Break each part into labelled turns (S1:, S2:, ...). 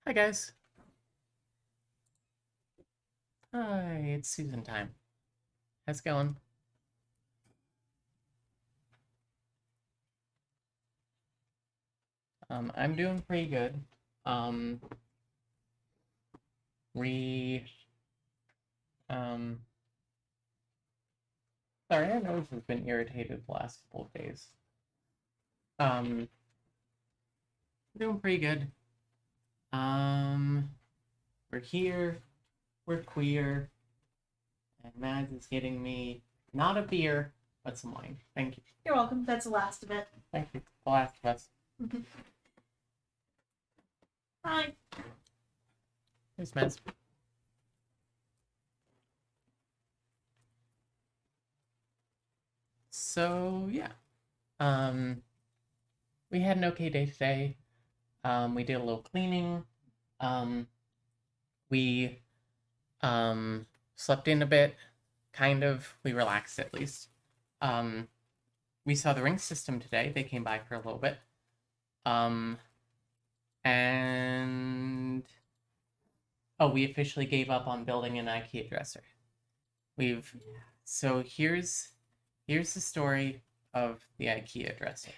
S1: Hi guys. Hi, it's Susan time. How's it going? I'm doing pretty good. Um, we, um, sorry, I know has been irritated the last couple of days. Um, doing pretty good. Um, we're here, we're queer, and Mads is getting me not a beer, but some wine. Thank you.
S2: You're welcome. That's the last of it.
S1: Thank you. The last of us.
S2: Hi.
S1: Here's Mads. So yeah. Um, we had an okay day today. We did a little cleaning. Um, we slept in a bit, kind of. We relaxed at least. Um, we saw the ring system today. They came by for a little bit. Um, and oh, we officially gave up on building an IKEA dresser. We've so here's the story of the IKEA dresser.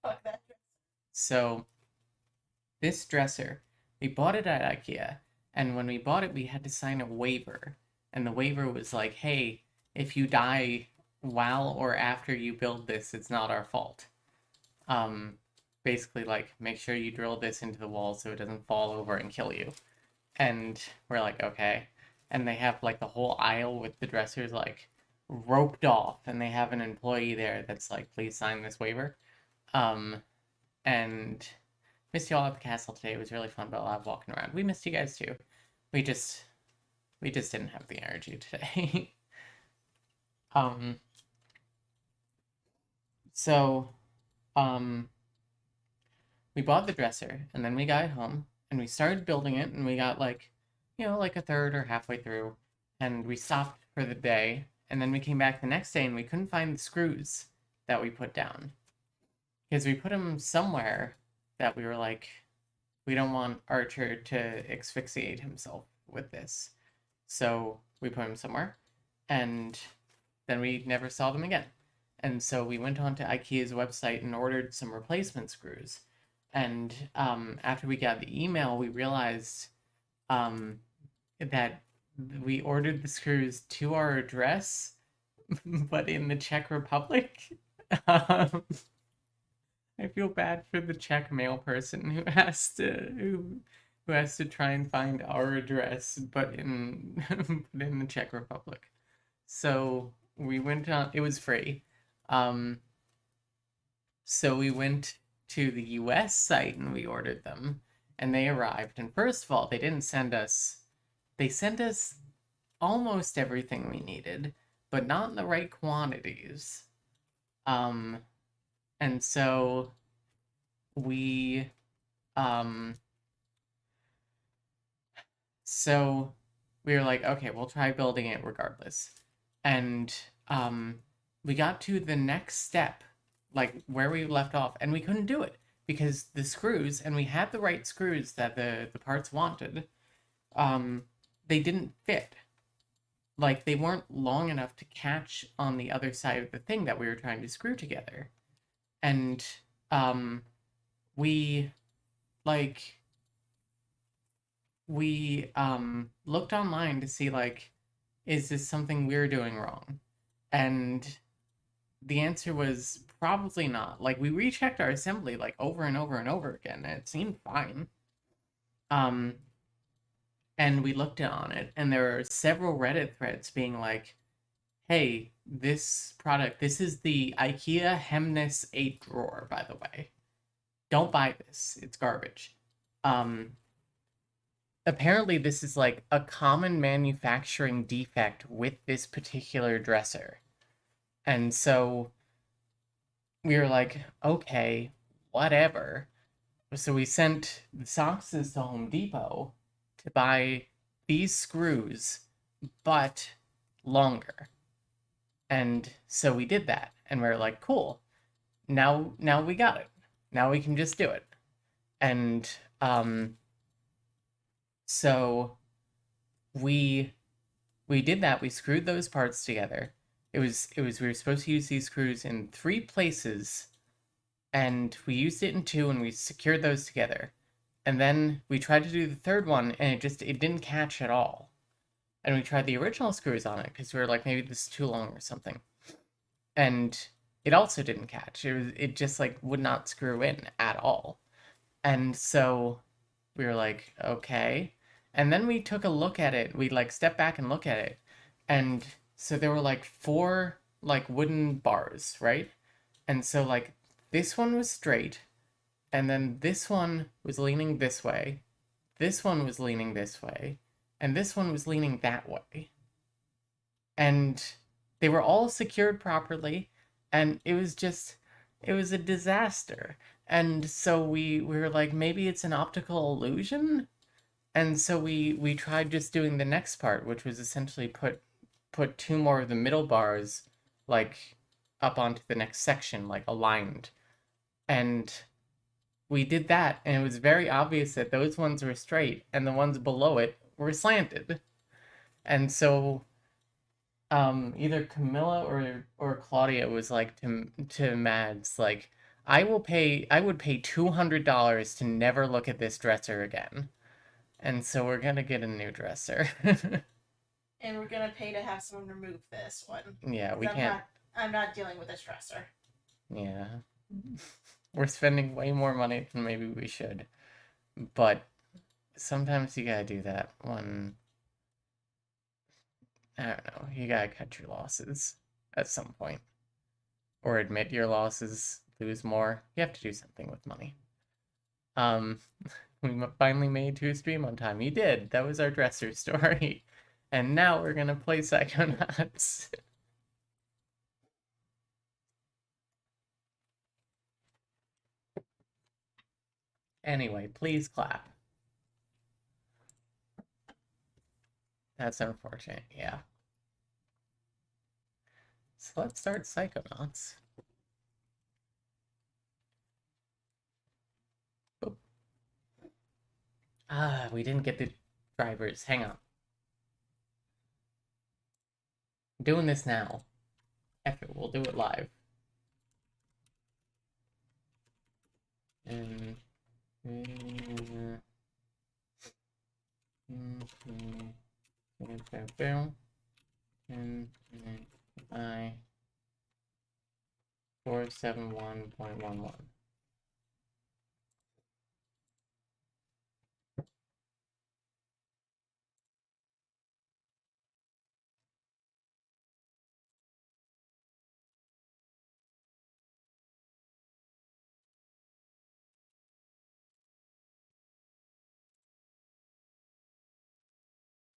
S2: Fuck that.
S1: So this dresser, we bought it at IKEA, and when we bought it, we had to sign a waiver. And the waiver was like, hey, if you die while or after you build this, it's not our fault. Basically, like, make sure you drill this into the wall so it doesn't fall over and kill you. And we're like, okay. And they have, like, the whole aisle with the dressers, like, roped off, and they have an employee there that's like, please sign this waiver. And missed you all at the castle today. It was really fun, but a lot of walking around. We missed you guys too. We just didn't have the energy today. um so we bought the dresser and then we got it home and we started building it and we got like, like a third or halfway through, and we stopped for the day, and then we came back the next day and we couldn't find the screws that we put down because we put them somewhere that we were like, we don't want Archer to asphyxiate himself with this. So we put him somewhere, and then we never saw them again. And so we went onto IKEA's website and ordered some replacement screws. And after we got the email, we realized that we ordered the screws to our address, but in the Czech Republic. I feel bad for the Czech mail person who has to try and find our address, but in but in the Czech Republic. So we went on. It was free. Um, so we went to the U.S. site and we ordered them, and they arrived. And first of all, they didn't send us. They sent us almost everything we needed, but not in the right quantities. And so we um so we were like, okay, we'll try building it regardless. And we got to the next step, like where we left off, and we couldn't do it because the screws, and we had the right screws that the parts wanted, they didn't fit. Like, they weren't long enough to catch on the other side of the thing that we were trying to screw together. And we like we looked online to see, like, is this something we're doing wrong? And the answer was probably not. Like, we rechecked our assembly like over and over and over again, and it seemed fine. um and we looked on it, and there are several Reddit threads being like, hey, this product, this is the IKEA Hemnes 8 drawer, by the way. Don't buy this. It's garbage. Apparently this is like a common manufacturing defect with this particular dresser. And so we were like, okay, whatever. So we sent the Soxes to Home Depot to buy these screws, but longer. And so we did that, and we are like, cool. Now we got it. Now we can just do it. And So we did that. We screwed those parts together. We were supposed to use these screws in 3 places, and we used it in 2, and we secured those together. And then we tried to do the 3rd one, and it didn't catch at all. And we tried the original screws on it because we were like, maybe this is too long or something. And it also didn't catch. It just like would not screw in at all. And so we were like, okay. And then we took a look at it. We like stepped back and looked at it. And so there were like 4 like wooden bars, right? And so like this one was straight, and then this one was leaning this way. This one was leaning this way, and this one was leaning that way. And they were all secured properly, and it was a disaster. And so we were like, maybe it's an optical illusion. And so we tried just doing the next part, which was essentially put 2 more of the middle bars like up onto the next section, like aligned. And we did that, and it was very obvious that those ones were straight and the ones below it were slanted. And so either Camilla or Claudia was like to Mads, like, I would pay $200 to never look at this dresser again. And so we're gonna get a new dresser.
S2: And we're gonna pay to have someone remove this one.
S1: Yeah, we
S2: I'm
S1: can't.
S2: I'm not dealing with this dresser.
S1: Yeah. We're spending way more money than maybe we should. But sometimes you gotta do that when, I don't know, you gotta cut your losses at some point. Or admit your losses, lose more. You have to do something with money. We finally made to stream on time. You did. That was our dresser story. And now we're gonna play Psychonauts. Anyway, please clap. That's unfortunate, yeah. So let's start Psychonauts. Oh. Ah, we didn't get the drivers. Hang on. I'm doing this now. F it, we'll do it live. And I 471.11.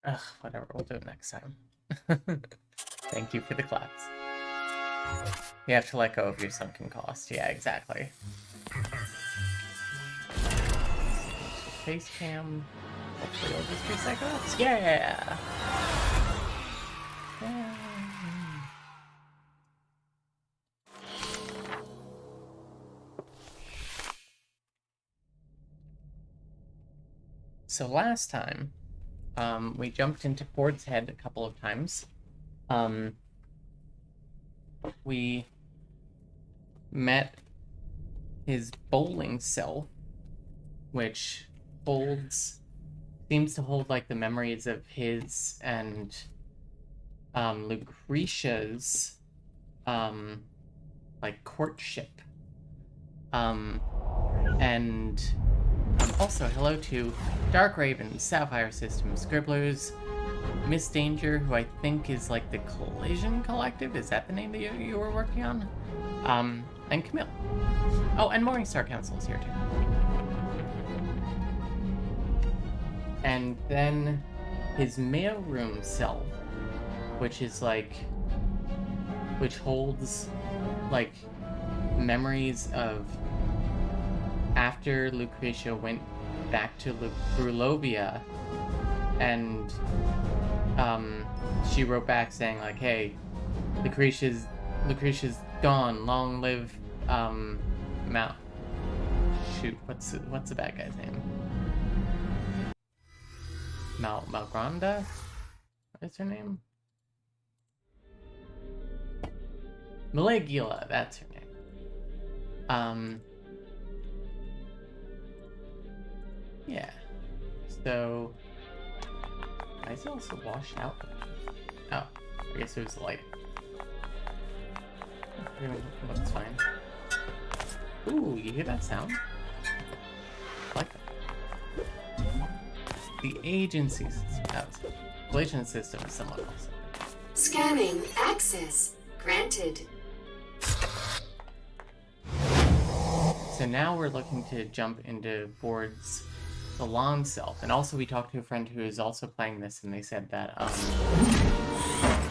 S1: Ugh, whatever, we'll do it next time. Thank you for the claps. You have to let go of your sunken cost. Yeah, exactly. Face cam. Hopefully it'll just be Psychonauts. Yeah! Yeah! So last time, we jumped into Ford's head a couple of times. We met his bowling cell, which seems to hold like the memories of his and Lucretia's like courtship. And also hello to Dark Raven, Sapphire System, Scribblers, Miss Danger, who I think is like the Collision Collective. Is that the name that you were working on? And Camille. Oh, and Morningstar Council is here too. And then his mailroom cell, which holds like memories of after Lucretia went back to Brulovia, and she wrote back saying like, hey, Lucretia's gone, long live Mount. Shoot, what's the bad guy's name? Malgranda? What's her name? Maligula, that's her name. Yeah. So, why is it also washed out? Oh, I guess it was the lighting. Looks fine. Ooh, you hear that sound? I like that. The agency relation system is somewhat also.
S3: Scanning access granted.
S1: So now we're looking to jump into Ford's salon self, and also we talked to a friend who is also playing this, and they said that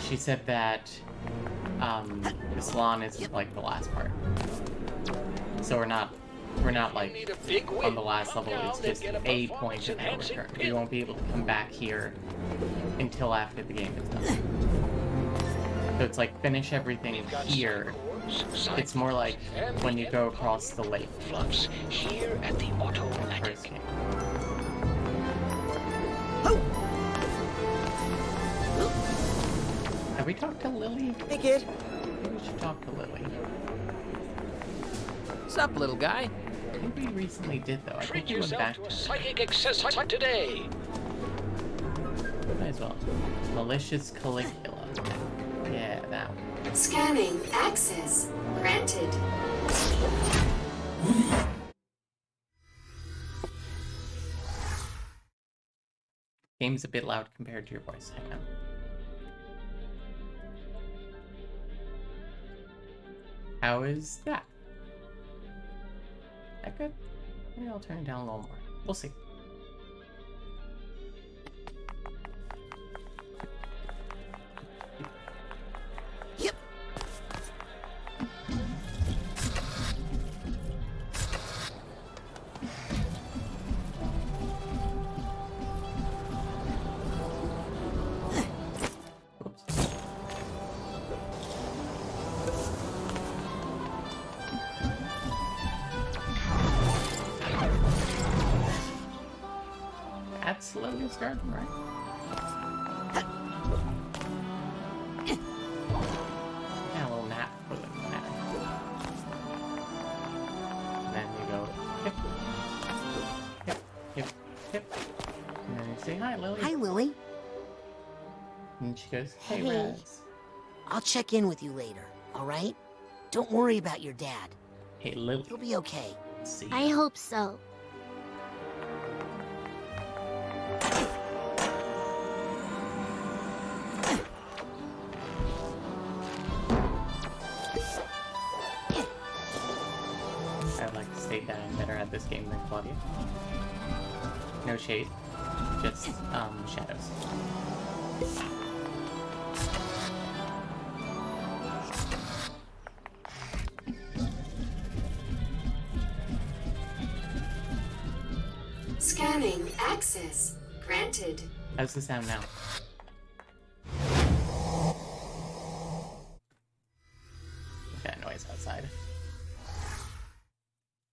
S1: she said that the salon isn't like the last part. So we're not like on the last level. It's just a point of no return. We won't be able to come back here until after the game is done. So it's like finish everything here. It's more like when you go across the lake.
S4: Flux here at the automatic.
S1: Have we talked to Lily?
S5: Hey, kid.
S1: Maybe we should talk to Lily.
S5: What's up, little guy?
S1: I think we recently did, though. I think
S4: Treat
S1: we went
S4: yourself
S1: back
S4: to a
S1: to
S4: psychic exercise today.
S1: might as well. Malicious Caligula. Yeah, that one.
S3: Scanning access granted.
S1: Game's a bit loud compared to your voice. I know. How is that? That good? Maybe I'll turn it down a little more. We'll see.
S5: Yep.
S1: Oops. That's Lily's garden, right? Yeah, a little nap for the nap. And then you go hip, hip, hip, hip. And then you say hi, Lily.
S6: Hi, Lily.
S1: And she goes, hey,
S6: Hey.
S1: Raz.
S6: I'll check in with you later, all right? Don't worry about your dad.
S1: Hey, Lily.
S6: He'll be okay.
S1: See
S7: I
S1: ya.
S7: hope so.
S1: I'd like to state that I'm better at this game than Claudia. No shade, just shadows.
S3: Scanning access granted.
S1: How's the sound now? That noise outside.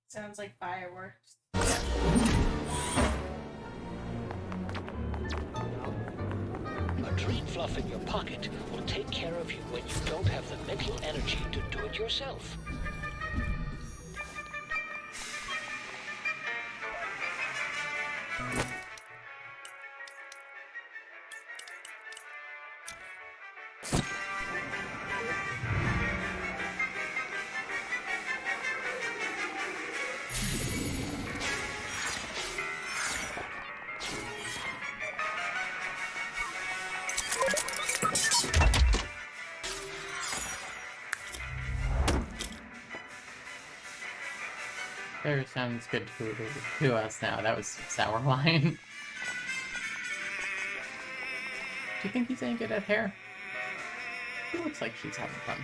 S2: Sounds like fireworks.
S4: A dream fluff in your pocket will take care of you when you don't have the mental energy to do it yourself.
S1: There sounds good to us now. That was sour wine. Do you think he's any good at hair? He looks like he's having fun.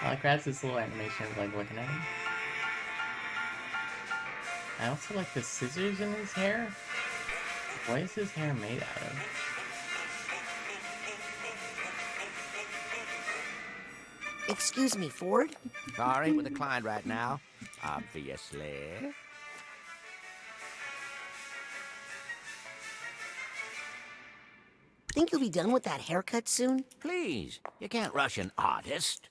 S1: I like Raz's little animation of like looking at him. I also like the scissors in his hair. What is his hair made out of?
S6: Excuse me, Ford?
S5: Sorry, with a client right now. Obviously.
S6: Think you'll be done with that haircut soon?
S5: Please, you can't rush an artist.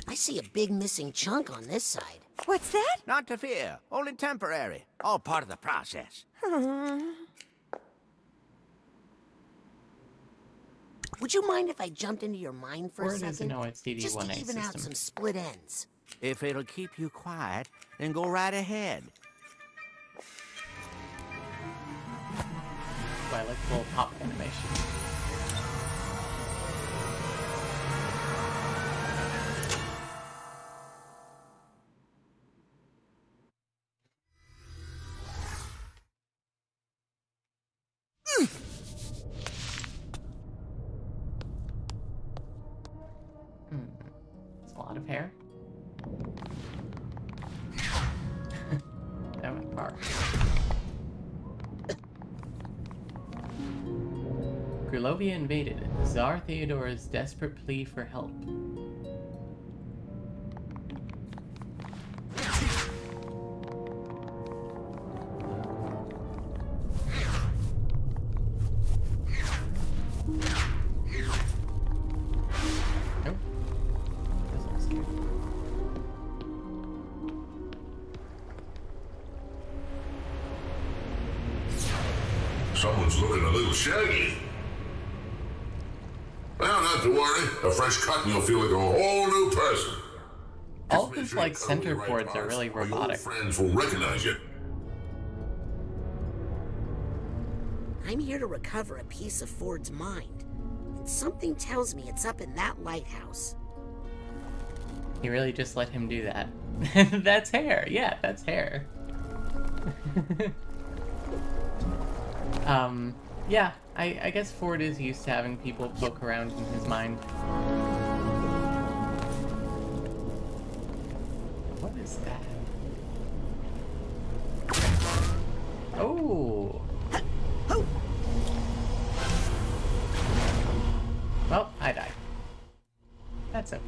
S6: I see a big missing chunk on this side.
S7: What's that?
S5: Not to fear, only temporary. All part of the process.
S6: Would you mind if I jumped into your mind for a
S1: Ford is an
S6: second?
S1: OSDD
S6: Just to
S1: 1A
S6: even out
S1: system.
S6: some split ends.
S5: If it'll keep you quiet, then go right ahead.
S1: So I like the little pop animation. It's a lot of hair. That went far. Grulovia invaded. Tsar Theodore's desperate plea for help. Nope. This looks good.
S8: Someone's looking a little shaggy. Well, not to worry. A fresh cut and you'll feel like a whole new person.
S1: All
S8: Just make
S1: of
S8: sure
S1: like
S8: you cover the
S1: center
S8: right
S1: boards are
S8: parts,
S1: really
S8: or your old
S1: robotic.
S8: friends will recognize you.
S6: I'm here to recover a piece of Ford's mind. And something tells me it's up in that lighthouse.
S1: You really just let him do that. That's hair. Yeah, that's hair. Yeah, I guess Ford is used to having people poke around in his mind. What is that? Oh! Well, I died. That's okay.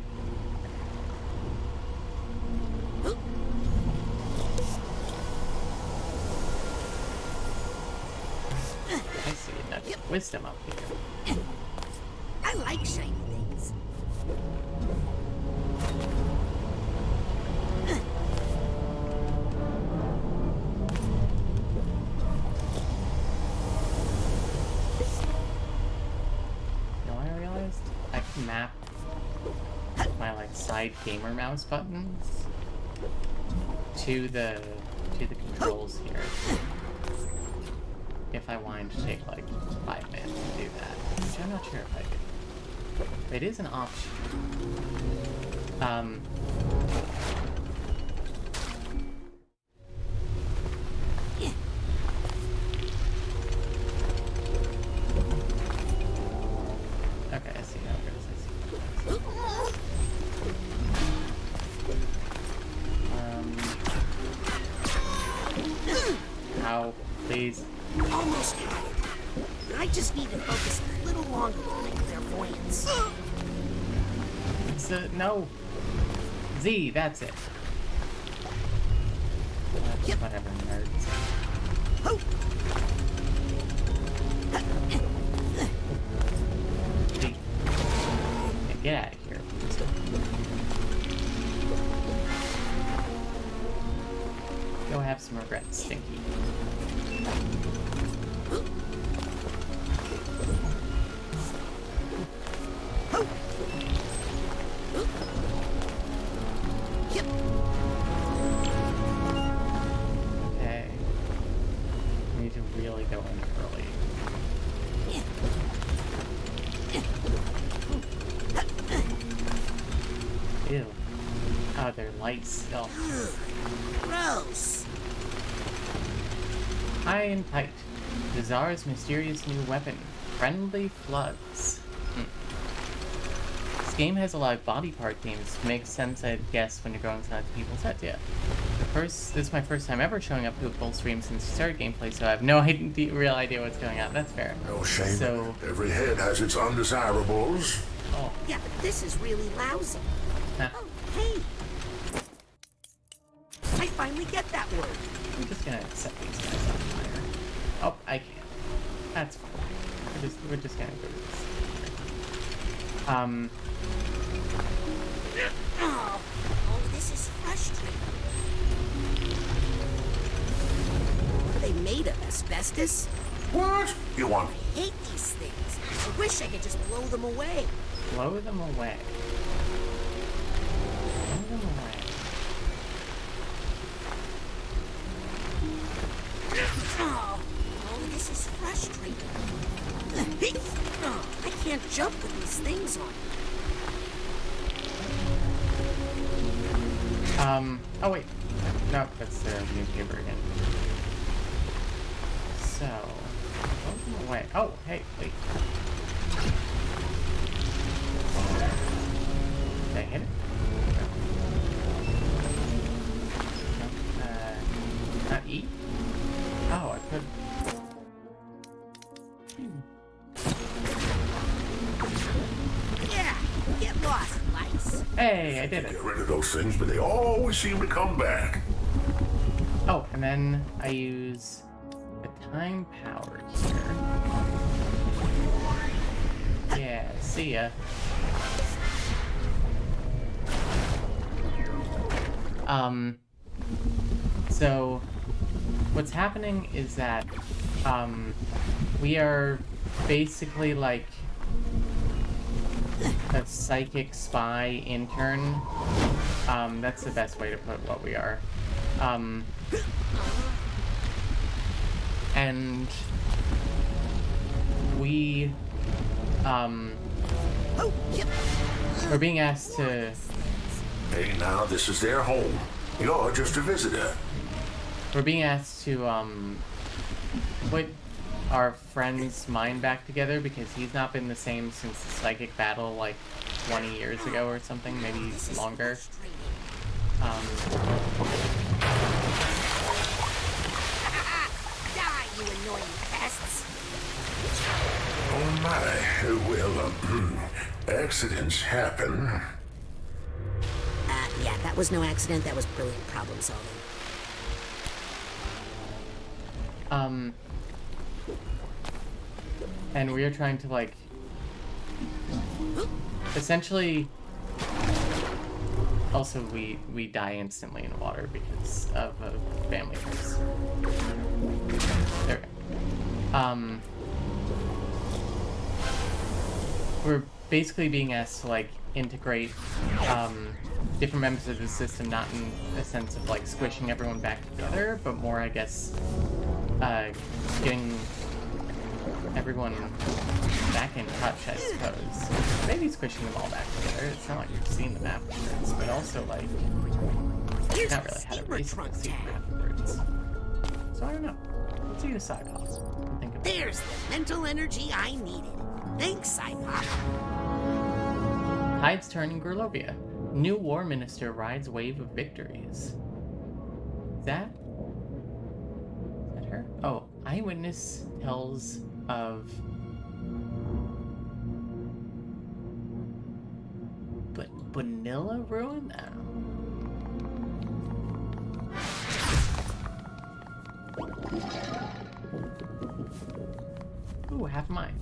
S1: I see enough wisdom up here.
S6: I like shiny things.
S1: You know what I realized? I can map my like side gamer mouse buttons to the controls here. If I wanted to take like 5 minutes to do that, which I'm not sure if I do. It is an option. Okay, I see how it goes. I see. Ow, please.
S6: Almost had it. I just need to focus a little longer with my clairvoyance.
S1: No. Z, that's it. Whatever, nerds. Z. Get out of here, please. Go have some regrets, Stinky. Okay. We need to really go in early. Ew. Oh, they're light still.
S6: Gross.
S1: High and tight. The Tsar's mysterious new weapon. Friendly floods. This game has a lot of body part themes. Makes sense, I guess, when you're going inside people's heads, yeah. This is my first time ever showing up to a full stream since the start gameplay, so I have no real idea what's going on. That's fair.
S8: No shame.
S1: So,
S8: Every head has its undesirables.
S1: oh,
S6: Yeah, but this is really lousy.
S1: nah,
S6: Oh, hey. I finally get that word.
S1: I'm just gonna set these guys on fire. Oh, I can't. That's fine. we're just gonna go to this.
S6: Oh, this is frustrating. Are they made of asbestos?
S8: What? You want?
S6: I hate these things. I wish I could just blow them away.
S1: Blow them away. Blow them away.
S6: Oh, this is frustrating. I can't jump with these things on.
S1: Oh wait. No, that's the newspaper again. So, blow them away. Oh, hey, wait. Did I hit it? No. Not E? Oh, I could.
S6: Yeah, get lost, lights.
S1: Hey, I did it.
S8: Get rid of those things, but they always seem to come back.
S1: Oh, and then I use the time power here. Yeah, see ya. So what's happening is that, we are basically like a psychic spy intern. That's the best way to put what we are. And we, we're being asked to...
S8: Hey, now, this is their home. You're just a visitor.
S1: We're being asked to, put our friend's mind back together because he's not been the same since the psychic battle, like, 20 years ago or something, maybe longer.
S6: Die, you annoying pests.
S8: Oh, my. Well, accidents happen.
S6: Yeah, that was no accident. That was brilliant problem solving.
S1: And we are trying to, like, essentially... Also, we die instantly in water because of a family curse. There we go. We're basically being asked to, like, integrate, different members of the system, not in a sense of, like, squishing everyone back together, but more, I guess, getting everyone back in touch, I suppose. Maybe squishing them all back together. It's not like you've seen them afterwards, but also, like,
S6: Here's
S1: not
S6: the
S1: really had a
S6: steamer
S1: reason
S6: trunk
S1: to see them
S6: tag.
S1: afterwards. So I don't know. Let's use Psychonauts and think about it.
S6: There's the mental energy I needed. Thanks, Psychonauts.
S1: Tides turn in Gurlovia. New war minister rides wave of victories. Is that her? Oh, eyewitness tells of Vanilla ruin? I don't know. Ooh, half mind.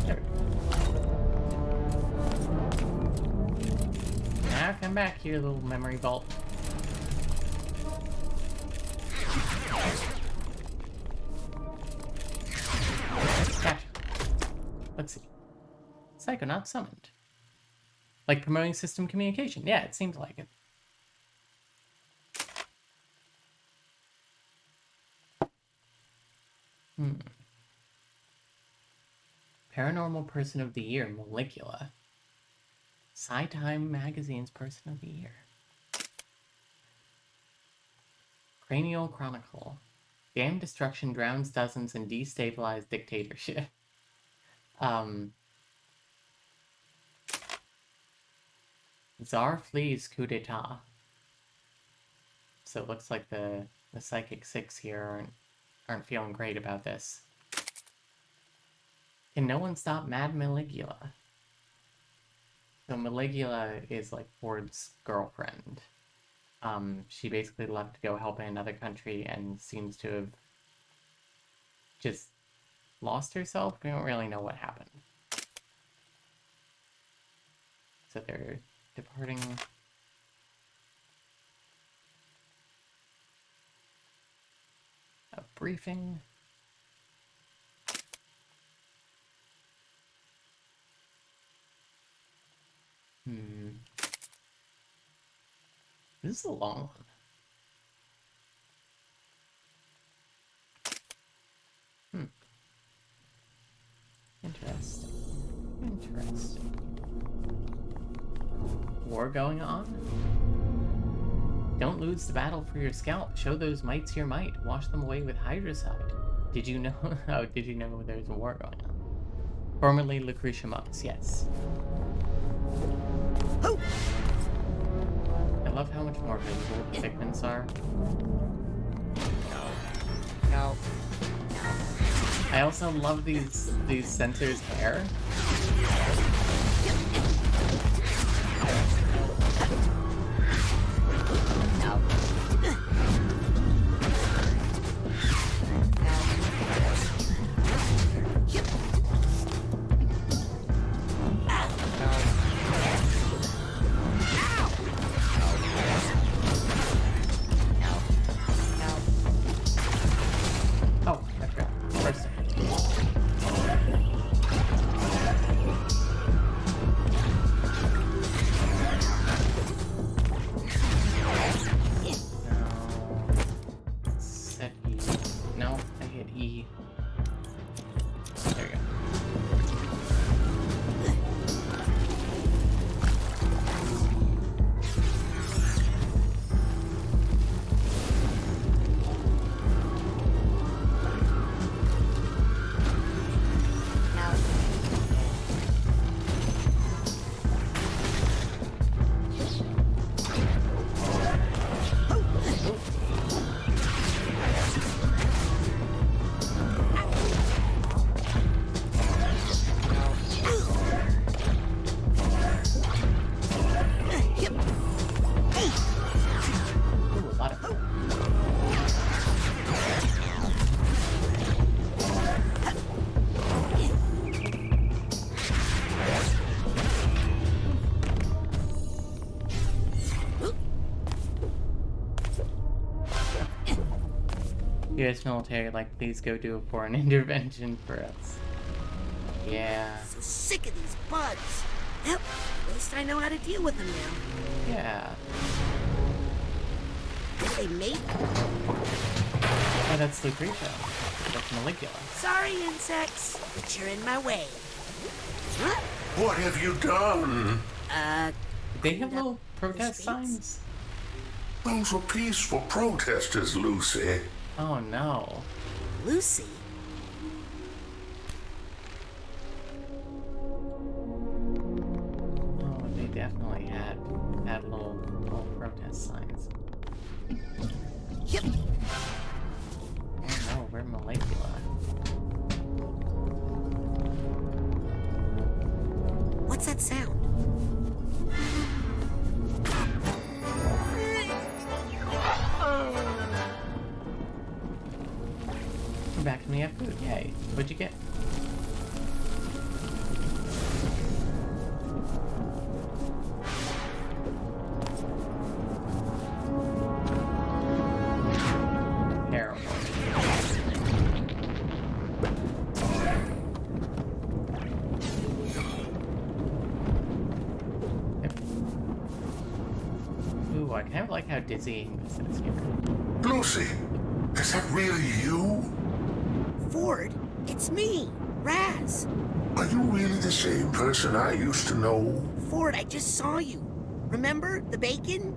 S1: There we go. Now come back here, little memory vault. Gotcha. Let's see. Psychonauts summoned. Like promoting system communication. Yeah, it seems like it. Paranormal Person of the Year, Molecula. Sci-Time Magazine's Person of the Year. Cranial Chronicle. Dam destruction drowns dozens and destabilized dictatorship. Tsar flees coup d'etat. So it looks like the Psychic Six here aren't feeling great about this. Can no one stop Mad Maligula? So Maligula is like Ford's girlfriend. She basically left to go help in another country and seems to have just lost herself. We don't really know what happened. So they're departing. A briefing. This is a long one. Interesting. Interesting. War going on? Don't lose the battle for your scalp. Show those mites your might. Wash them away with hydrocide. Did you know? Oh, did you know there's a war going on? Formerly Lucretia Mux, yes.
S6: Oh!
S1: I love how much more visible the pigments are.
S6: No.
S1: I also love these sensors' hair. Oh, I forgot. First. Set E. No, I hit E. There you go. Ooh, a lot of U.S. military, like, please go do a foreign intervention for us. Yeah.
S6: So sick of these bugs. Well, at least I know how to deal with them now.
S1: Yeah.
S6: Did they mate?
S1: Oh, that's Lucretia. That's Maligula.
S6: Sorry, insects, but you're in my way. What?
S8: What have you done?
S1: Did they have little protest
S6: streets?
S1: signs?
S8: Those were peaceful protesters, Lucy.
S1: Oh no.
S6: Lucy?
S1: Oh, they definitely had little protest signs.
S6: Yep.
S1: Oh no, we're Maligula.
S6: What's that sound?
S1: We're back and we have food. Yay. What'd you get? Terrible. Yep. Ooh, I kind of like how dizzying this is here.
S8: Lucy, is that really you?
S6: Ford, it's me, Raz.
S8: Are you really the same person I used to know?
S6: Ford, I just saw you. Remember the bacon?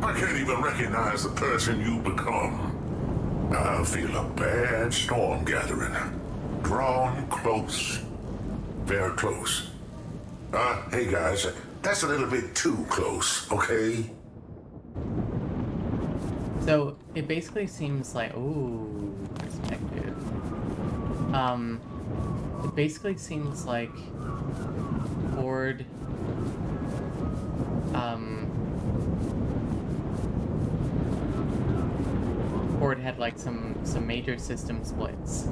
S8: I can't even recognize the person you become. I feel a bad storm gathering. Drawn close. Very close. Hey guys, that's a little bit too close, okay?
S1: So it basically seems like, ooh, perspective. It basically seems like Ford, Ford had like some major system splits.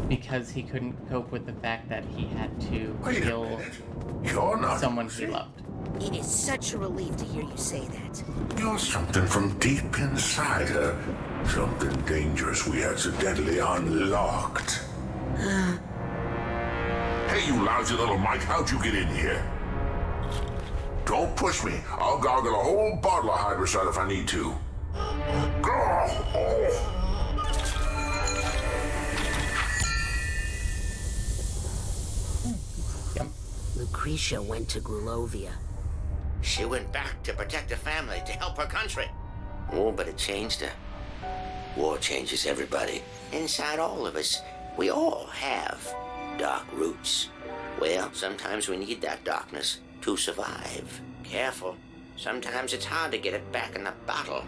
S1: Because he couldn't cope with the fact that he had to
S8: Wait a
S1: kill
S8: minute. You're not
S1: someone he loved.
S6: It is such a relief to hear you say that.
S8: You're something from deep inside her. Something dangerous we accidentally unlocked. Hey, you lousy little Mike, how'd you get in here? Don't push me. I'll gargle a whole bottle of hydrocide if I need to. Oh.
S1: Yep.
S6: Lucretia went to Grulovia.
S5: She went back to protect her family, to help her country. Oh, but it changed her. War changes everybody. Inside all of us, we all have dark roots. Well, sometimes we need that darkness to survive. Careful. Sometimes it's hard to get it back in the bottle.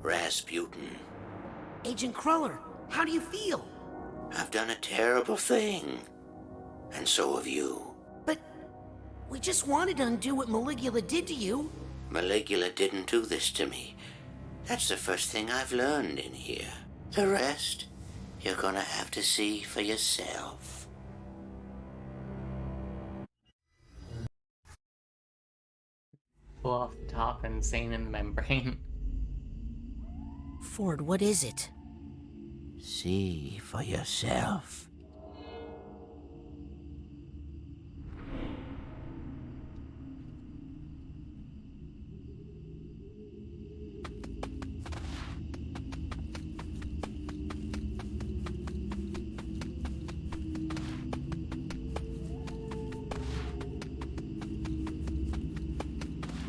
S5: Rasputin,
S6: Agent Cruller, how do you feel?
S5: I've done a terrible thing. And so have you.
S6: But we just wanted to undo what Maligula did to you.
S5: Maligula didn't do this to me. That's the first thing I've learned in here. The rest, you're gonna have to see for yourself.
S1: Pull off the top and Insane in the Membrane.
S6: Ford, what is it?
S5: See for yourself.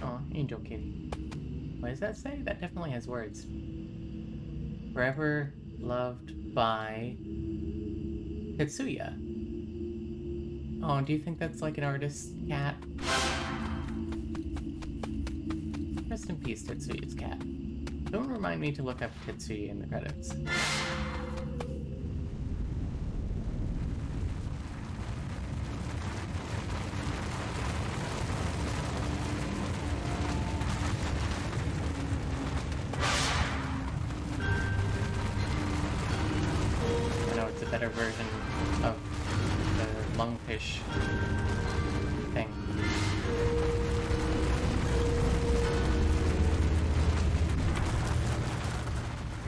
S1: Oh, Angel Kitty. What does that say? That definitely has words. Forever loved by Tetsuya. Oh, do you think that's like an artist's cat? Rest in peace, Tetsuya's cat. Don't remind me to look up Tetsuya in the credits. Better version of the lungfish thing.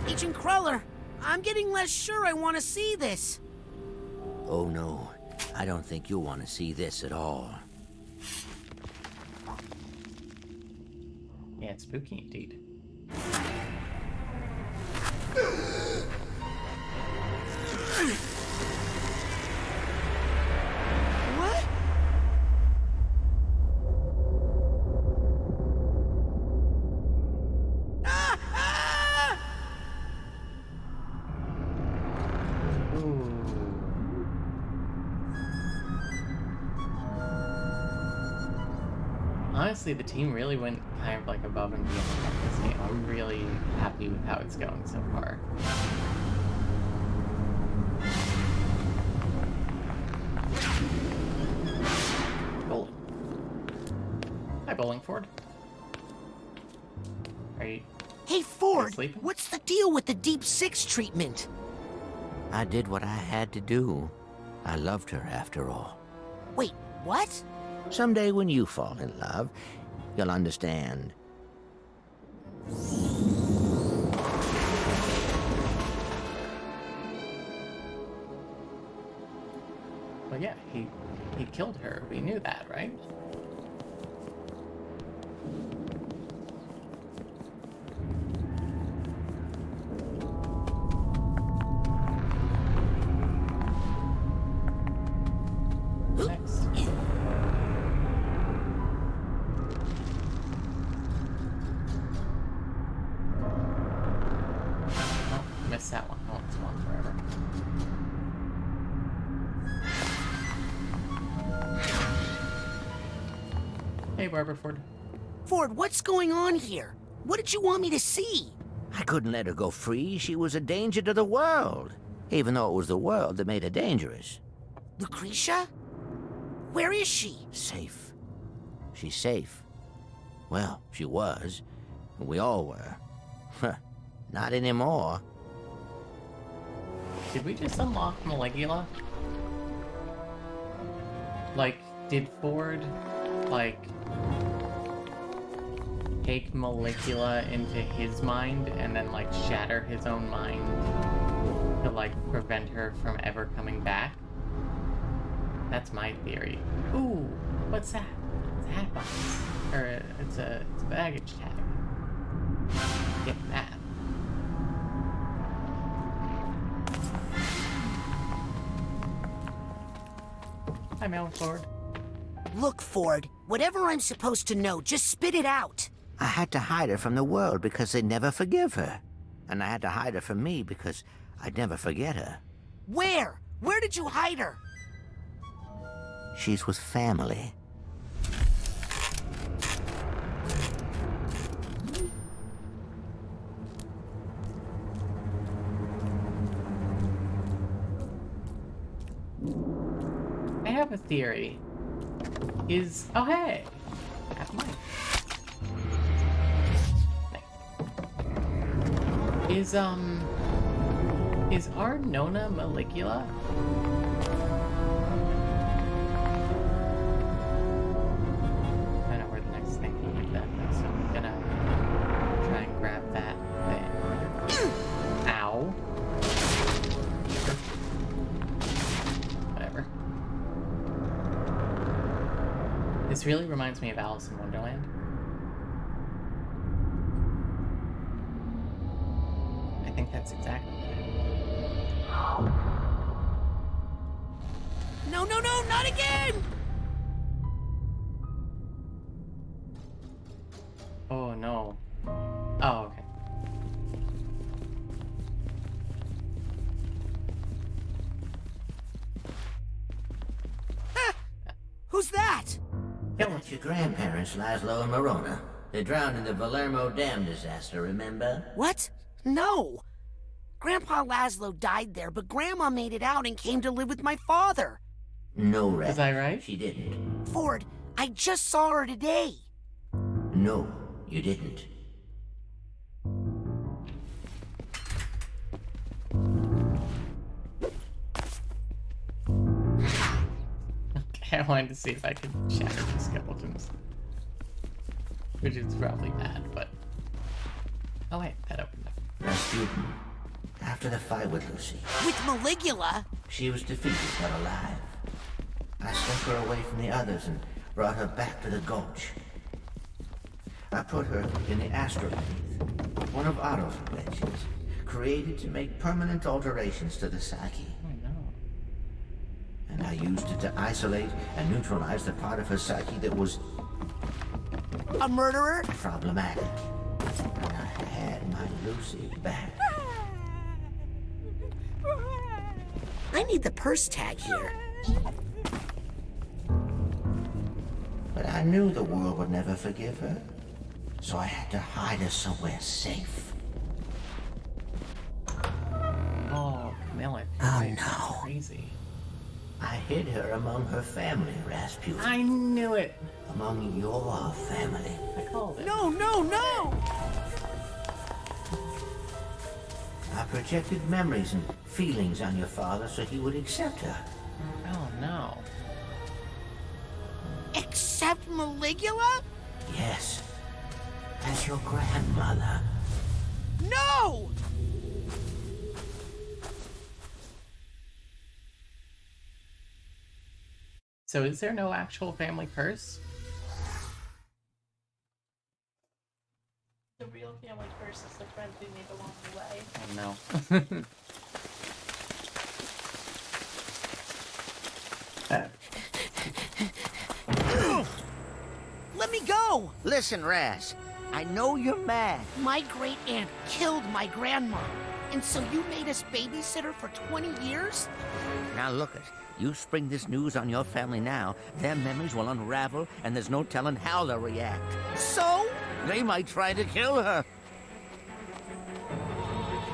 S6: Agent Cruller, I'm getting less sure I want to see this.
S5: Oh no, I don't think you'll want to see this at all.
S1: Yeah, it's spooky indeed.
S6: What? Ah! Ah!
S1: Ooh. Honestly, the team really went kind of like above and beyond with this game. I'm really happy with how it's going so far. Bowling. Hi, Bowling Ford. Are you
S6: Hey, Ford,
S1: sleeping?
S6: what's the deal with the Deep Six treatment?
S5: I did what I had to do. I loved her after all.
S6: Wait, what?
S5: Someday when you fall in love, you'll understand.
S1: Well, yeah, he killed her. We knew that, right? Next. Oh, missed that one. I want this one forever. Hey, Barbara Ford.
S6: Ford, what's going on here? What did you want me to see?
S5: I couldn't let her go free. She was a danger to the world, even though it was the world that made her dangerous.
S6: Lucretia? Where is she?
S5: Safe. She's safe. Well, she was. We all were. Huh. Not anymore.
S1: Did we just unlock Maligula? Like, did Ford, like, take Maligula into his mind and then, like, shatter his own mind to, like, prevent her from ever coming back? That's my theory. Ooh, what's that? It's a hat box. Or it's a baggage tag. Get that. Hi, Mel Ford.
S6: Look, Ford, whatever I'm supposed to know, just spit it out.
S5: I had to hide her from the world because they'd never forgive her. And I had to hide her from me because I'd never forget her.
S6: Where? Where did you hide her?
S5: She's with family.
S1: I have a theory. Oh, hey! Half mine. Nice. Is our Nona Maligula? I don't know where the next thing can be that, so I'm gonna try and grab that thing. Ow. Whatever. This really reminds me of Alice in Wonderland. I think that's exactly what it is.
S6: No, no, no, not again!
S1: Oh no. Oh, okay.
S6: Who's that?
S5: That's your grandparents, Laszlo and Morona. They drowned in the Valermo Dam disaster, remember?
S6: What? No. Grandpa Laszlo died there, but Grandma made it out and came to live with my father.
S5: No, Red.
S1: Was I right?
S5: She didn't.
S6: Ford, I just saw her today.
S5: No, you didn't.
S1: Okay, I wanted to see if I could shatter the skeletons. Which is probably bad, but... Oh wait, that opened up.
S5: Rasputin. After the fight with Lucy,
S6: With Maligula?
S5: she was defeated but alive. I snuck her away from the others and brought her back to the Gulch. I put her in the astrolabe, one of Otto's inventions, created to make permanent alterations to the psyche.
S1: Oh no.
S5: And I used it to isolate and neutralize the part of her psyche that was
S6: A murderer?
S5: problematic. And I had my Lucy back.
S6: I need the purse tag here.
S5: But I knew the world would never forgive her. So I had to hide her somewhere safe.
S1: Oh, Camilla.
S5: Oh,
S1: it's
S5: no.
S1: Crazy.
S5: I hid her among her family, Rasputin.
S1: I knew it!
S5: Among your family.
S1: I called it.
S6: No, no, no!
S5: I projected memories and feelings on your father so he would accept her.
S1: Oh no.
S6: Except Maligula?
S5: Yes. As your grandmother.
S6: No!
S1: So is there no actual family curse?
S2: The real family curse is the friends we made along the way.
S1: Oh no.
S6: Let me go!
S5: Listen, Raz. I know you're mad.
S6: My great aunt killed my grandma. And so you made us babysitter for 20 years?
S5: Now look it. You spring this news on your family now, their memories will unravel, and there's no telling how they'll react.
S6: So?
S5: They might try to kill her.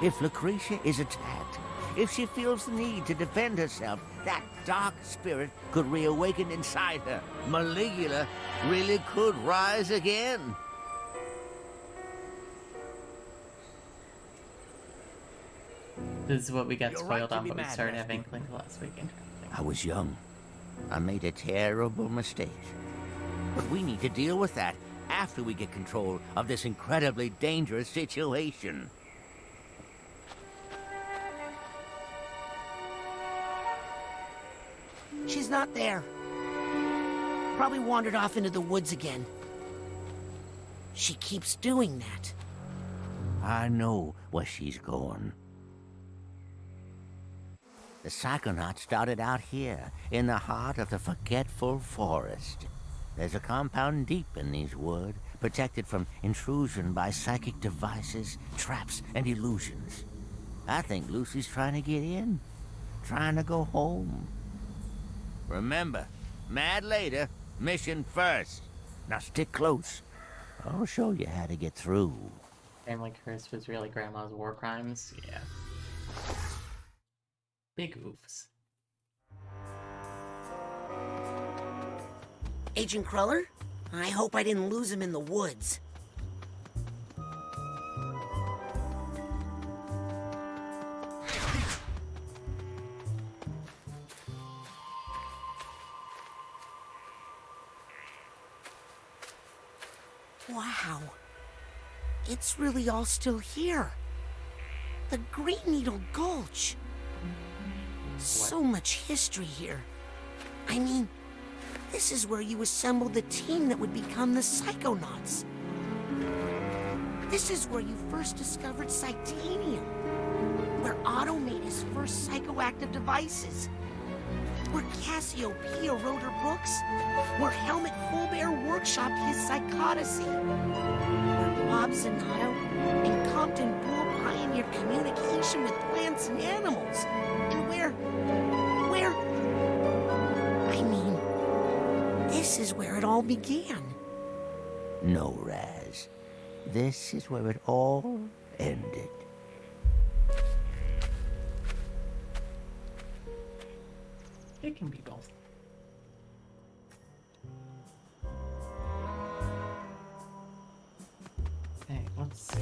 S5: If Lucretia is attacked, if she feels the need to defend herself, that dark spirit could reawaken inside her. Maligula really could rise again.
S1: This is what we got
S5: You're
S1: spoiled
S5: right to
S1: on,
S5: be
S1: but we
S5: mad,
S1: started
S5: Master.
S1: having Clink last weekend.
S5: I was young. I made a terrible mistake. But we need to deal with that after we get control of this incredibly dangerous situation.
S6: She's not there. Probably wandered off into the woods again. She keeps doing that.
S5: I know where she's going. The Psychonauts started out here, in the heart of the forgetful forest. There's a compound deep in these woods, protected from intrusion by psychic devices, traps, and illusions. I think Lucy's trying to get in, trying to go home. Remember, mad later, mission first. Now stick close. I'll show you how to get through.
S1: Family curse was really grandma's war crimes. Yeah. Big oofs.
S6: Agent Cruller? I hope I didn't lose him in the woods. Wow. It's really all still here. The Green Needle Gulch. So much history here. I mean, this is where you assembled the team that would become the Psychonauts. This is where you first discovered Psytanium. Where Otto made his first psychoactive devices. Where Cassiopeia wrote her books. Where Helmut Fullbear workshopped his psychodicy. Where Bob Zanato and Compton Bull pioneered communication with plants and animals. And where... I mean, this is where it all began. No, Raz. This is where it all ended.
S1: It can be both. Hey, let's see.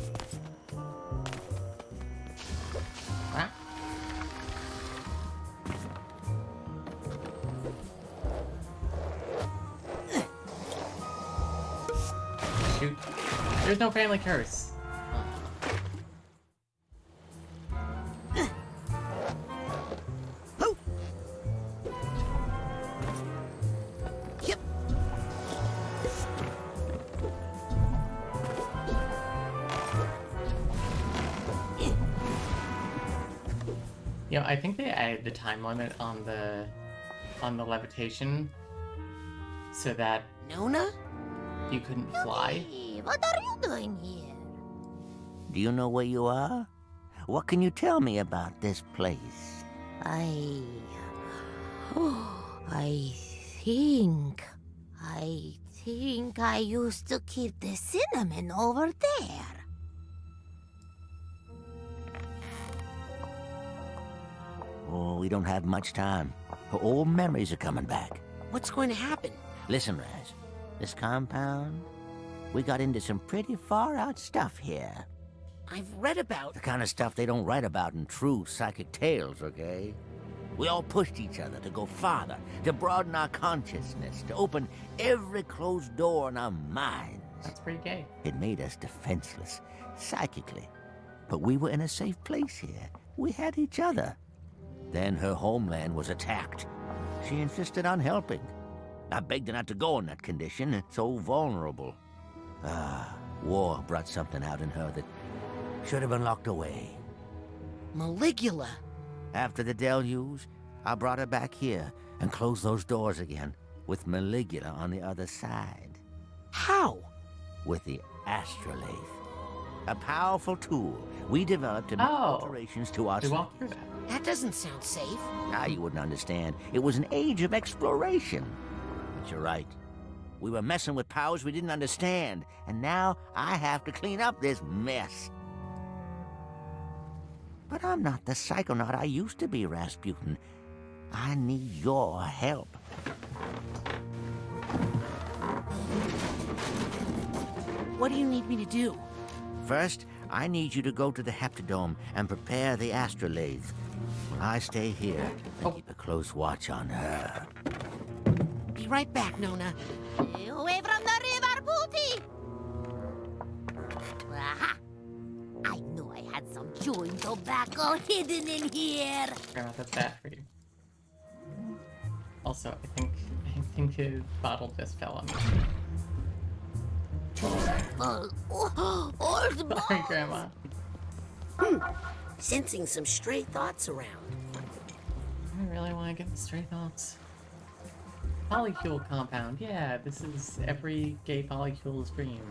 S1: Ah. Shoot. There's no family curse.
S6: Oh. Yep.
S1: You know, I think they added the time limit on the levitation so that
S6: Nona?
S1: you couldn't fly.
S7: Hey, what are you doing here?
S5: Do you know where you are? What can you tell me about this place?
S7: I think I used to keep the cinnamon over there.
S5: Oh, we don't have much time. Her old memories are coming back.
S6: What's going to happen?
S5: Listen, Raz. This compound, we got into some pretty far-out stuff here.
S6: I've read about...
S5: The kind of stuff they don't write about in true psychic tales, okay? We all pushed each other to go farther, to broaden our consciousness, to open every closed door in our minds.
S1: That's pretty gay.
S5: It made us defenseless, psychically. But we were in a safe place here. We had each other. Then her homeland was attacked. She insisted on helping. I begged her not to go in that condition, so vulnerable. War brought something out in her that should have been locked away.
S6: Maligula.
S5: After the deluge, I brought her back here and closed those doors again, with Maligula on the other side.
S6: How?
S5: With the astrolabe. A powerful tool we developed to make alterations to our...
S1: We walked through that.
S6: That doesn't sound safe.
S5: Now you wouldn't understand. It was an age of exploration. But you're right.
S9: We were messing with powers we didn't understand, and now I have to clean up this mess. But I'm not the psychonaut I used to be, Rasputin. I need your help.
S6: What do you need me to do?
S9: First, I need you to go to the Heptadome and prepare the astrolabe. I stay here and keep a close watch on her.
S6: Be right back, Nona.
S7: Away from the river, booty! Aha! I knew I had some chewing tobacco hidden in here.
S1: Grandma, that's bad for you. Also, I think his bottle just fell on me.
S7: Old boy!
S1: Sorry, Grandma.
S6: Sensing some stray thoughts around.
S1: I really want to get the stray thoughts. Polycule compound. Yeah, this is every gay polycule's dream.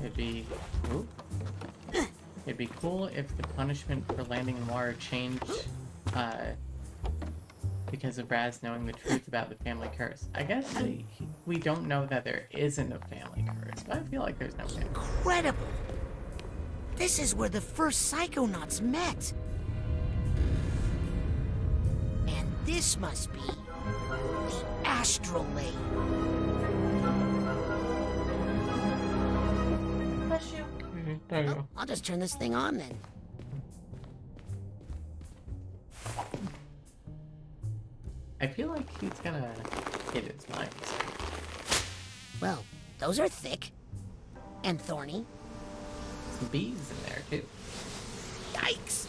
S1: It'd be... Ooh. It'd be cool if the punishment for landing in water changed, because of Raz knowing the truth about the family curse. I guess we don't know that there isn't a family curse, but I feel like there's no family.
S6: Incredible! This is where the first Psychonauts met. And this must be the astrolabe.
S2: Bless you.
S1: There you
S6: Oh,
S1: go.
S6: I'll just turn this thing on then.
S1: I feel like he's gonna hit his mind.
S6: Well, those are thick. And thorny.
S1: Some bees in there, too.
S6: Yikes!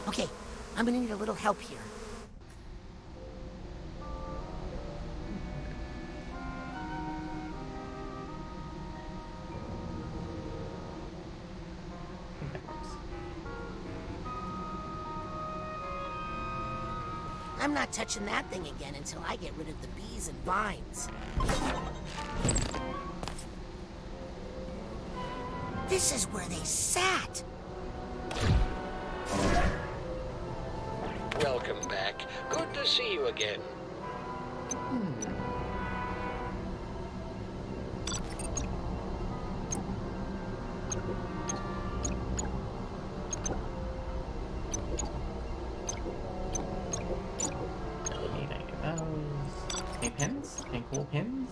S6: Okay, I'm gonna need a little help here.
S1: I think that works.
S6: I'm not touching that thing again until I get rid of the bees and vines. This is where they sat.
S4: Welcome back. Good to see you again.
S1: Need any of those? Any pins? Any cool pins?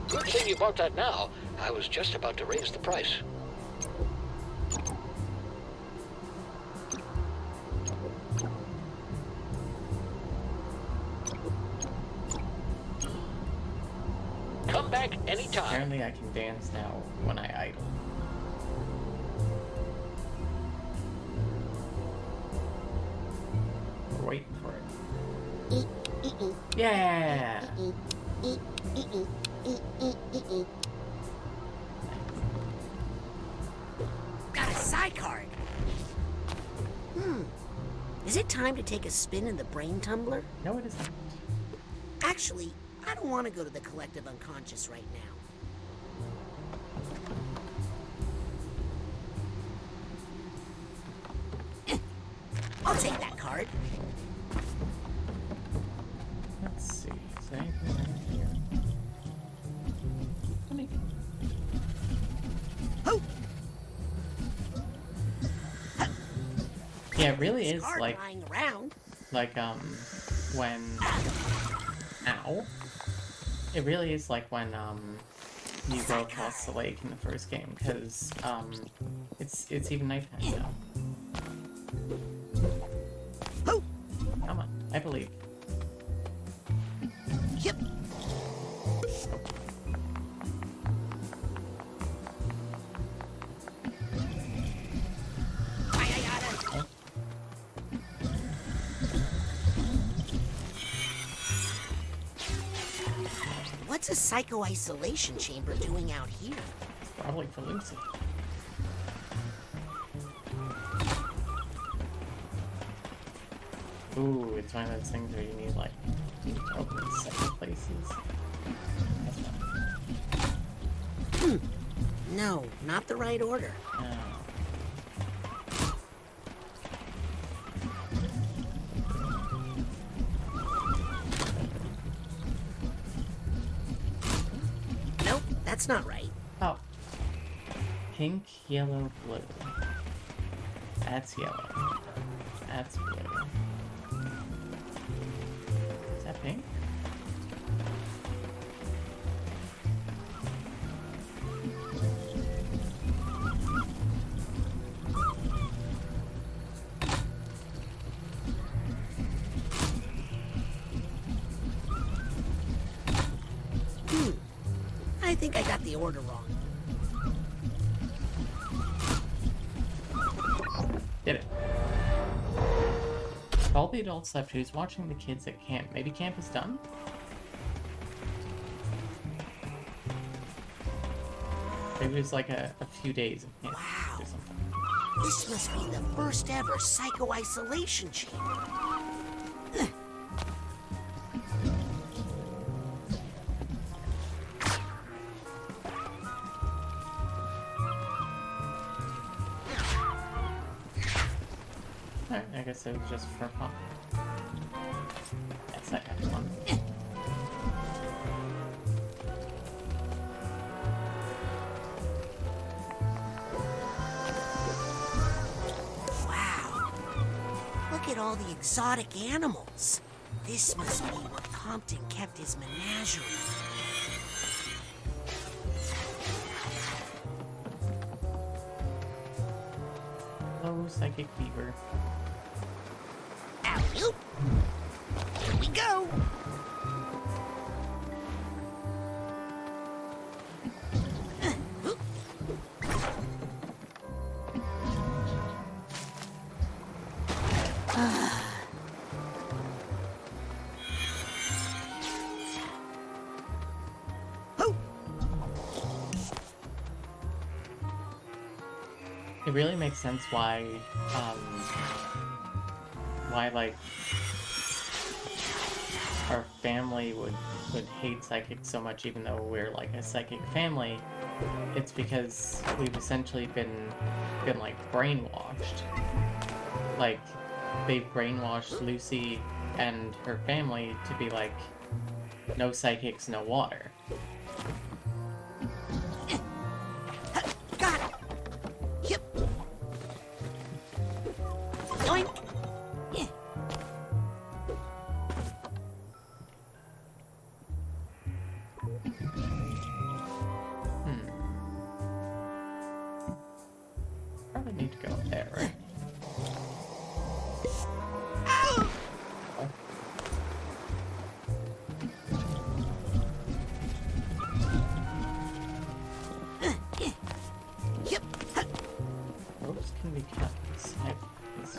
S4: Good thing you bought that now. I was just about to raise the price. Come back anytime.
S1: Apparently I can dance now when I idle. We're waiting for it. Yeah!
S6: Got a side card. Is it time to take a spin in the brain tumbler?
S1: No, it isn't.
S6: Actually, I don't want to go to the collective unconscious right now. I'll take that card.
S1: Let's see. Is there anything in here? Let me...
S6: Oh!
S1: Yeah, it really
S6: This
S1: is
S6: card
S1: like,
S6: lying around.
S1: when... Ow. It really is like when, you go across the lake in the first game, because, it's even nighttime now.
S6: Oh!
S1: Come on, I believe.
S6: Yep. What's a psycho-isolation chamber doing out here?
S1: Probably for Lucy. Ooh, it's one of those things where you need like to open second places. That's fine.
S6: No, not the right order. Nope, that's not right.
S1: Oh. Pink, yellow, blue. That's yellow. That's blue. Is that pink?
S6: I think I got the order wrong.
S1: Did it. If all the adults left, who's watching the kids at camp? Maybe camp is done? Maybe it was like a few days of camp.
S6: Wow.
S1: Or something.
S6: This must be the first ever psycho-isolation chamber.
S1: Alright, I guess it was just for fun. That's that kind of fun.
S6: Wow. Look at all the exotic animals. This must be where Compton kept his menagerie.
S1: Hello, Psychic Beaver.
S6: Alley-oop. Here we go.
S1: It really makes sense why like our family would hate psychics so much, even though we're like a psychic family. It's because we've essentially been like brainwashed. Like they've brainwashed Lucy and her family to be like, no psychics, no water.
S6: Got it. Yep. Yoink. Yeah.
S1: Probably need to go up there, right?
S6: Ow!
S1: Oh.
S6: Yep.
S1: Ropes can be kept inside this.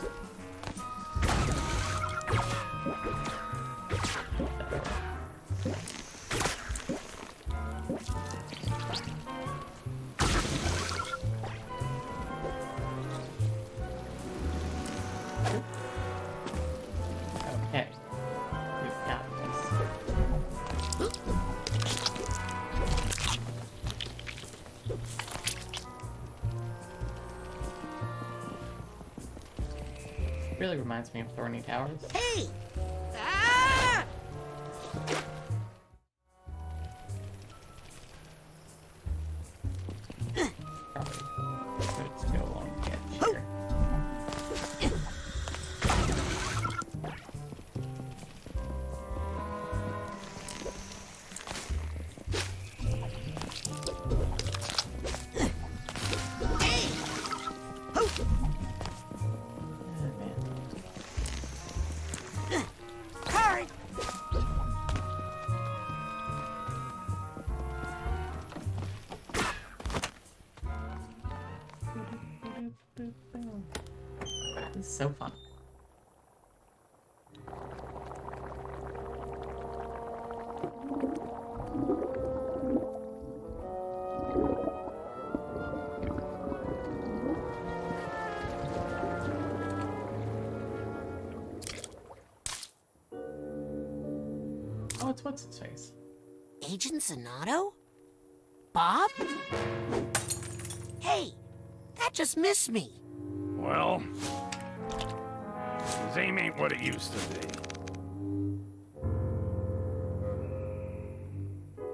S1: Okay. We've got this. Really reminds me of Thorny Towers.
S6: Hey! Ah!
S1: Probably good to go along the edge here.
S6: Hey! Ho!
S1: Oh, man.
S6: Hurry!
S1: This is so fun. Oh, it's what's his face?
S6: Agent Zanotto? Bob? Hey, that just missed me.
S10: Well, his aim ain't what it used to be.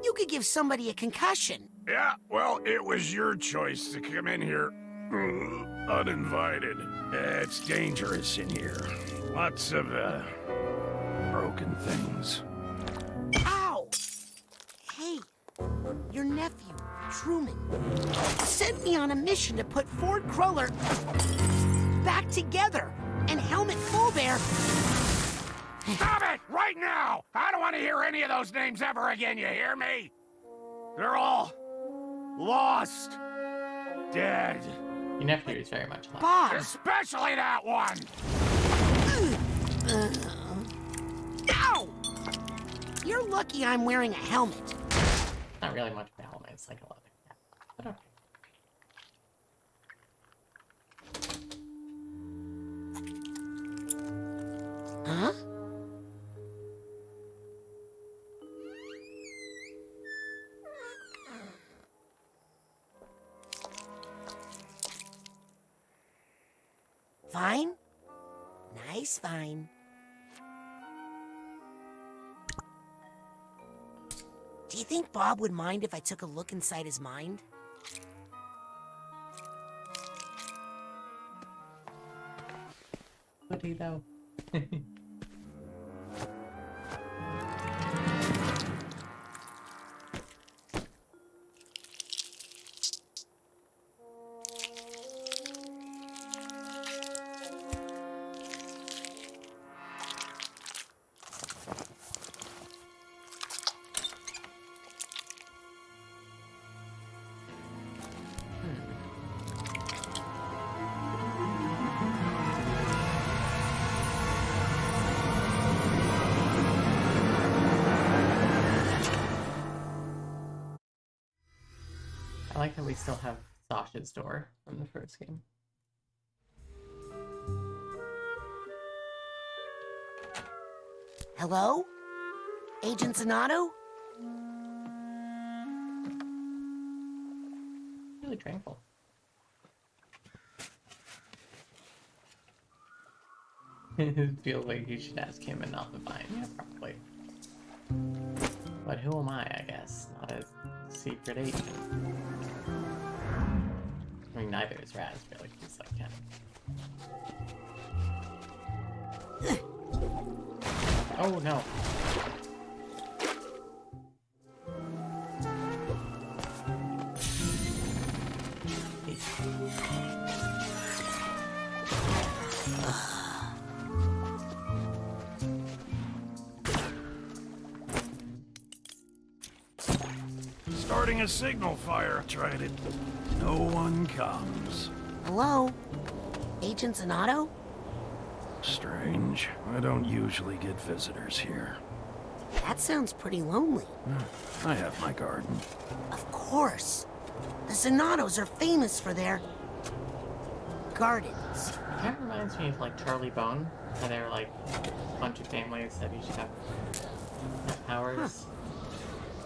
S6: You could give somebody a concussion.
S10: Yeah, well, it was your choice to come in here uninvited. It's dangerous in here. Lots of, broken things.
S6: Ow! Hey, your nephew, Truman, sent me on a mission to put Ford Cruller back together, and Helmut Fullbear...
S10: Stop it! Right now! I don't want to hear any of those names ever again, you hear me? They're all... lost. Dead.
S1: Your nephew is very much alive.
S6: Bob!
S10: Especially that one!
S6: Ow! You're lucky I'm wearing a helmet.
S1: Not really much of a helmet, it's like a leather cap. But okay.
S6: Huh? Fine? Nice fine. Do you think Bob would mind if I took a look inside his mind?
S1: Would he though? I like that we still have Sasha's door from the first game.
S6: Hello? Agent Zanotto?
S1: Really tranquil. It feels like you should ask him and not the Vine. Yeah, probably. But who am I guess? Not a secret agent. I mean, neither is Raz, really. He's like him. Oh, no.
S10: Starting a signal fire, tried it. No one comes.
S6: Hello? Agent Zanotto?
S10: Strange. I don't usually get visitors here.
S6: That sounds pretty lonely.
S10: I have my garden.
S6: Of course. The Zanottos are famous for their... gardens.
S1: That reminds me of like Charlie Bone, where they were like a bunch of families that each have powers.
S6: Huh.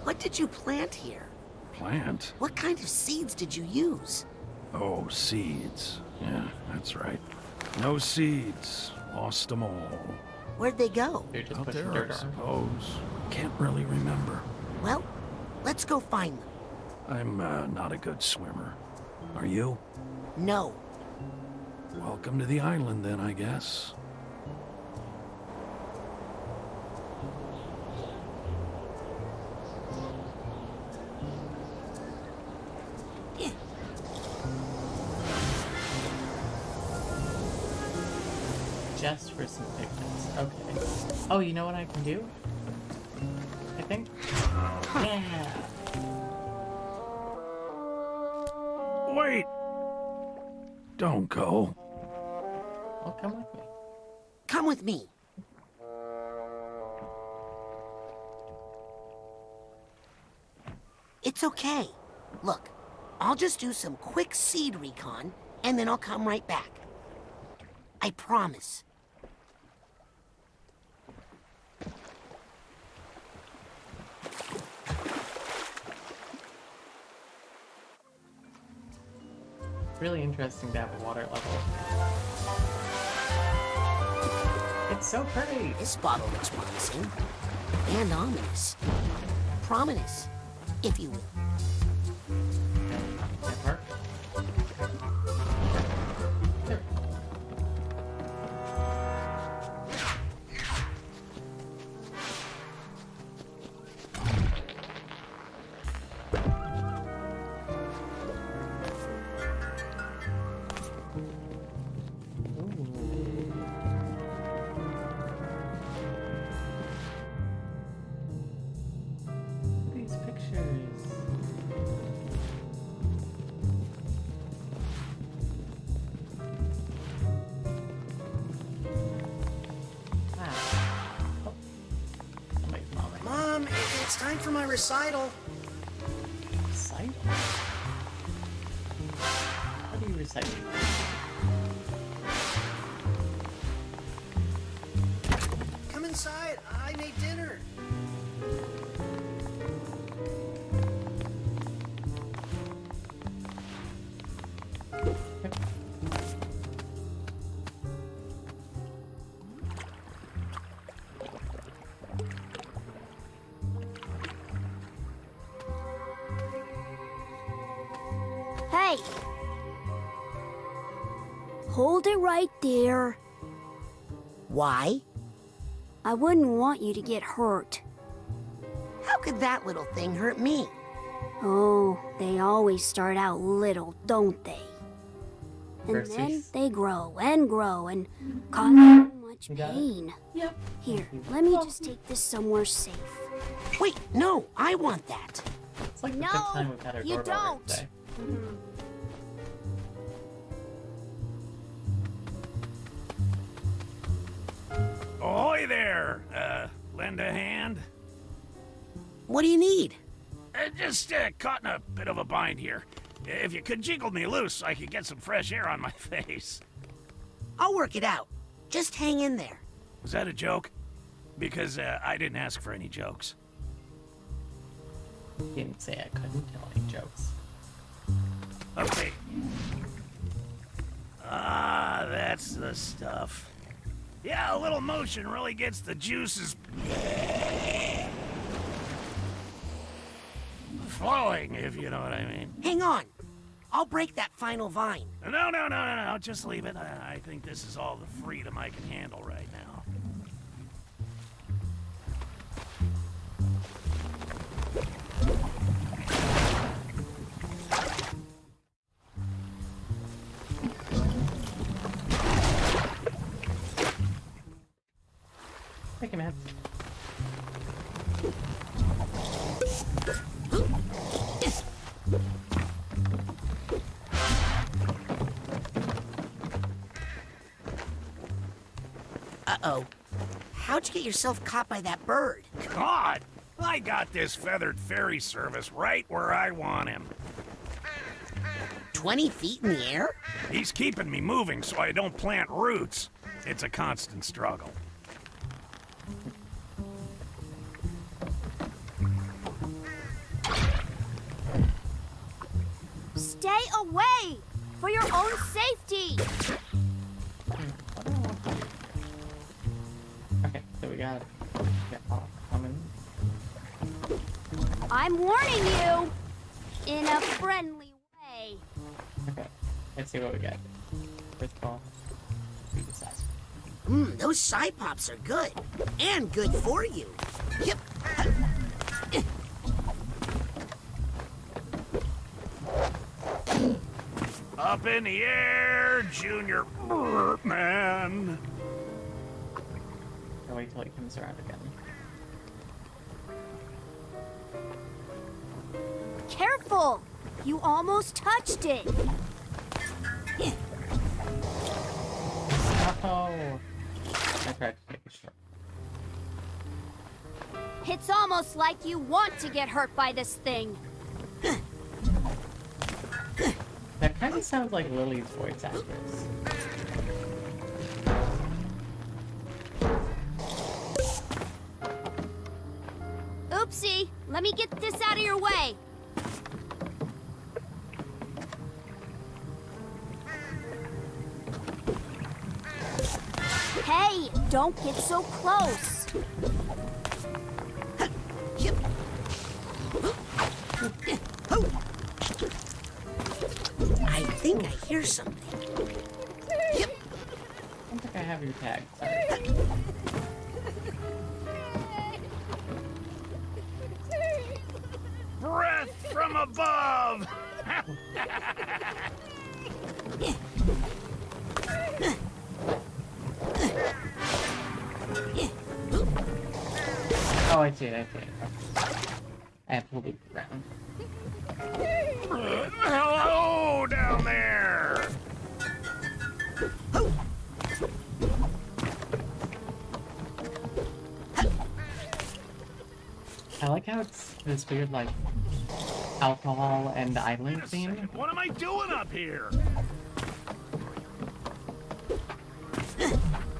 S6: What did you plant here?
S10: Plant?
S6: What kind of seeds did you use?
S10: Oh, seeds. Yeah, that's right. No seeds. Lost them all.
S6: Where'd they go?
S1: They're just
S10: Out
S1: pushing
S10: there,
S1: dirt
S10: I
S1: on.
S10: suppose. Can't really remember.
S6: Well, let's go find them.
S10: I'm not a good swimmer. Are you?
S6: No.
S10: Welcome to the island then, I guess.
S1: Just for some pigments. Okay. Oh, you know what I can do? I think? Yeah!
S10: Wait! Don't go.
S1: Well, come with me.
S6: Come with me. It's okay. Look, I'll just do some quick seed recon, and then I'll come right back. I promise.
S1: really interesting to have a water level. It's so pretty!
S6: This bottle looks promising. And ominous. Prominous, if you will.
S1: That work? There. These pictures. Wow. Oh. Somebody's mom.
S6: Mom, it's time for my recital.
S1: Recite? How do you recite?
S6: Come inside. I made dinner.
S11: Hey! Hold it right there.
S6: Why?
S11: I wouldn't want you to get hurt.
S6: How could that little thing hurt me?
S11: Oh, they always start out little, don't they? And then
S1: Versus.
S11: they grow and cause so much
S1: You got it?
S11: pain.
S2: Yep.
S11: Here, let me just take this somewhere safe.
S6: Wait, no, I want that.
S1: It's like the
S11: No,
S1: fifth time we've had our
S11: you
S1: doorbell ring
S11: don't.
S1: today.
S10: Ahoy there! Lend a hand?
S6: What do you need?
S10: Just caught in a bit of a bind here. If you could jiggle me loose, I could get some fresh air on my face.
S6: I'll work it out. Just hang in there.
S10: Was that a joke? Because I didn't ask for any jokes.
S1: Didn't say I couldn't tell any jokes.
S10: Okay. Ah, that's the stuff. Yeah, a little motion really gets the juices flowing, if you know what I mean.
S6: Hang on. I'll break that final vine.
S10: No. Just leave it. I think this is all the freedom I can handle right now.
S1: Thank you, man.
S6: Uh-oh. How'd you get yourself caught by that bird?
S10: God! I got this feathered ferry service right where I want him.
S6: 20 feet in the air?
S10: He's keeping me moving so I don't plant roots. It's a constant struggle.
S11: Stay away! For your own safety!
S1: Okay, so we got off coming.
S11: I'm warning you! In a friendly way.
S1: Okay, let's see what we got. First of all, we decide.
S6: Those side pops are good. And good for you. Yep.
S10: Up in the air, Junior Man.
S1: I'll wait till he comes around again.
S11: Careful! You almost touched it!
S1: Oh! I tried to take a shot.
S11: It's almost like you want to get hurt by this thing.
S1: That kind of sounds like Lily's voice actress.
S11: Oopsie! Let me get this out of your way! Don't get so close.
S6: I think I hear something.
S1: I don't think I have your tag. Sorry.
S10: Breath from above!
S1: Oh, I see it. I have to loop around.
S10: Hello down there!
S1: I like how it's this weird, like, alcohol and island theme.
S10: What am I doing up here?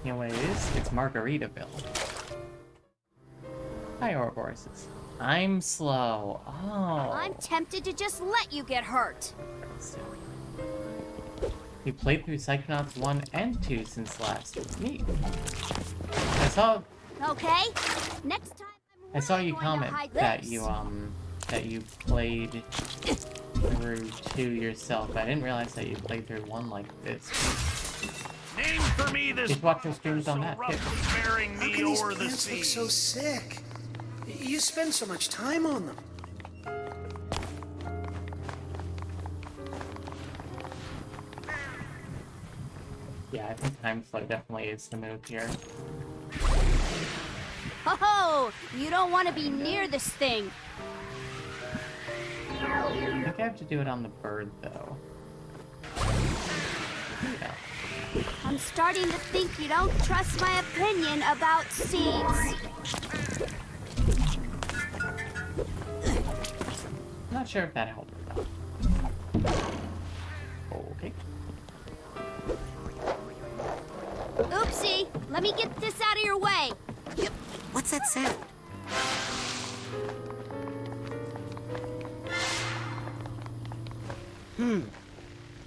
S1: Anyways, it's Margaritaville. Hi, Ouroboroses. I'm slow. Oh.
S11: I'm tempted to just let you get hurt.
S1: You played through Psychonauts 1 and 2 since last. Neat. I saw
S11: Okay? Next time I'm
S1: I saw
S11: really
S1: you
S11: going to
S1: comment
S11: hide
S1: that
S11: this.
S1: you played through 2 yourself. I didn't realize that you played through 1 like this.
S10: Name for me this
S1: Just watch your streams on
S10: so
S1: that too.
S10: roughly bearing
S12: How
S10: me
S12: can these
S10: over the
S12: plants
S10: sea.
S12: look so sick? You spend so much time on them.
S1: Yeah, I think time flow definitely is the move here.
S11: Oh, you don't want to be near this thing.
S1: I think I have to do it on the bird though. Yeah.
S11: I'm starting to think you don't trust my opinion about seeds.
S1: Not sure if that helped or not. Okay.
S11: Oopsie, let me get this out of your way.
S6: Yep. What's that sound?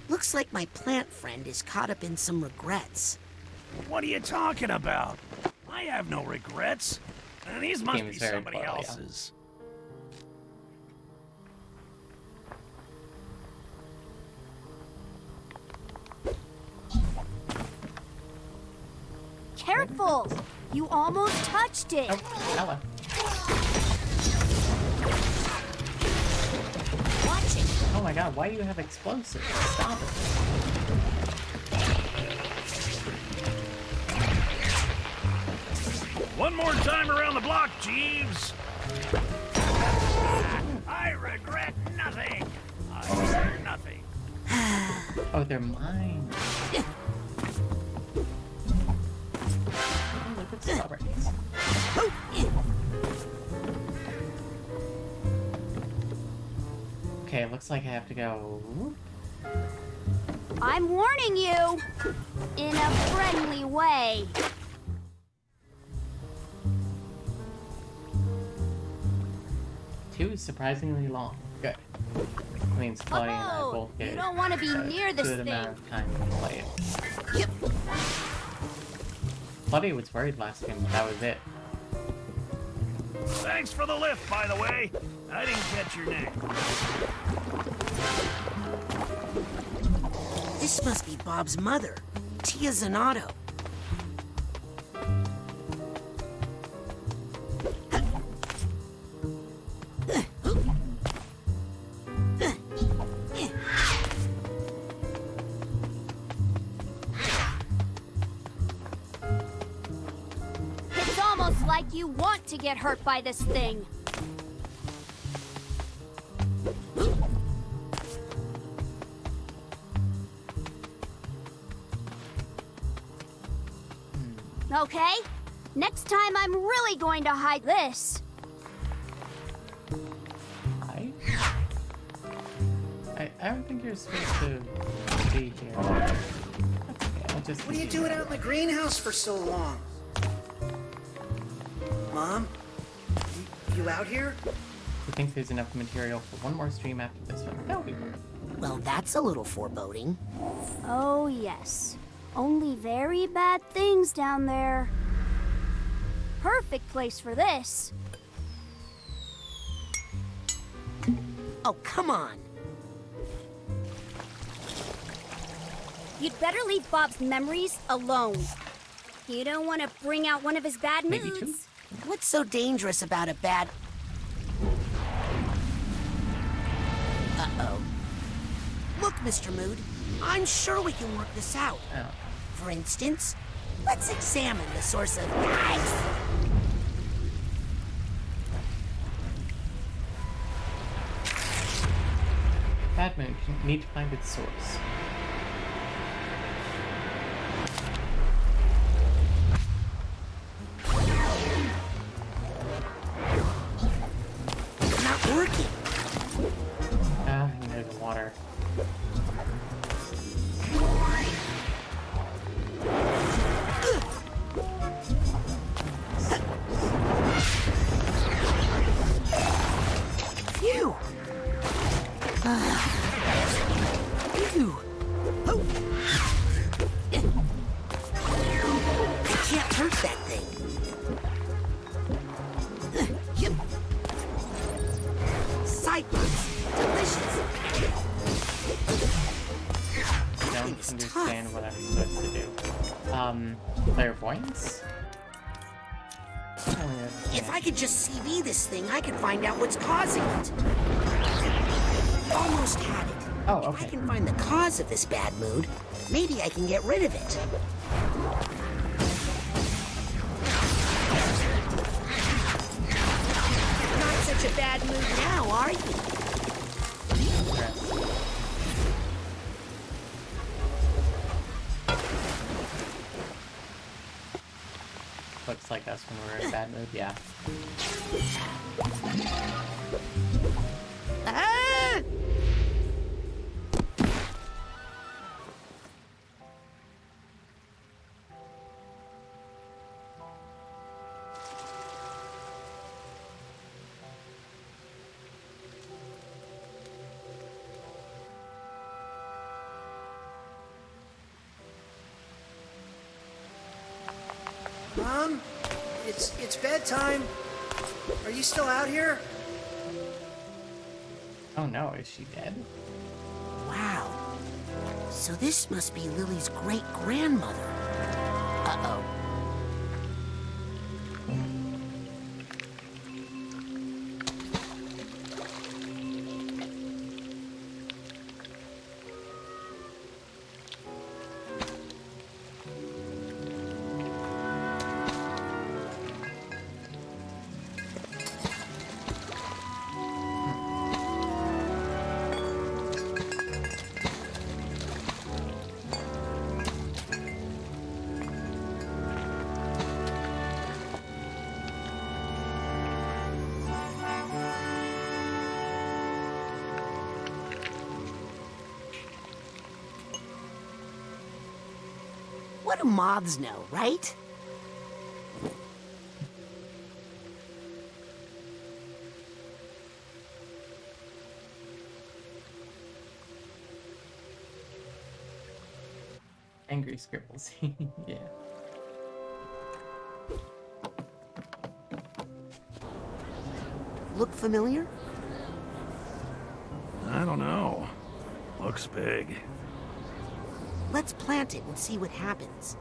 S6: Looks like my plant friend is caught up in some regrets.
S10: What are you talking about? I have no regrets. These must
S1: Game
S10: be
S1: is very
S10: somebody
S1: plural, yeah.
S10: else's.
S11: Careful! You almost touched it.
S1: Oh, hello.
S6: Watch it.
S1: Oh my god, why do you have explosives? Stop it.
S10: One more time around the block, Jeeves. I regret nothing. I fear nothing.
S1: Oh, they're mine. Oh, look at strawberries. Okay, it looks like I have to go.
S11: I'm warning you in a friendly way.
S1: Two is surprisingly long. Good. Means Claudia and I
S11: Oh,
S1: both
S11: you
S1: get
S11: don't want to be
S1: a
S11: near this
S1: good
S11: thing.
S1: amount of time to play it.
S6: Yep.
S1: Claudia was worried last game, but that was it.
S10: Thanks for the lift, by the way. I didn't catch your name.
S6: This must be Bob's mother, Tia Zanotto.
S11: It's almost like you want to get hurt by this thing. Okay? Next time I'm really going to hide this.
S1: I don't think you're supposed to be here. That's okay, I'll just
S12: What are you doing out in the greenhouse for so long? Mom? You out here?
S1: I think there's enough material for one more stream after this one. That'll be fun.
S6: Well, that's a little foreboding.
S11: Oh, yes. Only very bad things down there. perfect place for this.
S6: Oh, come on.
S11: You'd better leave Bob's memories alone. You don't want to bring out one of his bad
S1: Maybe
S11: moods.
S1: two?
S6: What's so dangerous about a bad... Uh-oh. Look, Mr. Mood, I'm sure we can work this out.
S1: Oh.
S6: For instance, let's examine the source of...
S1: Bad mood. You need to find its source.
S6: It's not working.
S1: Ah, near the water.
S6: Phew! Phew! Oh. I can't hurt that thing. Yep. Cyclops, delicious.
S1: I don't understand what I'm supposed to do. Clairvoyance?
S6: If I could just CV this thing, I could find out what's causing it. Almost had it.
S1: Oh,
S6: If
S1: okay.
S6: I can find the cause of this bad mood, maybe I can get rid of it. Not such a bad mood now, are you?
S1: Looks like that's when we're in bad mood, yeah.
S6: Ah!
S12: Mom, it's bedtime. Are you still out here?
S1: Oh no, is she dead?
S6: Wow. So this must be Lily's great-grandmother. Uh-oh. What do moths know, right?
S1: Angry scribbles. Yeah.
S6: Look familiar?
S10: I don't know. Looks big.
S6: Let's plant it and see what happens.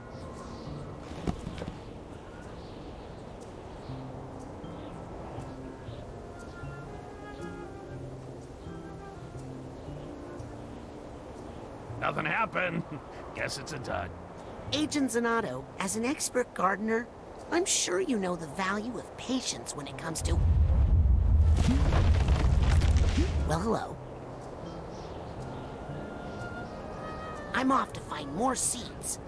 S10: Nothing happened. Guess it's a dud.
S6: Agent Zanotto, as an expert gardener, I'm sure you know the value of patience when it comes to... Well, hello. I'm off to find more seeds.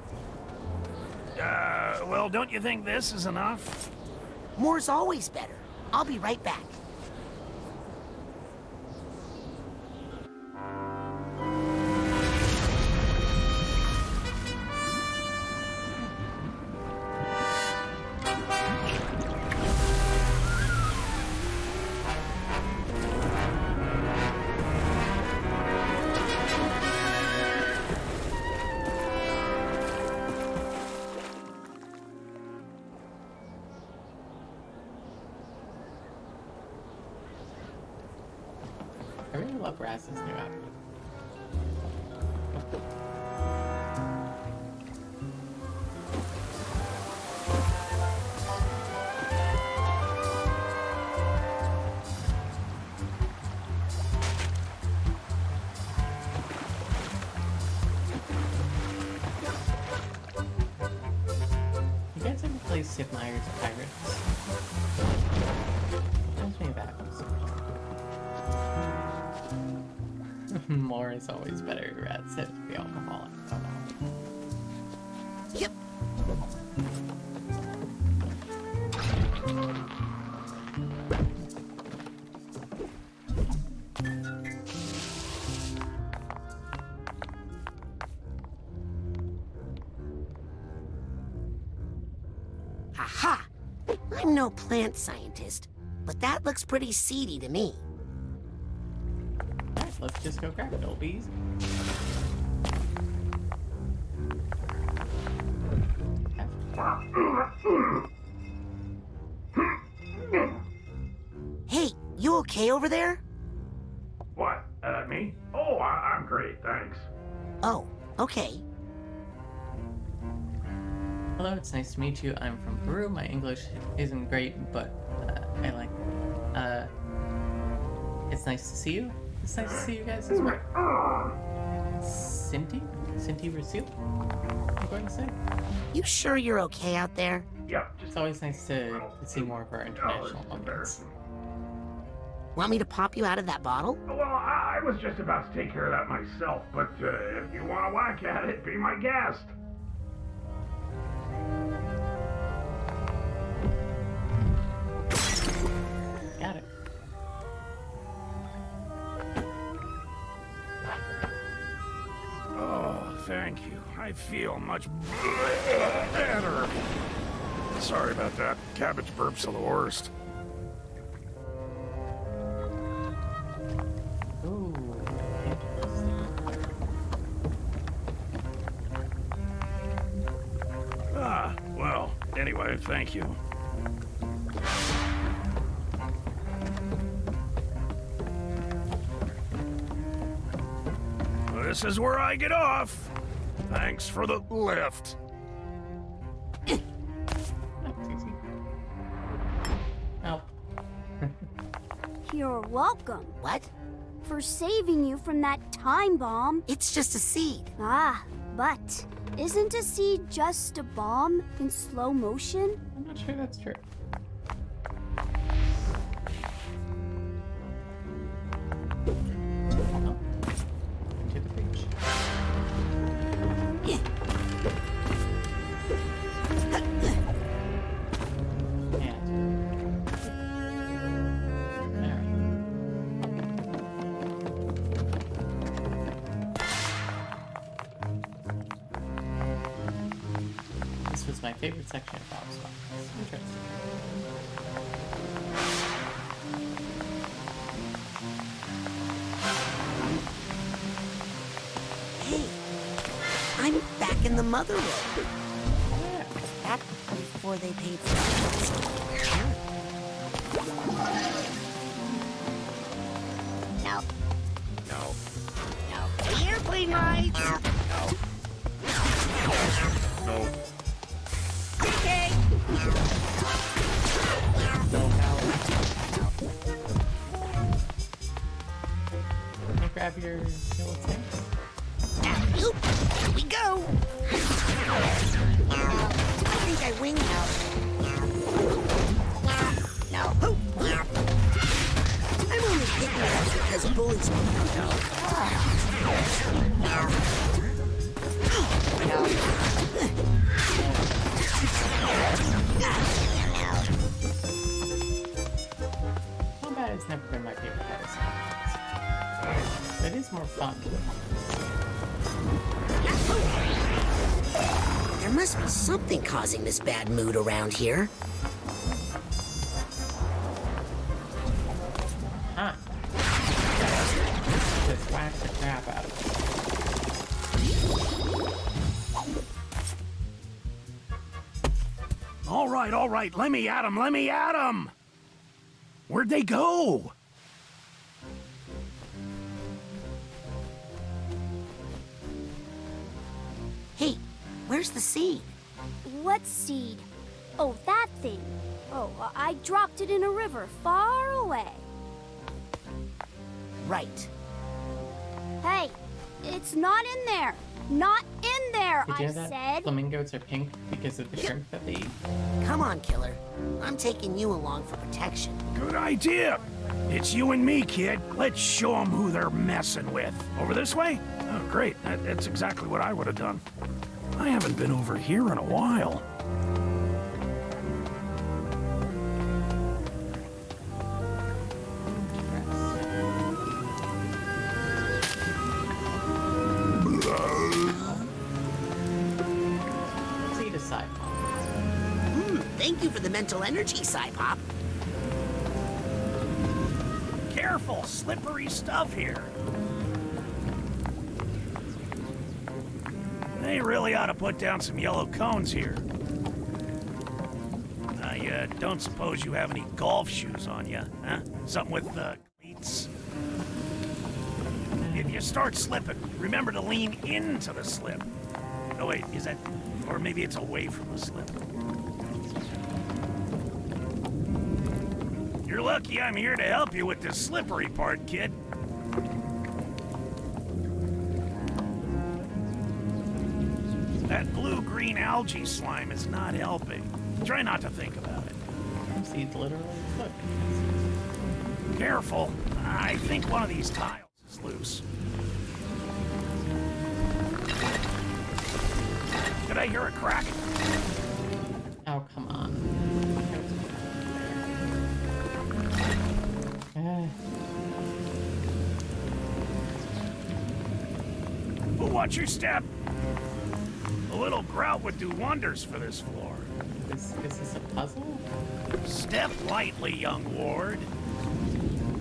S10: Well, don't you think this is enough?
S6: More's always better. I'll be right back.
S1: I really love Raz's new outfit. You guys ever play Sid Meier's Pirates? Reminds me of that music. More is always better, Rat said to the alcoholic. Oh no.
S6: Yep. Aha! I'm no plant scientist, but that looks pretty seedy to me.
S1: Alright, let's just go grab it. It'll be easy.
S6: Hey, you okay over there?
S10: What? Me? Oh, I'm great, thanks.
S6: Oh, okay.
S1: Hello, it's nice to meet you. I'm from Peru. My English isn't great, but I like it. It's nice to see you. It's nice to see you guys as well. Cinti? Cinti Rasil? I'm going to say.
S6: You sure you're okay out there?
S10: Yep.
S1: It's always nice to see more of our international audience.
S6: Want me to pop you out of that bottle?
S10: Well, I was just about to take care of that myself, but if you want to whack at it, be my guest.
S1: Got it.
S10: Oh, thank you. I feel much better. Sorry about that. Cabbage burps are the worst.
S1: Ooh, interesting.
S10: Well, anyway, thank you. This is where I get off. Thanks for the lift.
S1: That's easy. Oh.
S11: You're welcome.
S6: What?
S11: For saving you from that time bomb.
S6: It's just a seed.
S11: Ah, but isn't a seed just a bomb in slow motion?
S1: I'm not sure that's true. Oh. To the beach. This was my favorite section of Bob's Box. Interesting.
S6: Hey, I'm back in the mother road. Back before they paid for it. No.
S10: No.
S6: No. The airplane rides.
S10: No.
S6: Okay.
S1: Can you grab your skeleton?
S6: Oop, here we go. I think I winged out. No. I'm only picking it up because bullies won't
S1: Combat has never been my favorite part of Psychonauts. It is more fun.
S6: There must be something causing this bad mood around here.
S1: Huh. Just whack the crap out of it.
S10: All right, let me at 'em. Where'd they go?
S6: Hey, where's the seed?
S11: What seed? Oh, that thing. Oh, I dropped it in a river far away.
S6: Right.
S11: Hey, it's not in there. Not in there,
S1: Did you
S11: I
S1: know that
S11: said.
S1: flamingos are pink because of the shrimp that they eat?
S6: Come on, killer. I'm taking you along for protection.
S10: Good idea. It's you and me, kid. Let's show them who they're messing with. Over this way? Oh, great. That's exactly what I would have done. I haven't been over here in a while.
S1: Let's eat a side.
S6: Thank you for the mental energy, Psypop.
S10: Careful, slippery stuff here. They really ought to put down some yellow cones here. I don't suppose you have any golf shoes on you, huh? Something with cleats? If you start slipping, remember to lean into the slip. Oh wait, is that... or maybe it's away from the slip. You're lucky I'm here to help you with this slippery part, kid. That blue-green algae slime is not helping. Try not to think about it.
S1: Seeds literally flip.
S10: Careful. I think one of these tiles is loose. Did I hear a crack?
S1: Oh, come on.
S10: Watch your step. A little grout would do wonders for this floor.
S1: Is this a puzzle?
S10: Step lightly, young ward.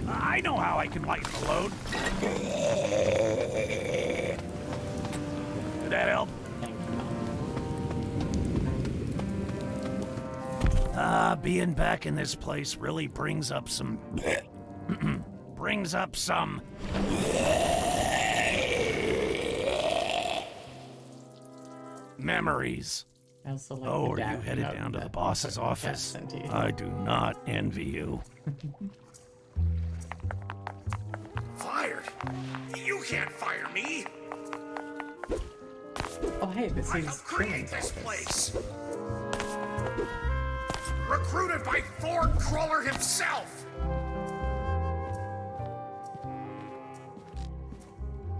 S10: I know how I can lighten the load. Did that help? Being back in this place really brings up some... memories. Oh, are you headed down to the boss's office? I do not envy you.
S8: Fired? You can't fire me!
S1: Oh, hey, this
S8: I
S1: is
S8: helped create
S1: Truman's
S8: this
S1: office.
S8: place! Recruited by Ford Crawler himself!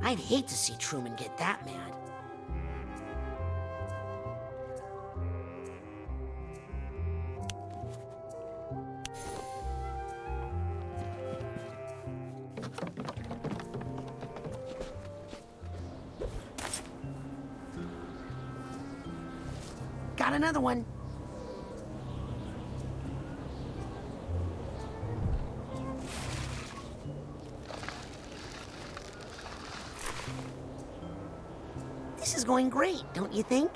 S6: I'd hate to see Truman get that mad. Got another one. This is going great, don't you think?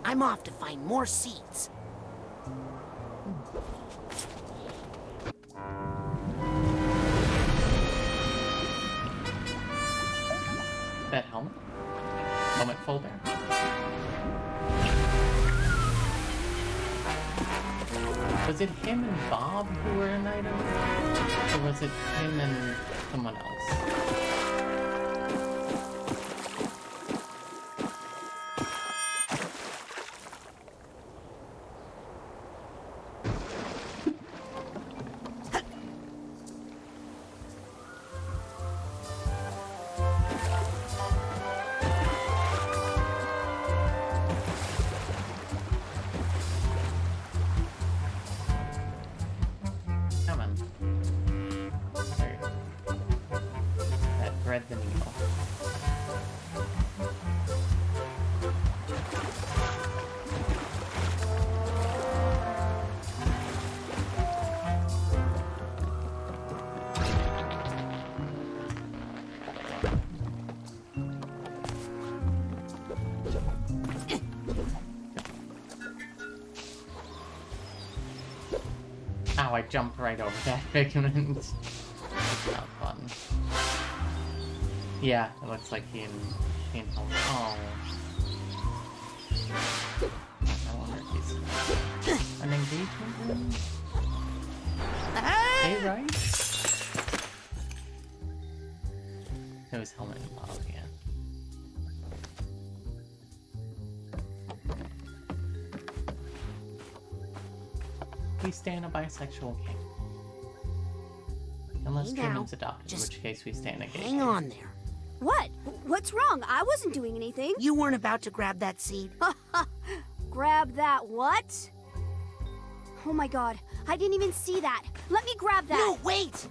S6: I'm off to find more seeds.
S1: That helmet? Helmet folder? Was it him and Bob who were an item? Or was it him and someone else? Come on. There you go. That thread the needle. Ow, I jumped right over that figment. Not fun. Yeah, it looks like he and Helmet. Oh. I wonder if he's an engagement ring? Hey, right? It was Helmet and Bob, yeah. We stand a bisexual king. Unless
S6: Hey now,
S1: Truman's adopted, in
S6: just
S1: which case we stand a gay
S6: Hang
S1: king.
S6: on there.
S11: What? What's wrong? I wasn't doing anything.
S6: You weren't about to grab that seed?
S11: Grab that what? Oh my god, I didn't even see that. Let me grab that.
S6: No, wait!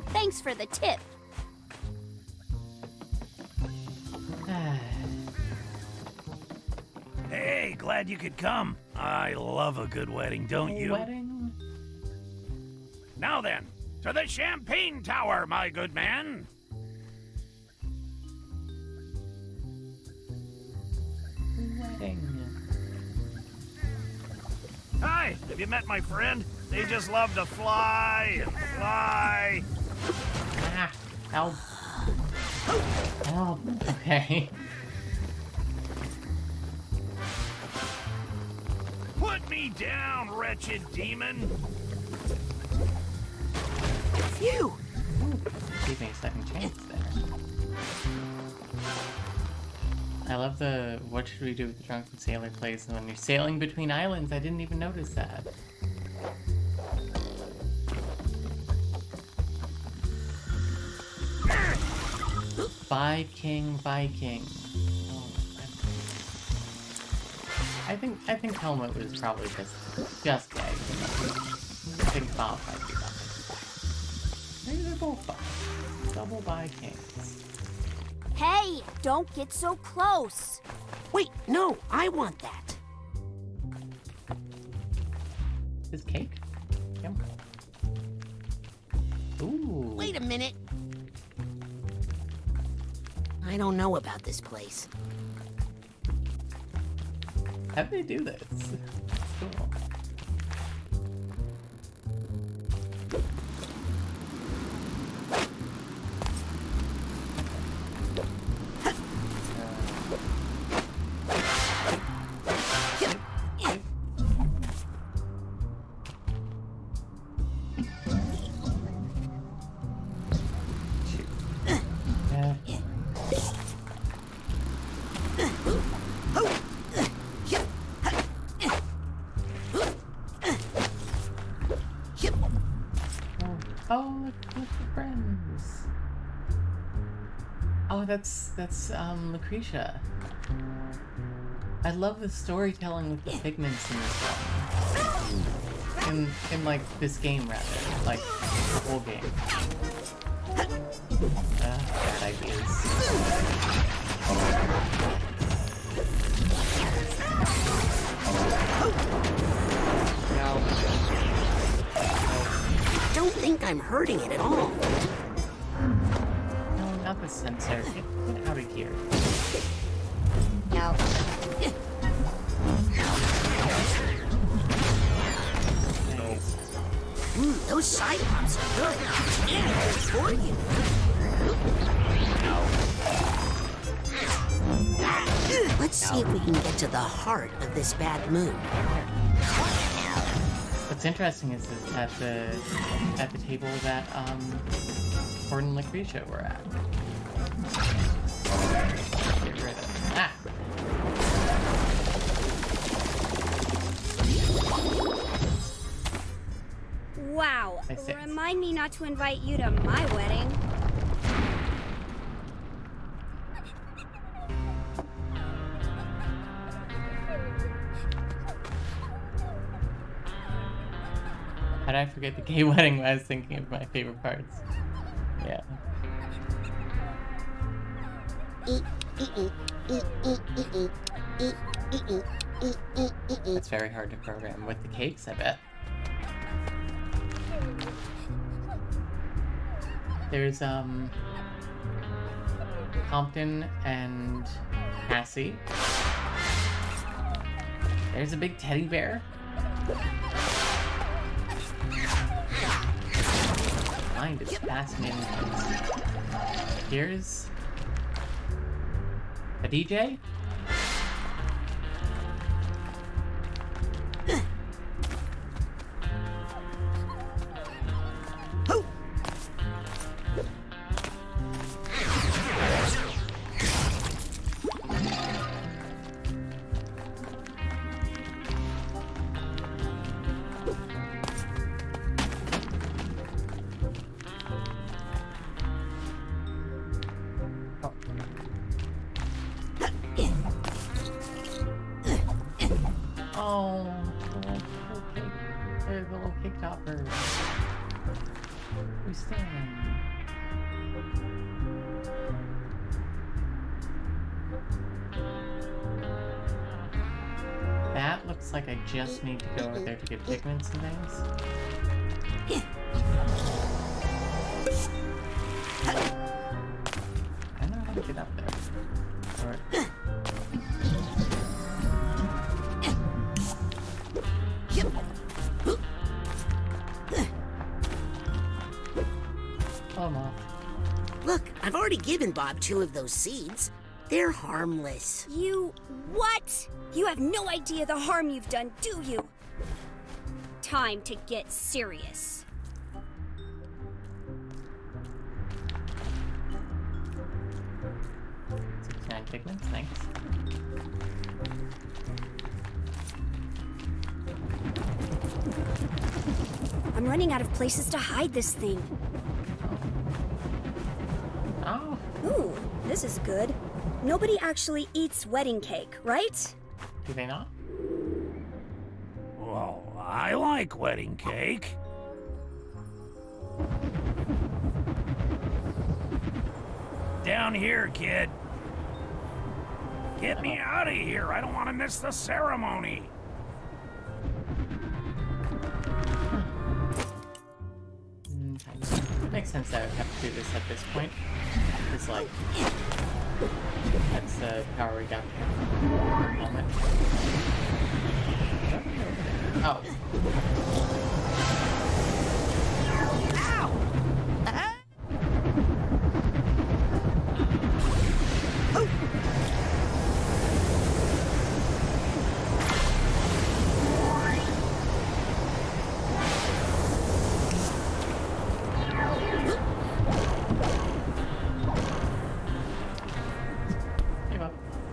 S11: Thanks for the tip.
S10: Hey, glad you could come. I love a good wedding, don't you?
S1: Wedding?
S10: Now then, to the Champagne Tower, my good man.
S1: Wedding.
S10: Hi, have you met my friend? They just love to fly and fly.
S1: Ah, help. Help. Okay.
S10: Put me down, wretched demon.
S6: Phew!
S1: Gave me a second chance there. I love the what should we do with the drunken sailor plays when you're sailing between islands. I didn't even notice that. Viking. Oh, I think Helmet was probably just gay. I think Bob might be that. Maybe they're both fine. Double Vikings.
S11: Hey, don't get so close.
S6: Wait, no, I want that.
S1: Is cake? Yum. Ooh.
S6: Wait a minute. I don't know about this place.
S1: How do they do this? Cool. Oh, look the friends. Oh, that's Lucretia. I love the storytelling with the pigments in this one. In like this game rather, like the whole game. Bad ideas.
S6: I don't think I'm hurting it at all.
S1: No, not the sensor. Get out of here.
S6: No. Those Cyclops are good. And good for you. Let's see if we can get to the heart of this bad mood.
S1: What's interesting is at the table that Ford and Lucretia were at. Get rid of that.
S11: Wow.
S1: I see.
S11: Remind me not to invite you to my wedding.
S1: How did I forget the gay wedding when I was thinking of my favorite parts? Yeah. It's very hard to program with the cakes, I bet. There's Compton and Cassie. There's a big teddy bear. find its fascinating things. Here's a DJ. Oh, the little cake topper. We stand. That looks like I just need to go over there to get pigments and things. I don't know how to get up there. Or...
S6: Look, I've already given Bob 2 of those seeds. They're harmless.
S11: You... what? You have no idea the harm you've done, do you? Time to get serious.
S1: 69 pigments, thanks.
S11: I'm running out of places to hide this thing.
S1: Oh.
S11: Ooh, this is good. Nobody actually eats wedding cake, right?
S1: Do they not?
S10: Well, I like wedding cake. Down here, kid. Get me out of here. I don't want to miss the ceremony.
S1: It makes sense that I would have to do this at this point. It's like... that's the power we got from the helmet. Oh.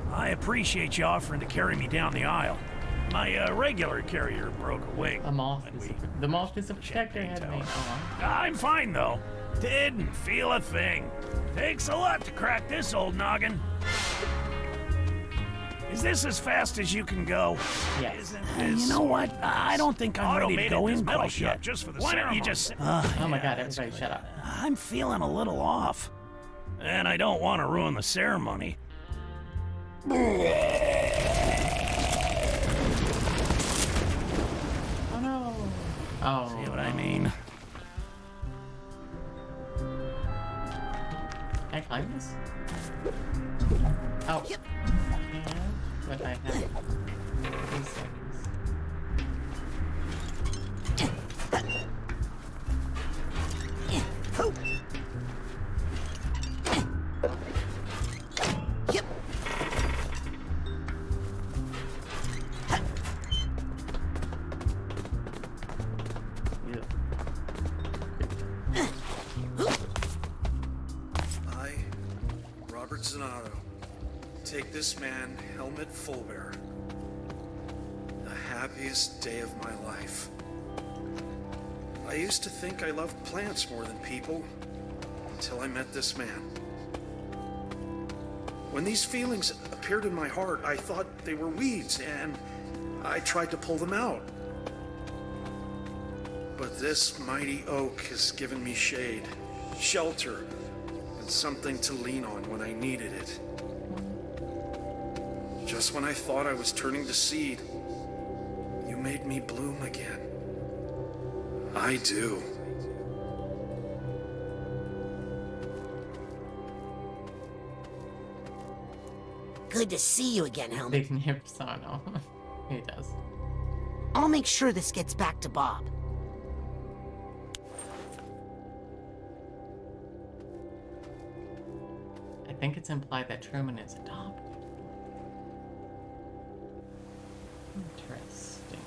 S10: I appreciate you offering to carry me down the aisle. My regular carrier broke a wing.
S1: The moth is a protector head me.
S10: I'm fine though. Didn't feel a thing. Takes a lot to crack this old noggin. Is this as fast as you can go?
S1: Yes.
S10: You know what? I don't think I'm ready to go in quite yet. Just for the Why don't you just...
S1: oh my god, everybody shut up.
S10: I'm feeling a little off. And I don't want to ruin the ceremony.
S1: Oh no. Oh.
S10: See what I mean?
S1: Can I climb this? Oh. Yep. But I have these things.
S13: Take this man, Helmet Fullbear. The happiest day of my life. I used to think I loved plants more than people, until I met this man. When these feelings appeared in my heart, I thought they were weeds, and I tried to pull them out. But this mighty oak has given me shade, shelter, and something to lean on when I needed it. Just when I thought I was turning to seed, you made me bloom again. I do.
S6: Good to see you again, Helmet.
S1: Big nip Sano. He does.
S6: I'll make sure this gets back to Bob.
S1: think it's implied that Truman is adopted. Interesting.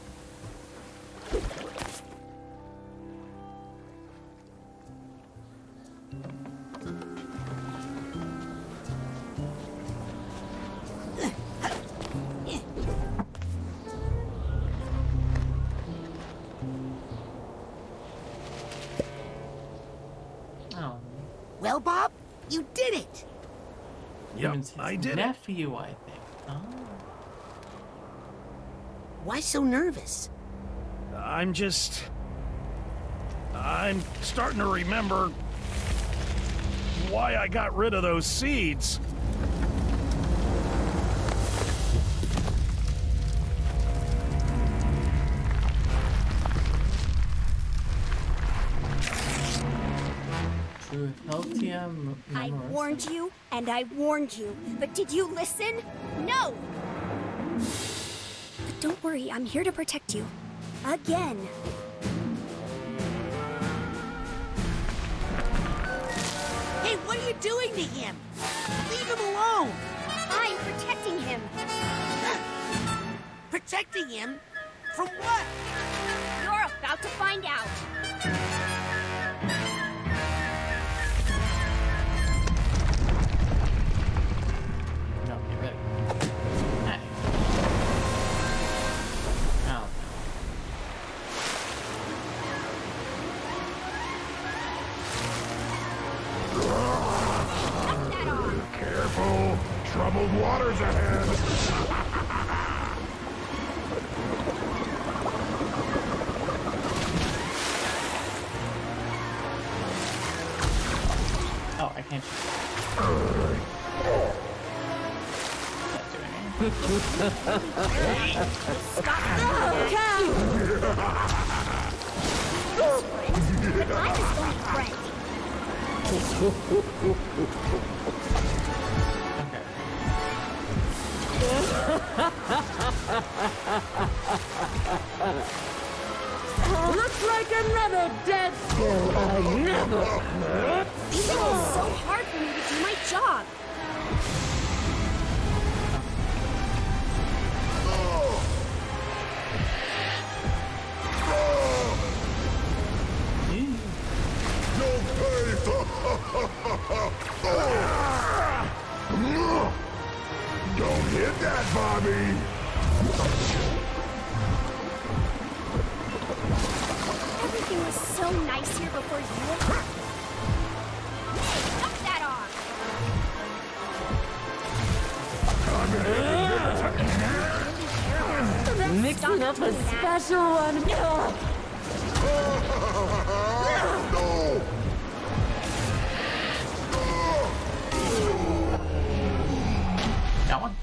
S1: Oh.
S6: Well, Bob, you did it!
S10: Yep,
S1: Truman's his
S10: I did it.
S1: nephew, I think. Oh.
S6: Why so nervous?
S10: I'm starting to remember why I got rid of those seeds.
S11: I warned you, and I warned you, but did you listen? No! But don't worry, I'm here to protect you. Again.
S6: Hey, what are you doing to him? Leave him alone!
S11: I'm protecting him.
S6: Protecting him? From what?
S11: You're about to find out.
S1: No, get ready. Hey. Oh.
S10: Careful! Troubled waters ahead!
S1: Oh, I can't.
S11: But I'm his only friend.
S14: Looks like another dead skill I never heard.
S11: You make it so hard for me to do my job.
S10: Don't hit that, Bobby!
S11: Everything was so nice here before you. Knock that off.
S14: Mixing up a special one.
S10: No!
S1: That one?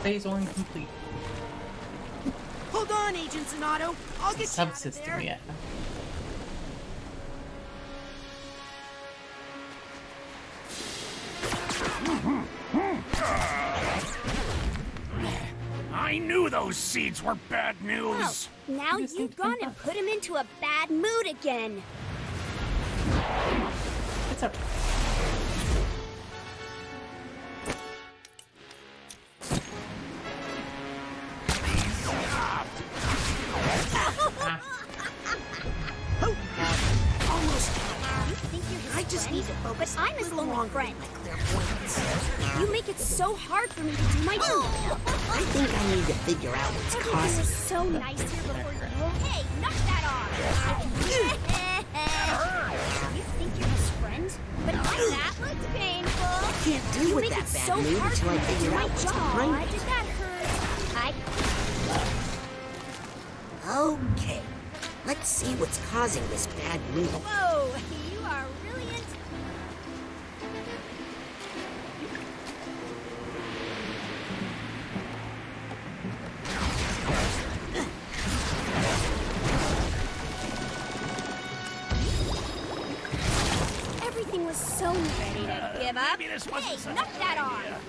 S1: Phase 1 complete.
S6: Hold on, Agent Zanotto. I'll get you out of
S1: Subsystem,
S6: there.
S1: yeah.
S10: I knew those seeds were bad news!
S11: Well, now you've gone and put him into a bad mood again.
S1: What's up?
S6: Almost.
S11: You think you're his
S6: I just
S11: friend?
S6: need to focus
S11: But I'm his
S6: a little
S11: only
S6: longer
S11: friend.
S6: on my clairvoyance.
S11: You make it so hard for me to do my job.
S6: I think I need to figure out what's
S11: Everything
S6: causing
S11: was
S6: it.
S11: so nice here before you. Hey, knock that off! You think you're his friend? But that looks painful.
S6: I can't deal
S11: You
S6: with
S11: make
S6: that
S11: it
S6: bad
S11: so
S6: mood
S11: hard
S6: until
S11: for
S6: I
S11: me to do
S6: figure
S11: my
S6: out what's
S11: job.
S6: behind it.
S11: Did that hurt?
S6: Okay, let's see what's causing this bad mood.
S11: Whoa, you are really into... Everything was so ready to give up.
S10: maybe this wasn't
S11: Hey, knock that off.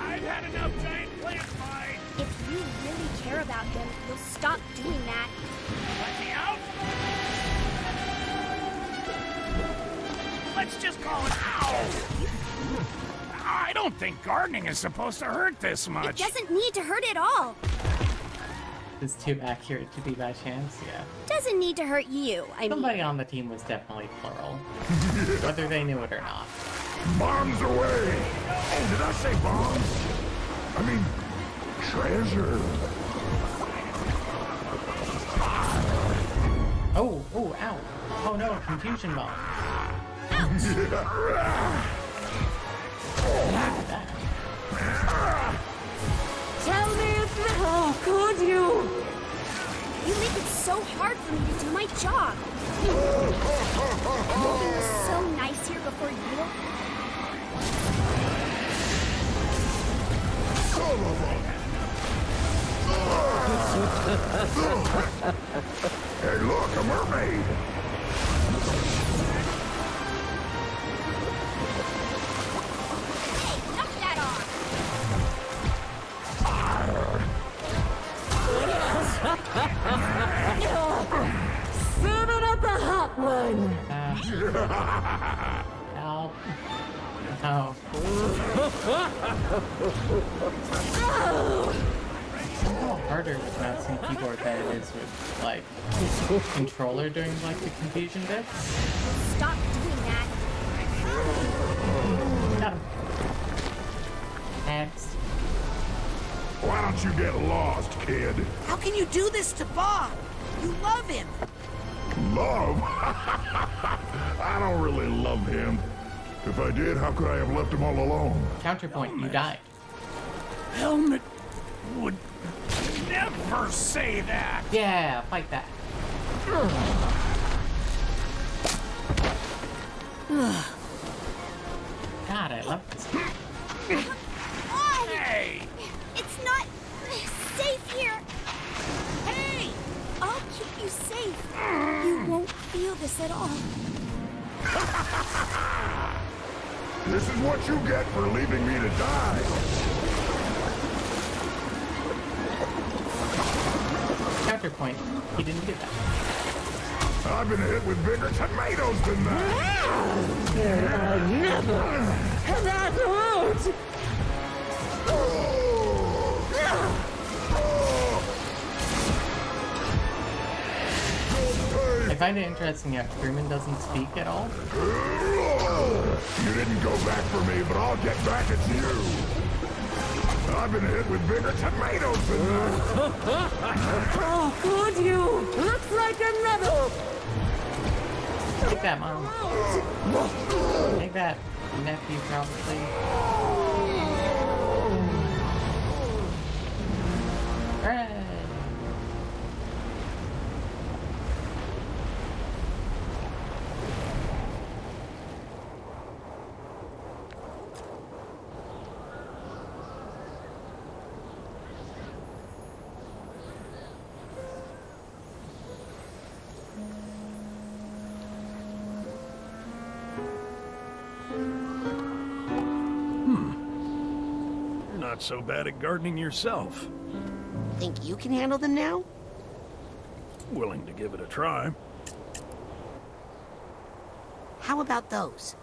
S10: I've had enough giant plant fight!
S11: If you really care
S10: Let's just call it ow! I don't think gardening is supposed to hurt this
S11: It
S10: much.
S11: doesn't need to hurt at all.
S1: It's too accurate to be by chance, yeah.
S11: Doesn't need to hurt you. I mean,
S1: Somebody on the team was definitely plural. Whether they knew it or not.
S8: Bombs away! Oh, did I say bombs? I mean, treasure.
S1: Oh, ow. Oh no, confusion bomb.
S14: Tell me if how could you?
S11: you make it so hard for me to do my job. It was so nice here before you.
S8: Hey, look, a mermaid!
S11: Hey, knock that off.
S14: Serve it up the hot one.
S1: Help. No. How harder with mouse and keyboard than it is with, like, controller during, like, the confusion bits?
S11: Stop doing that.
S1: Got him. Next.
S8: Why don't you get lost, kid?
S6: How can you do this to Bob? You love him.
S8: Love? I don't really love him. If I did, how could I have left him all alone?
S1: Counterpoint, you died.
S10: Helmet would never say that.
S1: Yeah, fight that. God, I love this.
S10: Hey!
S11: It's not safe here. Hey! I'll keep you safe. You won't feel this at all.
S8: This is what you get for leaving me to die.
S1: Counterpoint, he didn't do that.
S8: I've been hit with bigger tomatoes than that.
S14: I never. That hurt.
S1: I find it interesting how Freeman doesn't speak at all.
S8: You didn't go back for me, but I'll get back at you. I've been hit with bigger tomatoes than that.
S14: Oh, could you? Looks like another.
S1: Take that, Mom. Take that, nephew, probably. Hooray!
S10: You're not so bad at gardening yourself.
S6: Think you can handle them now?
S10: Willing to give it a try.
S6: How about those?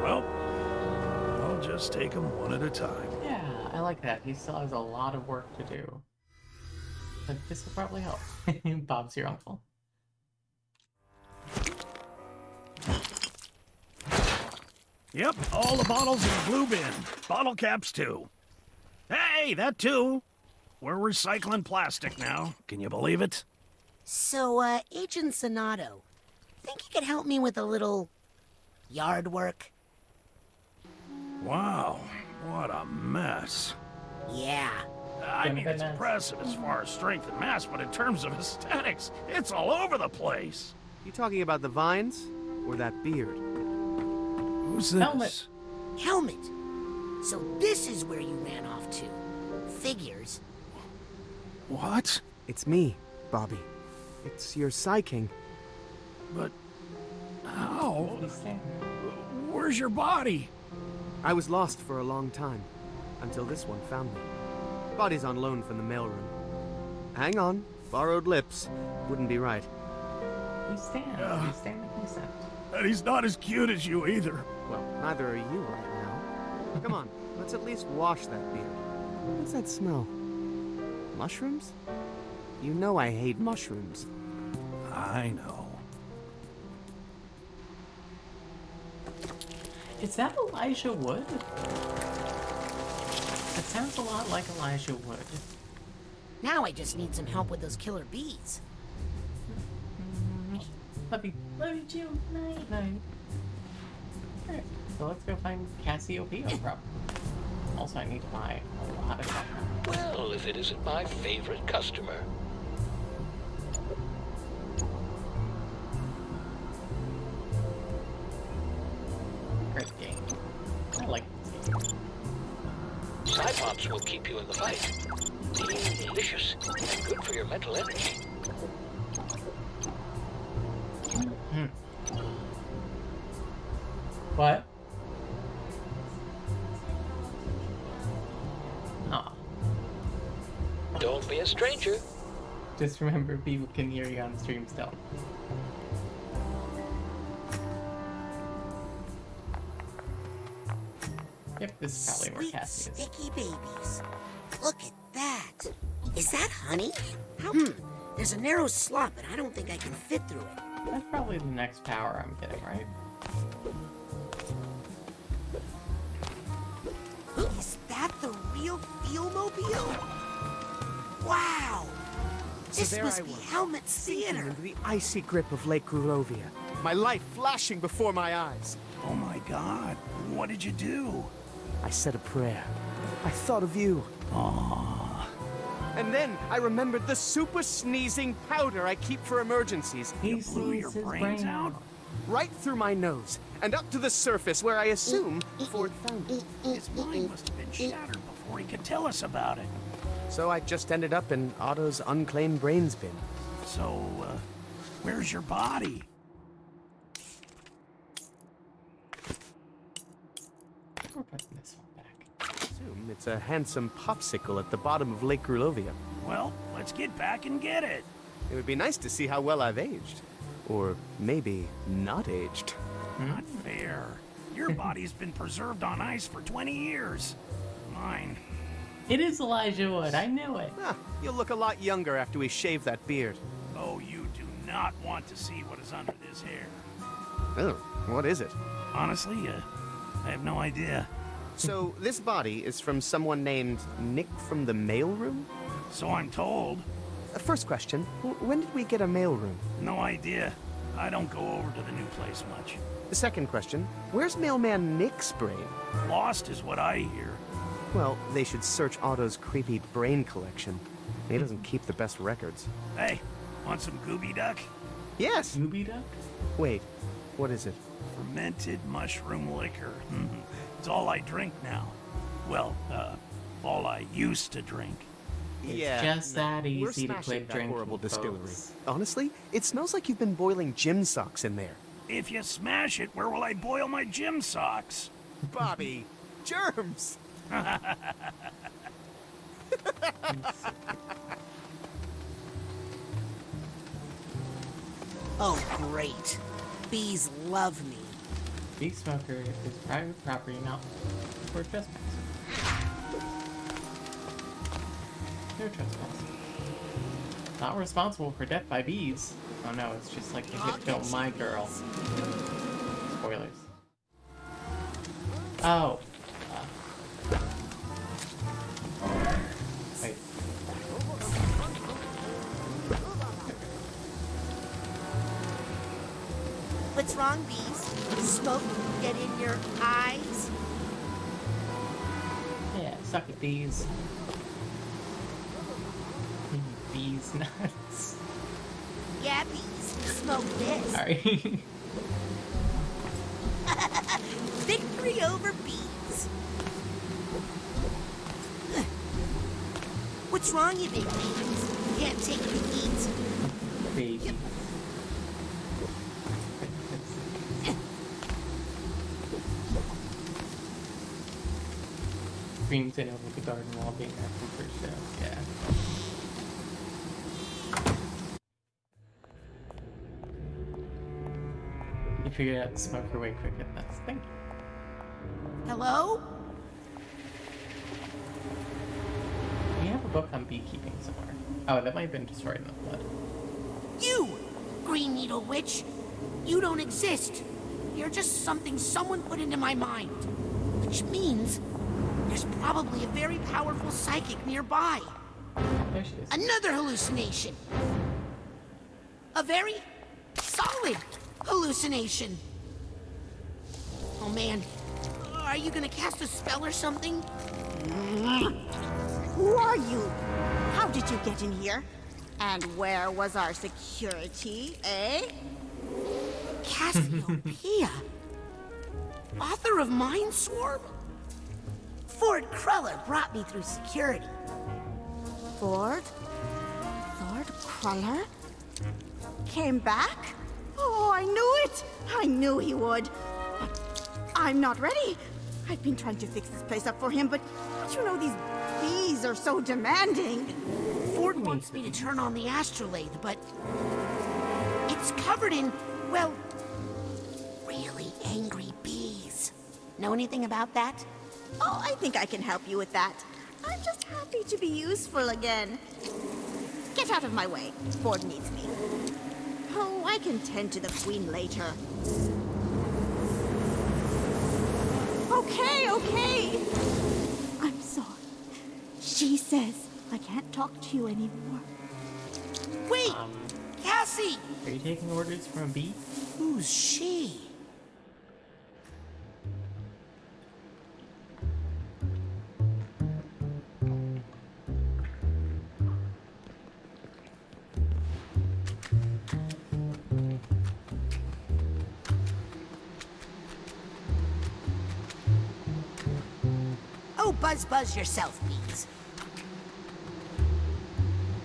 S10: Well, I'll just take them one at a time.
S1: Yeah, I like that. He still has a lot of work to do. But this will probably help. Bob's your uncle.
S10: Yep, all the bottles in the blue bin. Bottle caps, too. Hey, that too. We're recycling plastic now. Can you believe it?
S6: So, Agent Sonato, think you could help me with a little yard work?
S10: Wow, what a mess.
S6: Yeah.
S10: I mean, it's impressive as far as strength and mass, but in terms of aesthetics, it's all over the place.
S15: You talking about the vines? Or that beard?
S10: Who's this?
S1: Helmet.
S6: Helmet. So this is where you ran off to. Figures.
S10: What?
S15: It's me, Bobby. It's your Psy-King.
S10: But how? Where's your body?
S15: I was lost for a long time, until this one found me. Body's on loan from the mailroom. hang on. Borrowed lips. Wouldn't be right.
S1: We stand. We stand and consent.
S10: And he's not as cute as you either.
S15: Well, neither are you right now. Come on, let's at least wash that beard. What's that smell? Mushrooms? You know I hate mushrooms.
S10: I know.
S1: Is that Elijah Wood? That sounds a lot like Elijah Wood.
S6: Now I just need some help with those killer bees.
S1: Love you. Love you too. Night. Night. Alright, so let's go find Cassiopeia from. Also, I need to buy a lot of stuff.
S4: Well, if it isn't my favorite customer.
S1: Great game. I like this game.
S4: Psypops will keep you in the fight. Delicious and good for your mental energy.
S1: What? Aw.
S4: Don't be a stranger.
S1: Just remember, people can hear you on stream still. Yep, this is probably where
S6: Sweet,
S1: Cassie is.
S6: sticky babies. Look at that. Is that honey? There's a narrow slot, but I don't think I can fit through it.
S1: That's probably the next power I'm getting, right?
S6: Is that the real Feel-mobile? Wow! This
S15: there
S6: must
S15: I
S6: be
S15: was,
S6: Helmet's
S15: sinking
S6: theater.
S15: into the icy grip of Lake Grulovia. My life flashing before my eyes.
S10: Oh my God, what did you do?
S15: I said a prayer. I thought of you.
S10: Aww.
S15: And then I remembered the super sneezing powder I keep for emergencies.
S1: He
S10: Blew your brains out?
S15: Right through my nose and up to the surface where I assume Ford found it.
S10: His mind must have been shattered before he could tell us about it.
S15: So I just ended up in Otto's unclaimed brains bin.
S10: So, where's your body?
S1: We're putting this one back.
S15: Assume it's a handsome popsicle at the bottom of Lake Grulovia.
S10: Well, let's get back and get it.
S15: It would be nice to see how well I've aged. Or maybe not aged.
S10: Not fair. Your body's been preserved on ice for 20 years. Mine.
S1: It is Elijah Wood, I knew it.
S15: You'll look a lot younger after we shave that beard.
S10: Oh, you do not want to see what is under this hair.
S15: Oh, what is it?
S10: Honestly, I have no idea.
S15: So, this body is from someone named Nick from the mailroom?
S10: So I'm told.
S15: First question, when did we get a mailroom?
S10: No idea. I don't go over to the new place much.
S15: The second question, where's mailman Nick's brain?
S10: Lost is what I hear.
S15: Well, they should search Otto's creepy brain collection. He doesn't keep the best records.
S10: Hey, want some Gooby Duck?
S15: Yes!
S1: Gooby Duck?
S15: Wait, what is it?
S10: Fermented mushroom liquor. It's all I drink now. Well, all I used to drink.
S1: It's just that
S15: we're
S1: easy to
S15: smashing
S1: quit
S15: that
S1: drinking,
S15: horrible distillery.
S1: folks.
S15: Honestly, it smells like you've been boiling gym socks in there.
S10: If you smash it, where will I boil my gym socks?
S15: Bobby, germs!
S6: Oh, great. Bees love me.
S1: Bee smoker is private property, not for trespassing. No trespassing. Not responsible for death by bees. Oh no, it's just like you hit kill my girl. Spoilers. Oh. Wait.
S6: What's wrong, bees? Smoke get in your eyes?
S1: Yeah, suck it, bees. Bees nuts.
S6: Yeah, bees. Smoke this.
S1: Sorry.
S6: Victory over bees. What's wrong, you big babies? Can't take defeat.
S1: Baby. Screams in over the garden wall being acting for show. Yeah. figured out the smoker way quicker than us. Thank you.
S6: Hello?
S1: We have a book on beekeeping somewhere. Oh, that might have been destroyed in the flood.
S6: You, Green Needle Witch. You don't exist. You're just something someone put into my mind. Which means there's probably a very powerful psychic nearby.
S1: There she is.
S6: Another hallucination. A very solid hallucination. Oh man, are you gonna cast a spell or something?
S16: Who are you? How did you get in here? And where was our security, eh?
S6: Cassiopeia? Author of Mindswarm? Ford Cruller brought me through security.
S16: Ford Cruller? Came back? Oh, I knew it! I knew he would. But I'm not ready. I've been trying to fix this place up for him, but you know these bees are so demanding.
S6: Ford wants me to turn on the astrolabe, but it's covered in, well, really angry bees. Know anything about that?
S16: Oh, I think I can help you with that. I'm just happy to be useful again. Get out of my way. Ford needs me. Oh, I can tend to the Queen later. Okay. I'm sorry. She says I can't talk to you anymore.
S6: Wait! Cassie!
S1: Are you taking orders from a bee?
S6: Who's she? Oh, buzz yourself, bees.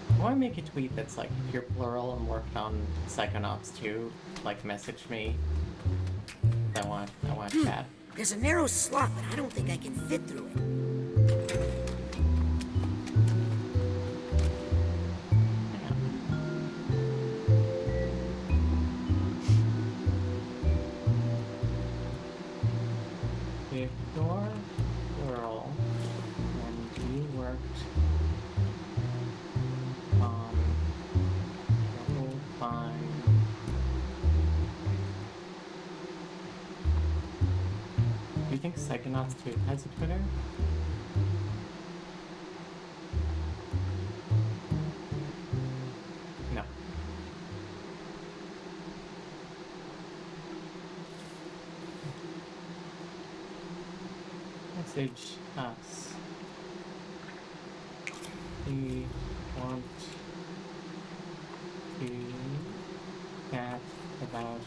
S1: I want to make a tweet that's like, if you're plural and worked on Psychonauts 2, like, message me. I want to chat.
S6: There's a narrow slot, but I don't think I can fit through it.
S1: If you're plural and you worked on Double Fine. Do you think Psychonauts 2 has a Twitter? No. Message us. We want to chat about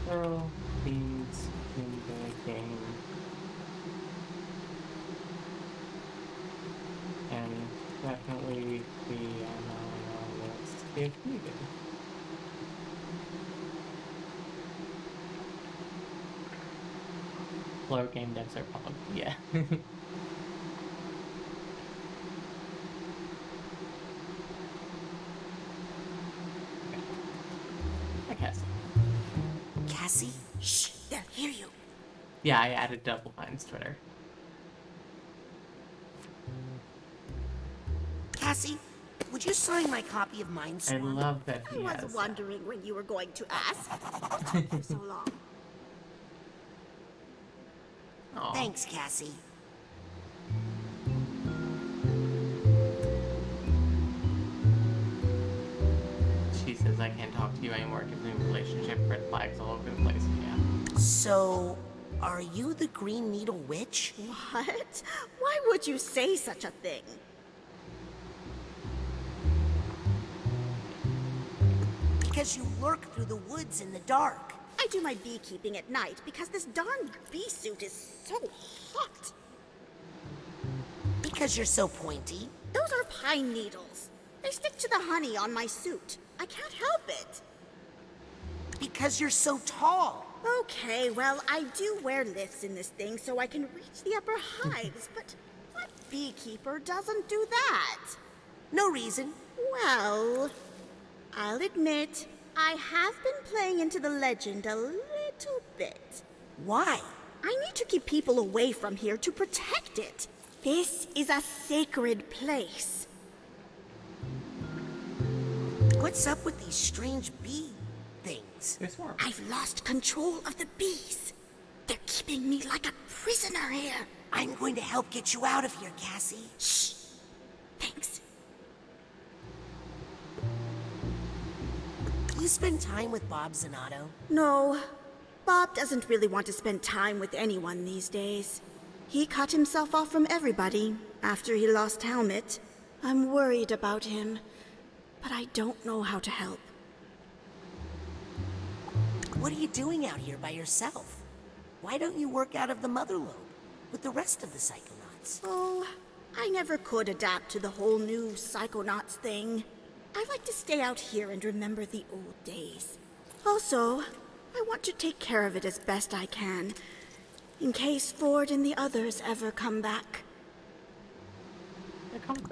S1: plural beans in the game. And definitely be on our list if needed. Floor game devs are probably, yeah. Hi, Cassie.
S6: Cassie? Shh, they'll hear you.
S1: Yeah, I added Double Fine's Twitter.
S6: Cassie, would you sign my copy of Mindswarm?
S1: I love that
S16: I
S1: he
S16: was
S1: has
S16: wondering when you were going to ask. For so long.
S1: Aw.
S6: Thanks, Cassie.
S1: She says I can't talk to you anymore, gives me relationship red flags all over the place, yeah.
S6: So, are you the Green Needle Witch?
S16: What? Why would you say such a thing?
S6: Because you lurk through the woods in the dark.
S16: I do my beekeeping at night because this darn bee suit is so hot.
S6: Because you're so pointy.
S16: Those are pine needles. They stick to the honey on my suit. I can't help it.
S6: Because you're so tall.
S16: Okay, well, I do wear lifts in this thing so I can reach the upper hives, but what beekeeper doesn't do that?
S6: No reason.
S16: Well, I'll admit, I have been playing into the legend a little little bit.
S6: Why?
S16: I need to keep people away from here to protect it. This is a sacred place.
S6: What's up with these strange bee things?
S16: I've lost control of the bees. They're keeping me like a prisoner here.
S6: I'm going to help get you out of here, Cassie.
S16: Shh. Thanks.
S6: You spend time with Bob Zanato?
S16: No. Bob doesn't really want to spend time with anyone these days. He cut himself off from everybody after he lost Helmet. I'm worried about him, but I don't know how to help.
S6: What are you doing out here by yourself? Why don't you work out of the Mother Lobe with the rest of the Psychonauts?
S16: Oh, I never could adapt to the whole new Psychonauts thing. I like to stay out here and remember the old days. Also, I want to take care of it as best I can, in case Ford and the others ever come back.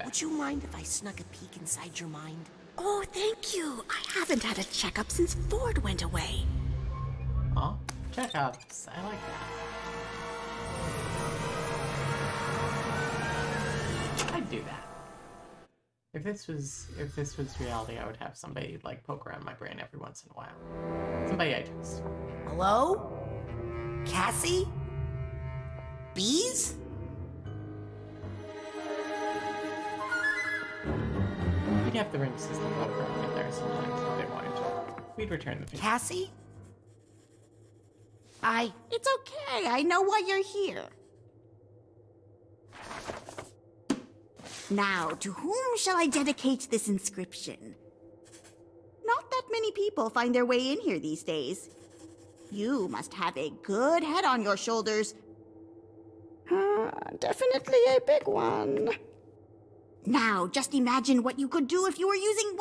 S6: Would you mind if I snuck a peek inside your mind?
S16: Oh, thank you. I haven't had a checkup since Ford went away.
S1: Oh, checkups. I like that. I'd do that. If this was reality, I would have somebody like poke around my brain every once in a while. Somebody I trust.
S6: Hello? Cassie? Bees?
S1: We'd have the ring system poke around in there sometimes if they wanted to. We'd return the favor.
S6: Cassie?
S16: It's okay. I know why you're here. Now, to whom shall I dedicate this inscription? Not that many people find their way in here these days. You must have a good head on your shoulders. Definitely a big one. Now, just imagine what you could do if you were using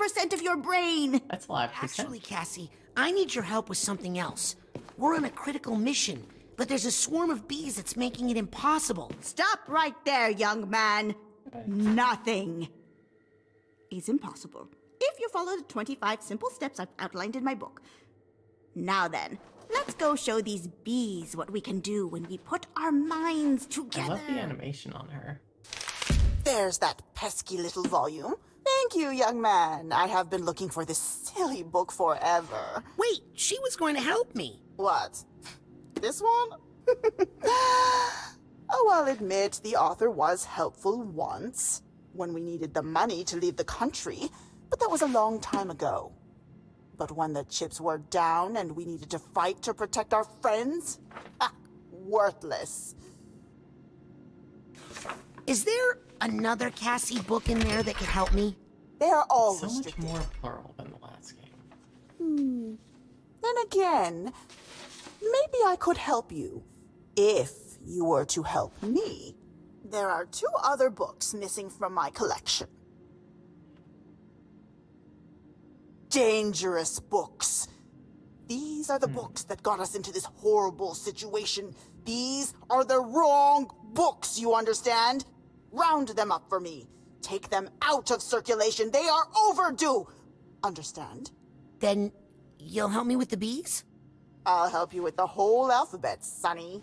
S16: 175% of your brain.
S1: That's a lot.
S6: Actually, Cassie, I need your help with something else. We're on a critical mission, but there's a swarm of bees that's making it impossible.
S16: Stop right there, young man. Nothing is impossible if you follow the 25 simple steps I've outlined in my book. Now then, let's go show these bees what we can do when we put our minds together.
S1: I love the animation on her.
S17: There's that pesky little volume. Thank you, young man. I have been looking for this silly book forever.
S6: Wait, she was going to help me.
S17: What? This one? Oh, I'll admit the author was helpful once, when we needed the money to leave the country, but that was a long time ago. But when the chips were down and we needed to fight to protect our friends, worthless.
S6: Is there another Cassie book in there that could help me?
S17: They are all
S1: So
S17: restricted.
S1: much more plural than the last game.
S17: Then again, maybe I could help you, if you were to help me. There are 2 other books missing from my collection. Dangerous books. These are the books that got us into this horrible situation. These are the wrong books, you understand? Round them up for me. Take them out of circulation. They are overdue. Understand?
S6: Then you'll help me with the bees?
S17: I'll help you with the whole alphabet, Sonny.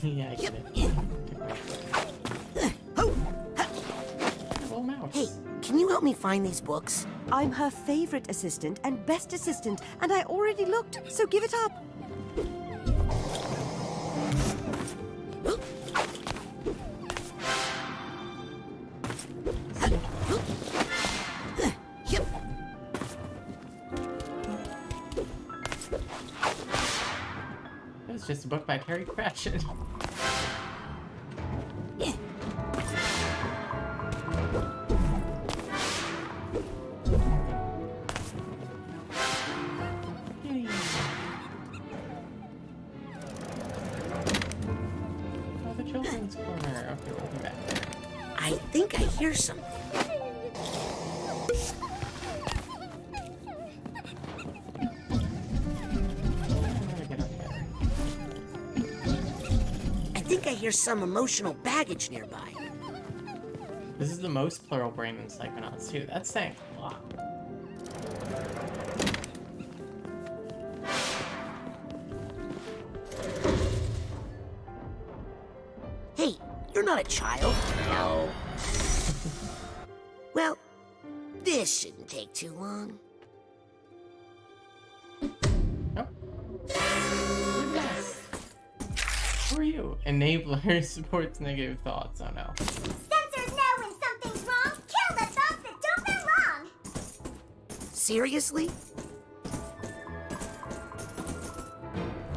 S1: Yeah, I get it. Little mouse.
S6: Hey, can you help me find these books?
S18: I'm her favorite assistant and best assistant, and I already looked, so give it up.
S1: It was just a book by Terry Pratchett. Yay. Oh, the children's corner. Okay, we'll be back there.
S6: I think I hear something. I think I hear some emotional baggage nearby.
S1: This is the most plural brain in Psychonauts too. That's saying a lot.
S6: Hey, you're not a child. No. Well, this shouldn't take too long.
S1: Who are you? Enabler supports negative thoughts. Oh no.
S19: Sensors know when something's wrong. Kill the thoughts that don't belong.
S6: Seriously?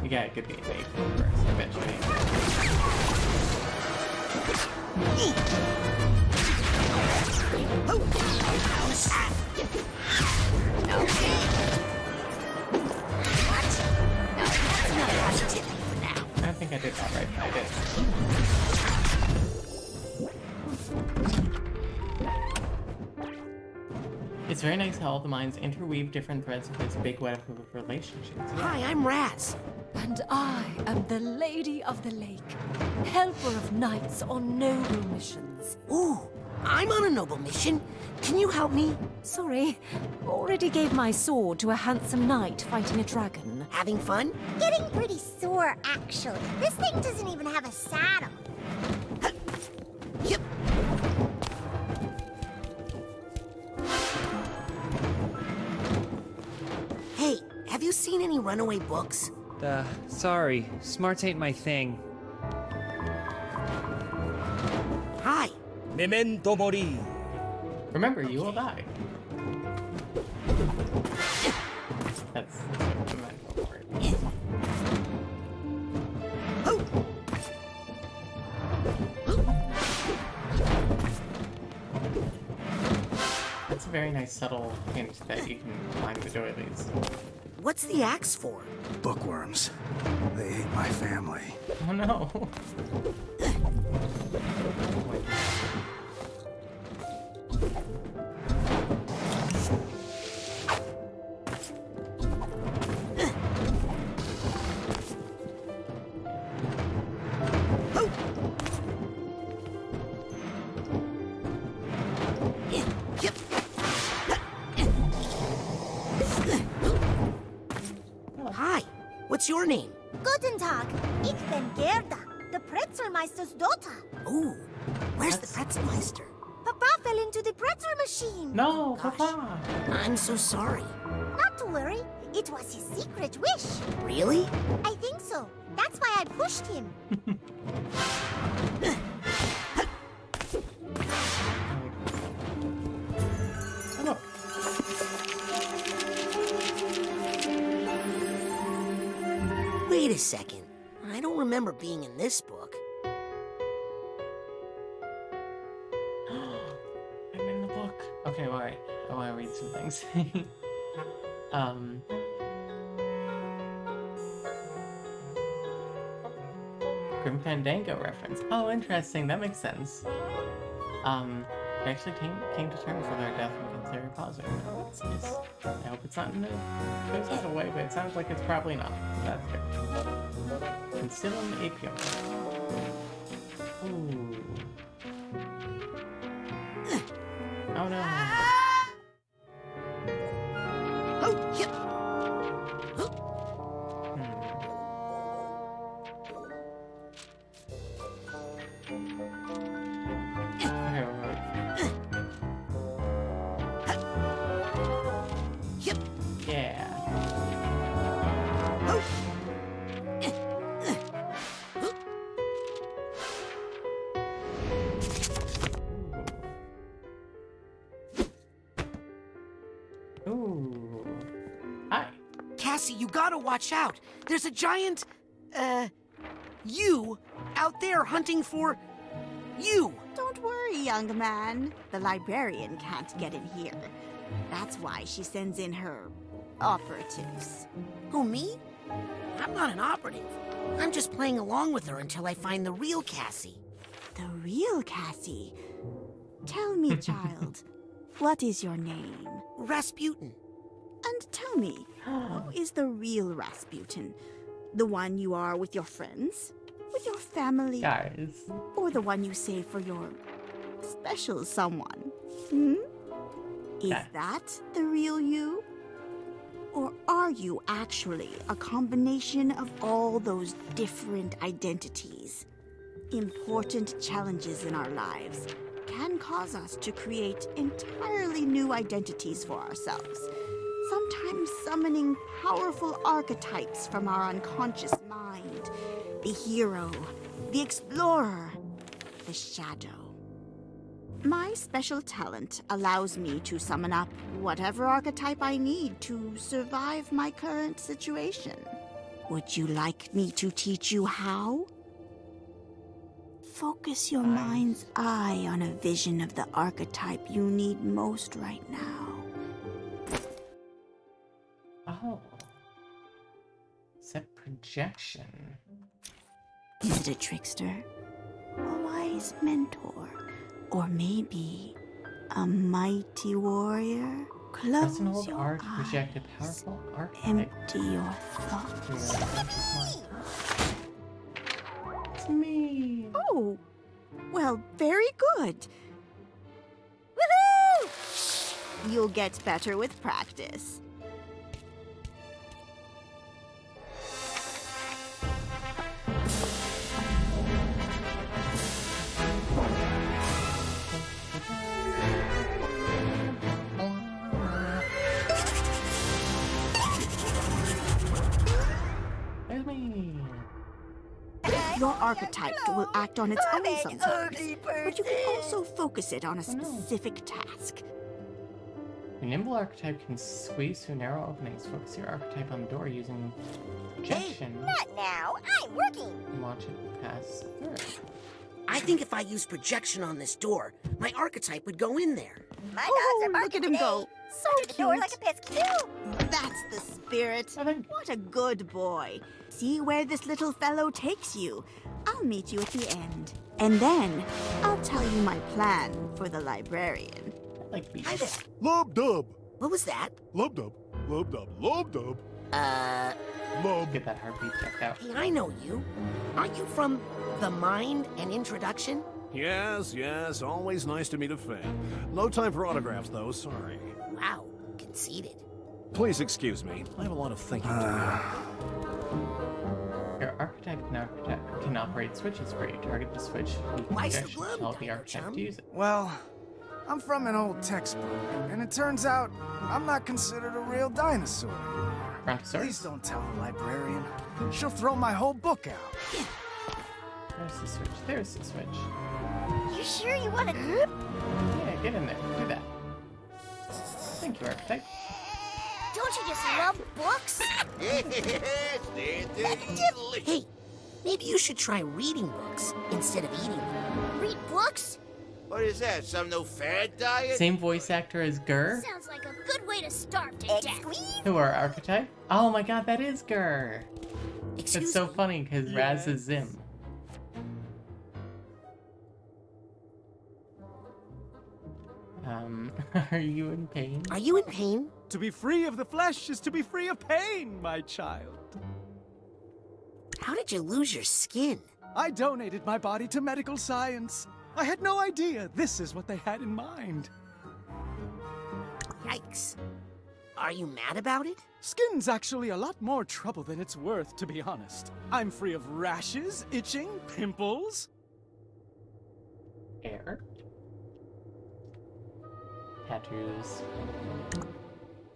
S1: You gotta get the enabler first, eventually. I think I did that right. I did. It's very nice how all the minds interweave different threads of this big web of relationships.
S6: Hi, I'm Raz.
S20: And I am the Lady of the Lake, helper of knights on noble missions.
S6: Ooh, I'm on a noble mission. Can you help me?
S20: Sorry, already gave my sword to a handsome knight fighting a dragon.
S6: Having fun?
S19: Getting pretty sore, actually. This thing doesn't even have a saddle.
S6: Yep. Hey, have you seen any runaway books?
S21: Sorry. Smarts ain't my thing.
S6: Hi.
S22: Memento mori.
S1: Remember, you will die. That's memento mori. That's a very nice subtle hint that you can climb the doilies.
S6: What's the axe for?
S22: Bookworms. They ate my family.
S1: Oh no.
S6: Hi, what's your name?
S19: Guten Tag. Ich bin Gerda, the Pretzelmeister's daughter.
S6: Ooh, where's the Pretzelmeister?
S19: Papa fell into the pretzel machine.
S1: No, Papa.
S6: I'm so sorry.
S19: Not to worry. It was his secret wish.
S6: Really?
S19: I think so. That's why I pushed him.
S6: Wait a second. I don't remember being in this book.
S1: I'm in the book. Okay, wait. I want to read some things. Grim Fandango reference. Oh, interesting. That makes sense. They actually came to terms with their death and consider it positive. Oh, that's nice. I hope it's not in a suicidal way, but it sounds like it's probably not. That's good. Consilum apium. Ooh. Oh no.
S6: Oh, yep.
S1: Ooh. Hi.
S6: Cassie, you gotta watch out. There's a giant, you out there hunting for you.
S16: Don't worry, young man. The librarian can't get in here. That's why she sends in her operatives.
S6: Who, me? I'm not an operative. I'm just playing along with her until I find the real Cassie.
S16: The real Cassie? Tell me, child, what is your name?
S6: Rasputin.
S16: And tell me, who is the real Rasputin? The one you are with your friends? With your family?
S1: Guys.
S16: Or the one you save for your special someone. Hmm? Is that the real you? Or are you actually a combination of all those different identities? Important challenges in our lives can cause us to create entirely new identities for ourselves, sometimes summoning powerful archetypes from our unconscious mind. The hero, the explorer, the shadow. My special talent allows me to summon up whatever archetype I need to survive my current situation. Would you like me to teach you how? Focus your mind's eye on a vision of the archetype you need most right now.
S1: Oh. Set projection.
S16: Is it a trickster? A wise mentor? Or maybe a mighty warrior? Close
S1: Press and hold
S16: your
S1: R to
S16: eyes.
S1: project a powerful archetype.
S16: Empty your thoughts.
S1: It's me.
S16: Oh, well, very good. Woohoo! You'll get better with practice.
S1: There's me.
S16: Your archetype will act on its own sometimes, but you can also focus it on a specific task.
S1: Your nimble archetype can squeeze through narrow openings. Focus your archetype on the door using projection.
S19: Not now. I'm working.
S1: And watch it pass through.
S6: I think if I use projection on this door, my archetype would go in there.
S19: My dogs are barking
S16: Look at him
S19: today.
S16: go. So
S19: Under the door
S16: cute.
S19: like a pesky too.
S16: That's the spirit. What a good boy. See where this little fellow takes you. I'll meet you at the end. And then I'll tell you my plan for the librarian.
S1: Like bees.
S6: Hi there.
S3: Lub dub.
S6: What was that?
S3: Lub dub. Lub dub. Lub dub. Lub.
S1: Get that heartbeat checked out.
S6: Hey, I know you. Aren't you from The Mind and Introduction?
S10: Yes, yes, always nice to meet a fan. No time for autographs, though, sorry.
S6: Wow, conceited.
S10: Please excuse me. I have a lot of thinking to
S1: Your archetype can operate switches for you. Target the switch with
S6: Why's the
S1: projection
S6: glove
S1: to help the
S6: diagram,
S1: archetype
S6: chum?
S1: to use it.
S12: Well, I'm from an old textbook, and it turns out I'm not considered a real dinosaur.
S1: Brontosaurus?
S12: Please don't tell the librarian. She'll throw my whole book out.
S1: There's the switch. There's the switch.
S19: You sure you want to?
S1: Yeah, get in there. Do that. Thank you, archetype.
S19: Don't you just love books?
S6: Hey, maybe you should try reading books instead of eating them.
S19: Read books?
S9: What is that? Some new fad diet?
S1: Same voice actor as Gur.
S19: Sounds like a good way to starve to death.
S1: Who are archetype? Oh my god, that is Gur.
S6: Excuse
S1: It's so
S6: me?
S1: funny because Raz is Zim. Are you in pain?
S6: Are you in pain?
S12: To be free of the flesh is to be free of pain, my child.
S6: How did you lose your skin?
S12: I donated my body to medical science. I had no idea this is what they had in mind.
S6: Yikes. Are you mad about it?
S12: Skin's actually a lot more trouble than it's worth, to be honest. I'm free of rashes, itching, pimples.
S1: Air. Tattoos.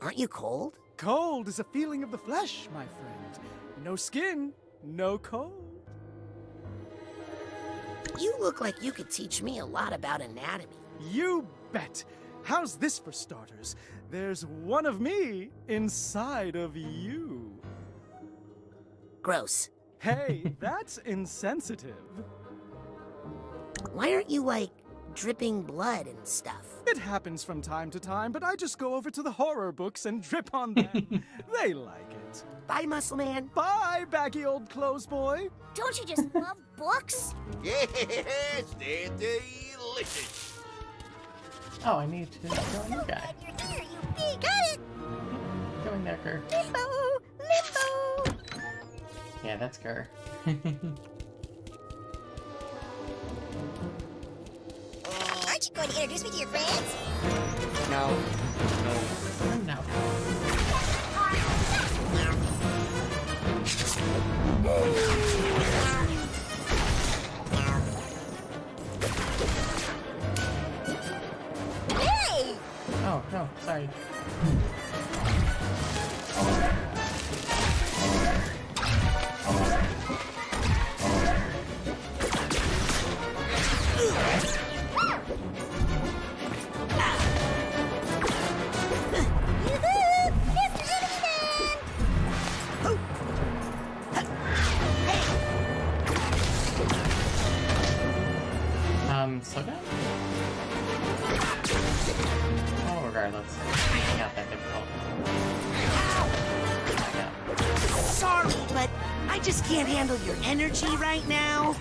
S6: Aren't you cold?
S12: Cold is a feeling of the flesh, my friend. No skin, no cold.
S6: You look like you could teach me a lot about anatomy.
S12: You bet. How's this for starters? There's one of me inside of you.
S6: Gross.
S12: Hey, that's insensitive.
S6: Why aren't you, like, dripping blood and stuff?
S12: It happens from time to time, but I just go over to the horror books and drip on them. They like it.
S6: Bye, Muscle Man.
S12: Bye, baggy old clothes boy.
S19: Don't you just love books?
S9: Yes, they're delicious.
S1: Oh, I need to go on your guy.
S19: You're there, you big. Got it.
S1: Going there, Gur.
S19: Limbo, limbo.
S1: Yeah, that's Gur.
S19: Aren't you Going to introduce me to your friends?
S1: No. No.
S19: Hey!
S1: Oh, no, sorry. Slow down? Oh, regardless. It's not that difficult.
S6: Sorry, but I just can't handle your energy right now.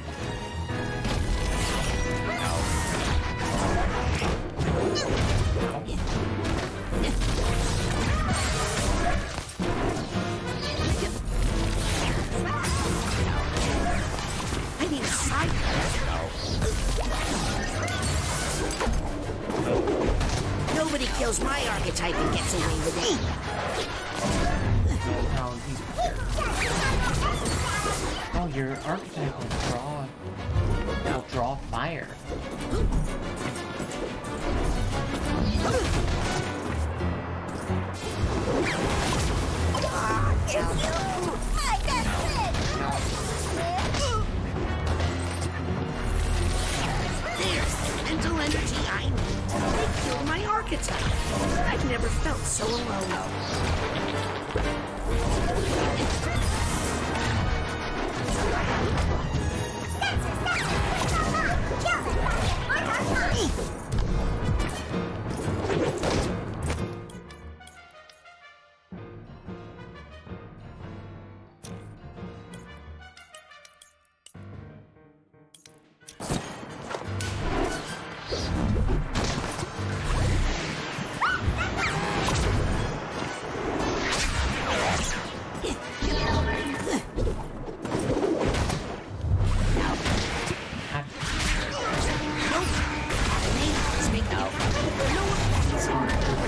S6: I need a side. Nobody kills my archetype and gets away with it.
S1: Oh, your archetype will draw fire.
S6: There's the mental energy I need. They killed my archetype. I've never felt so alone.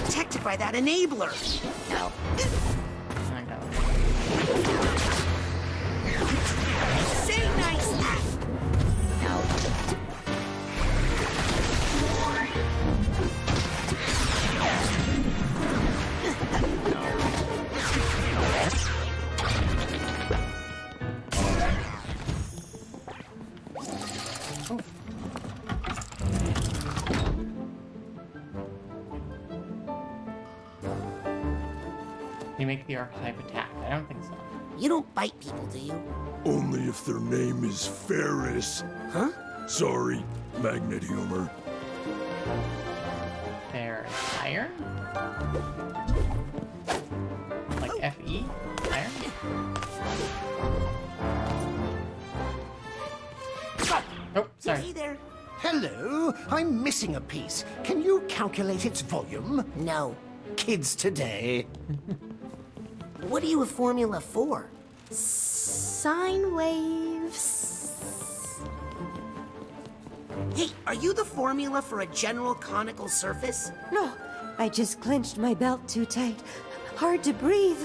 S6: Protected by that enabler. No. Say nice.
S1: You make the archetype attack. I don't think so.
S6: You don't bite people, do you?
S3: Only if their name is Ferris.
S6: Huh?
S3: Sorry, magnet humor.
S1: There's iron? Like F-E? Iron? Oh, sorry.
S6: Hey there.
S5: Hello, I'm missing a piece. Can you calculate its volume?
S6: No.
S5: Kids today.
S6: What are you a formula for?
S16: Sine waves.
S6: Hey, are you the formula for a general conical surface?
S18: No, I just clenched my belt too tight. Hard to breathe.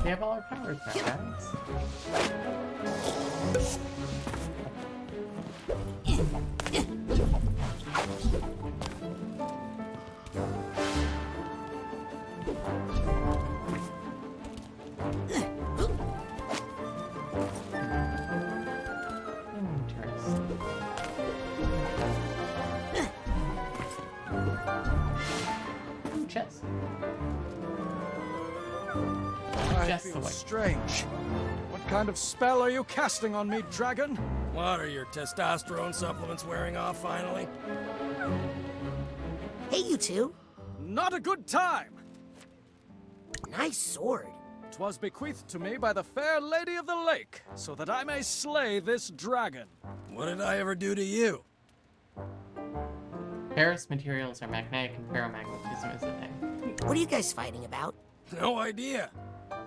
S1: We have all our powers now, guys. Chest.
S12: I feel strange. What kind of spell are you casting on me, dragon?
S7: What, are your testosterone supplements wearing off finally?
S6: Hey, you two.
S12: Not a good time.
S6: Nice sword.
S12: 'Twas bequeathed to me by the fair lady of the lake, so that I may slay this dragon.
S7: What did I ever do to you?
S1: Ferrous materials are magnetic and ferromagnetism is the thing.
S6: What are you guys fighting about?
S7: No idea.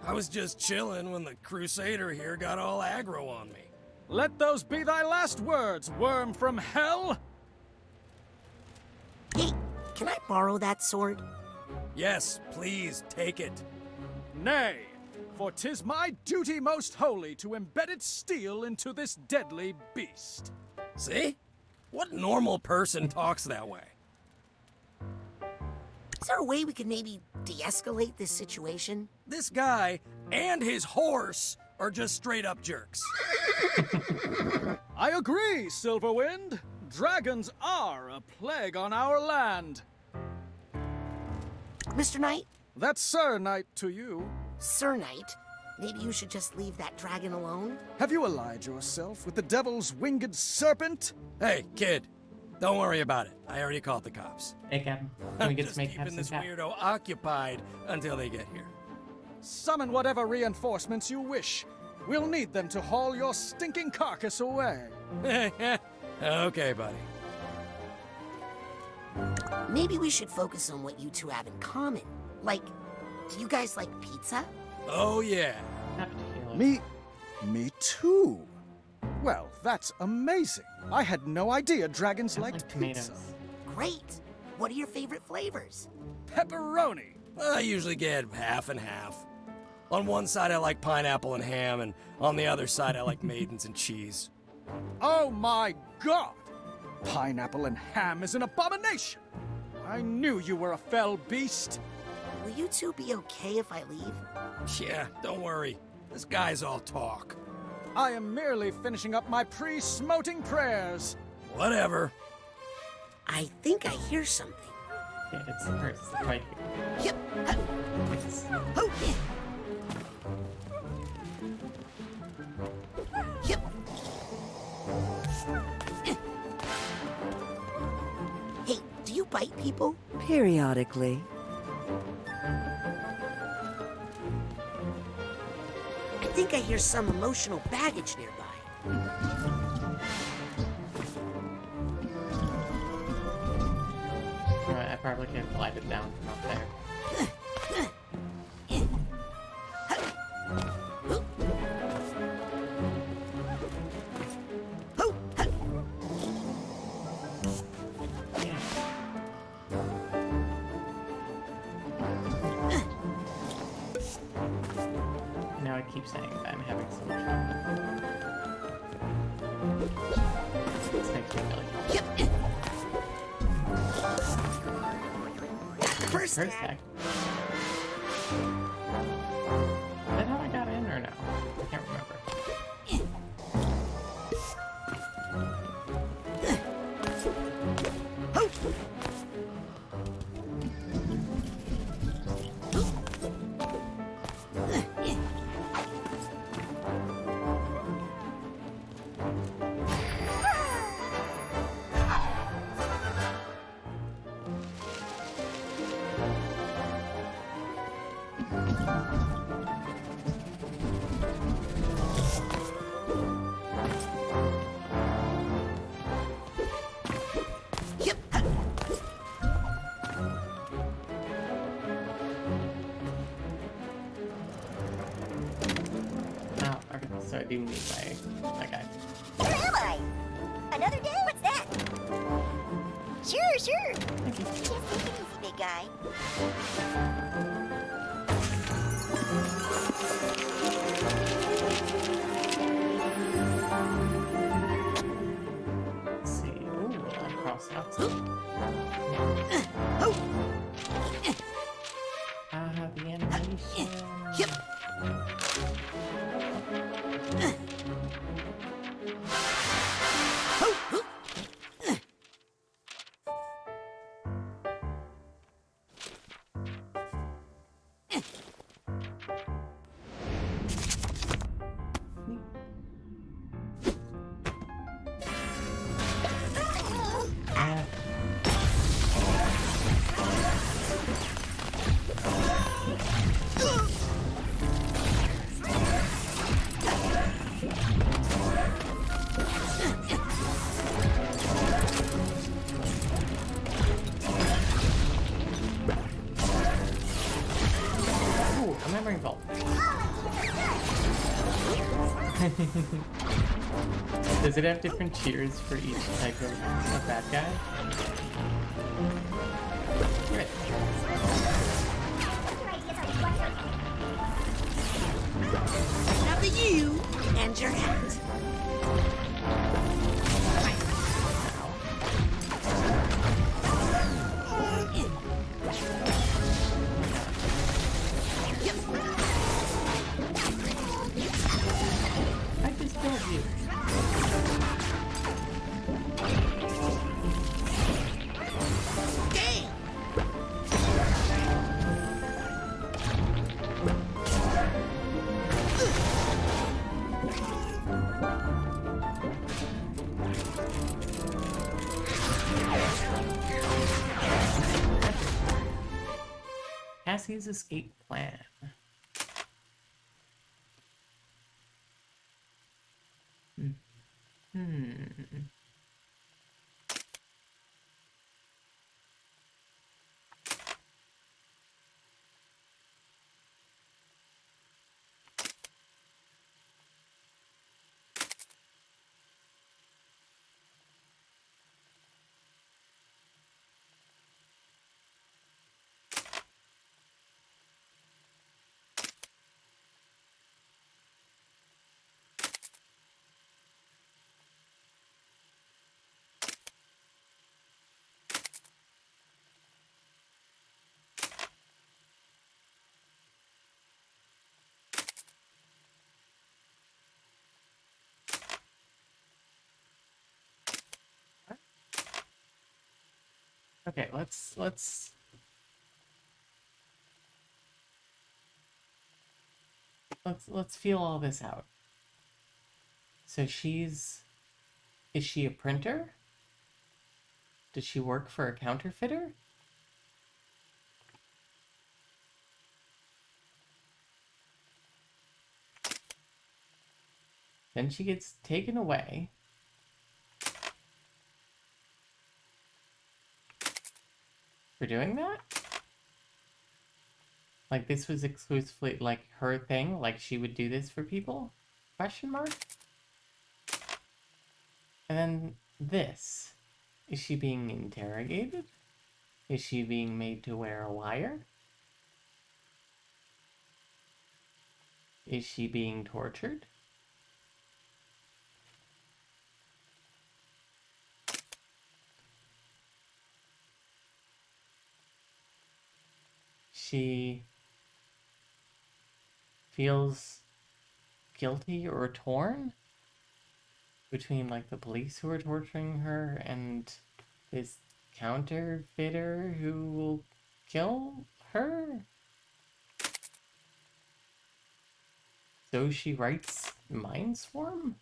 S7: I was just chilling when the Crusader here got all aggro on me.
S12: Let those be thy last words, worm from hell!
S6: Hey, can I borrow that sword?
S7: Yes, please, take it.
S12: Nay, for 'tis my duty most holy to embed its steel into this deadly beast.
S7: See? What normal person talks that way?
S6: Is there a way we could maybe de-escalate this situation?
S7: This guy and his horse are just straight up jerks.
S12: I agree, Silverwind. Dragons are a plague on our land.
S6: Mr. Knight?
S12: That's Sir Knight to you.
S6: Sir Knight? Maybe you should just leave that dragon alone?
S12: Have you allied yourself with the devil's winged serpent?
S7: Hey, kid. Don't worry about it. I already called the cops.
S1: Hey, Captain. Can we get
S7: just
S1: to make
S7: keeping this
S1: Captain
S7: weirdo occupied until they get here.
S12: Summon whatever reinforcements you wish. We'll need them to haul your stinking carcass away.
S7: Okay, buddy.
S6: Maybe we should focus on what you two have in common. Like, do you guys like pizza?
S7: Oh, yeah.
S12: Me too. Well, that's amazing. I had no idea dragons liked pizza.
S6: Great. What are your favorite flavors?
S12: Pepperoni.
S7: I usually get half and half. On one side, I like pineapple and ham, and on the other side, I like maidens and cheese.
S12: Oh my God! Pineapple and ham is an abomination! I knew you were a fell beast.
S6: Will you two be okay if I leave?
S7: Yeah, don't worry. This guy's all talk.
S12: I am merely finishing up my pre-smoting prayers.
S7: Whatever.
S6: I think I hear something.
S1: Yeah, it's hers. It's right here.
S6: Yep. Oh, yeah. Yep. Hey, do you bite people?
S18: Periodically.
S6: I think I hear some emotional baggage nearby.
S1: I probably could have glided down from up there. Now I keep saying that I'm having so much fun. This makes me really happy.
S6: First
S1: tag. Is that how I got in or no? I can't remember. So I do need my guy.
S19: Where am I? Another day? What's that? Sure.
S1: Thank you.
S19: Just take it easy, big guy.
S1: Let's see. Ooh, I crossed out. The animation.
S6: Yep.
S1: Does it have different cheers for each type of bad guy? Right.
S6: Now for you and your hat.
S1: I just killed you. Cassie's escape plan. Okay, let's feel all this out. So is she a printer? Does she work for a counterfeiter? Then she gets taken away. For doing that? Like this was exclusively like her thing? Like she would do this for people? Question mark? And then this. Is she being interrogated? Is she being made to wear a wire? Is she being tortured? She feels guilty or torn between like the police who are torturing her and this counterfeiter who will kill her. So she writes Mindswarm?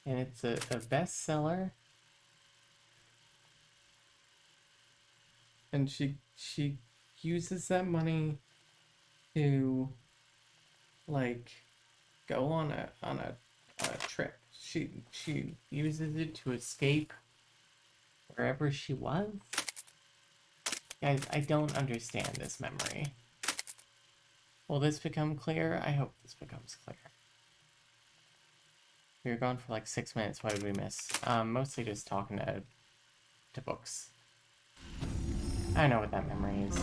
S1: And it's a bestseller. And she uses that money to like go on a trip. She uses it to escape wherever she was. Guys, I don't understand this memory. Will this become clear? I hope this becomes clear. We were gone for like 6 minutes. What did we miss? Mostly just talking to books. I know what that memory is.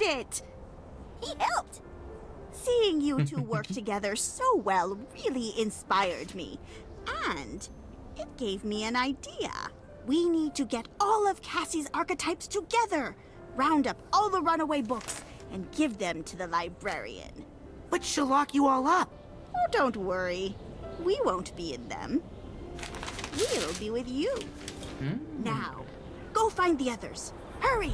S16: It! He helped! Seeing you two work together so well really inspired me. And it gave me an idea. We need to get all of Cassie's archetypes together, round up all the runaway books, and give them to the librarian.
S6: But she'll lock you all up.
S16: Oh, don't worry. We won't be in them. We'll be with you. Now, go find the others. Hurry!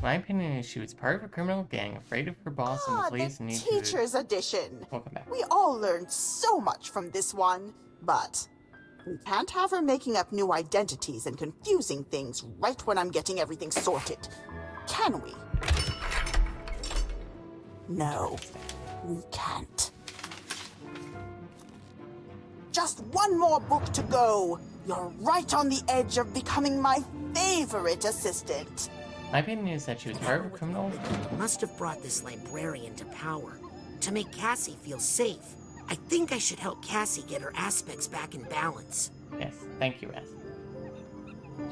S1: My opinion is she was part of a criminal gang, afraid of her boss and the police, and need to...
S17: Teacher's edition.
S1: Welcome back.
S17: We all learned so much from this one, but we can't have her making up new identities and confusing things right when I'm getting everything sorted. Can we? No, we can't. Just one more book to go. You're right on the edge of becoming my favorite assistant.
S1: My opinion is that she was part of a criminal...
S6: Must have brought this librarian to power. To make Cassie feel safe. I think I should help Cassie get her aspects back in balance.
S1: Yes, thank you, S.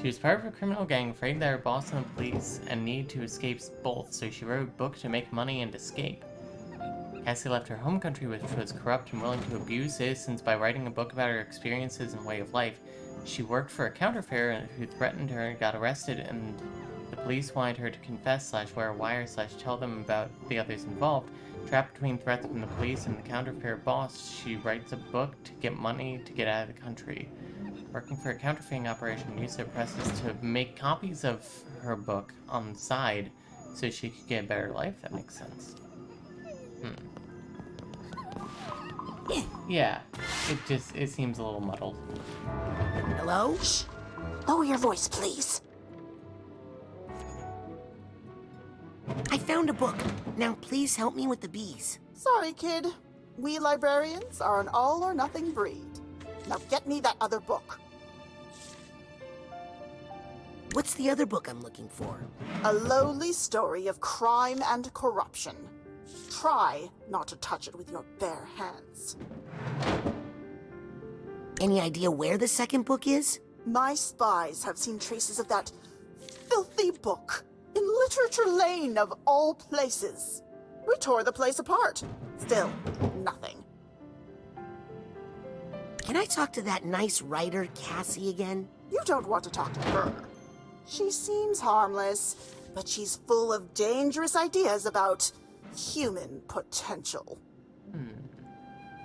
S1: She was part of a criminal gang, afraid that her boss and the police, and needed to escape both, so she wrote a book to make money and escape. Cassie left her home country, which was corrupt and willing to abuse citizens, by writing a book about her experiences and way of life. She worked for a counterfeiter who threatened her and got arrested, and the police wanted her to confess / wear a wire / tell them about the others involved. Trapped between threats from the police and the counterfeiter boss, she writes a book to get money to get out of the country. Working for a counterfeiting operation, used her presses to make copies of her book on the side so she could get a better life. That makes sense. Yeah, it seems a little muddled.
S6: Hello?
S17: Shh! Lower your voice, please.
S6: I found a book. Now please help me with the bees.
S17: Sorry, kid. We librarians are an all-or-nothing breed. Now get me that other book.
S6: What's the other book I'm looking for?
S17: A lowly story of crime and corruption. Try not to touch it with your bare hands.
S6: Any idea where the second book is?
S17: My spies have seen traces of that filthy book in Literature Lane of all places. We tore the place apart. Still, nothing.
S6: Can I talk to that nice writer, Cassie, again?
S17: You don't want to talk to her. She seems harmless, but she's full of dangerous ideas about human potential.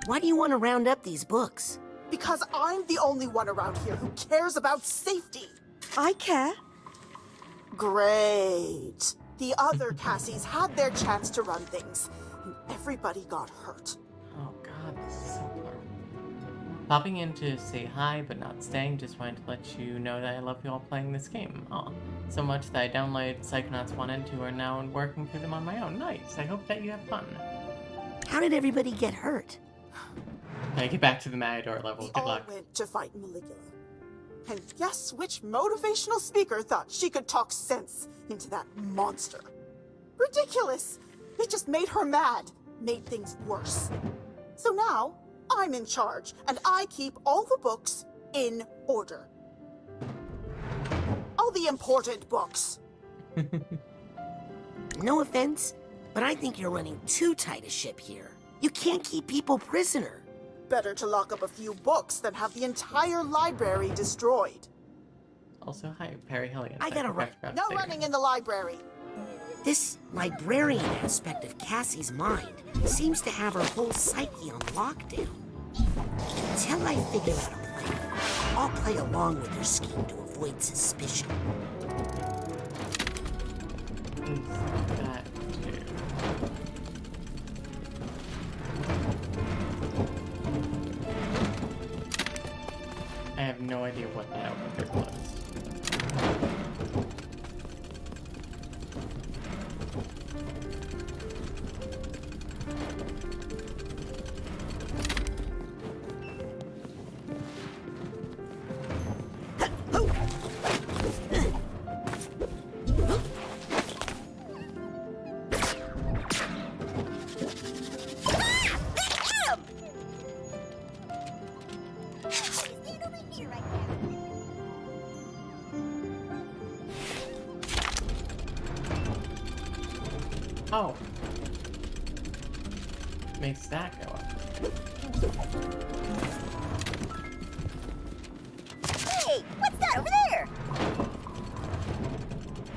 S6: Why do you want to round up these books?
S17: Because I'm the only one around here who cares about safety.
S18: I care.
S17: Great. The other Cassies had their chance to run things, and everybody got hurt.
S1: Oh god, this is so horrible. Popping in to say hi, but not staying, just wanted to let you know that I love you all playing this game. Aw, so much that I downloaded Psychonauts 1 and 2 are now working through them on my own. Nice, I hope that you have fun.
S6: How did everybody get hurt?
S1: I get back to the Matador level,
S17: We
S1: good
S17: all
S1: luck.
S17: went to fight Maligula. And guess which motivational speaker thought she could talk sense into that monster? Ridiculous! It just made her mad, made things worse. So now, I'm in charge, and I keep all the books in order. All the important books.
S6: No offense, but I think you're running too tight a ship here. You can't keep people prisoner.
S17: Better to lock up a few books than have the entire library destroyed.
S1: Also, hi, Perry Hellion.
S6: I gotta run.
S17: No running in the library.
S6: This librarian aspect of Cassie's mind seems to have her whole psyche on lockdown. Until I figure out a plan, I'll play along with her scheme to avoid suspicion.
S1: That too. I have no idea what that outfit was. Oh. Makes that go up.
S19: Hey, what's that over there?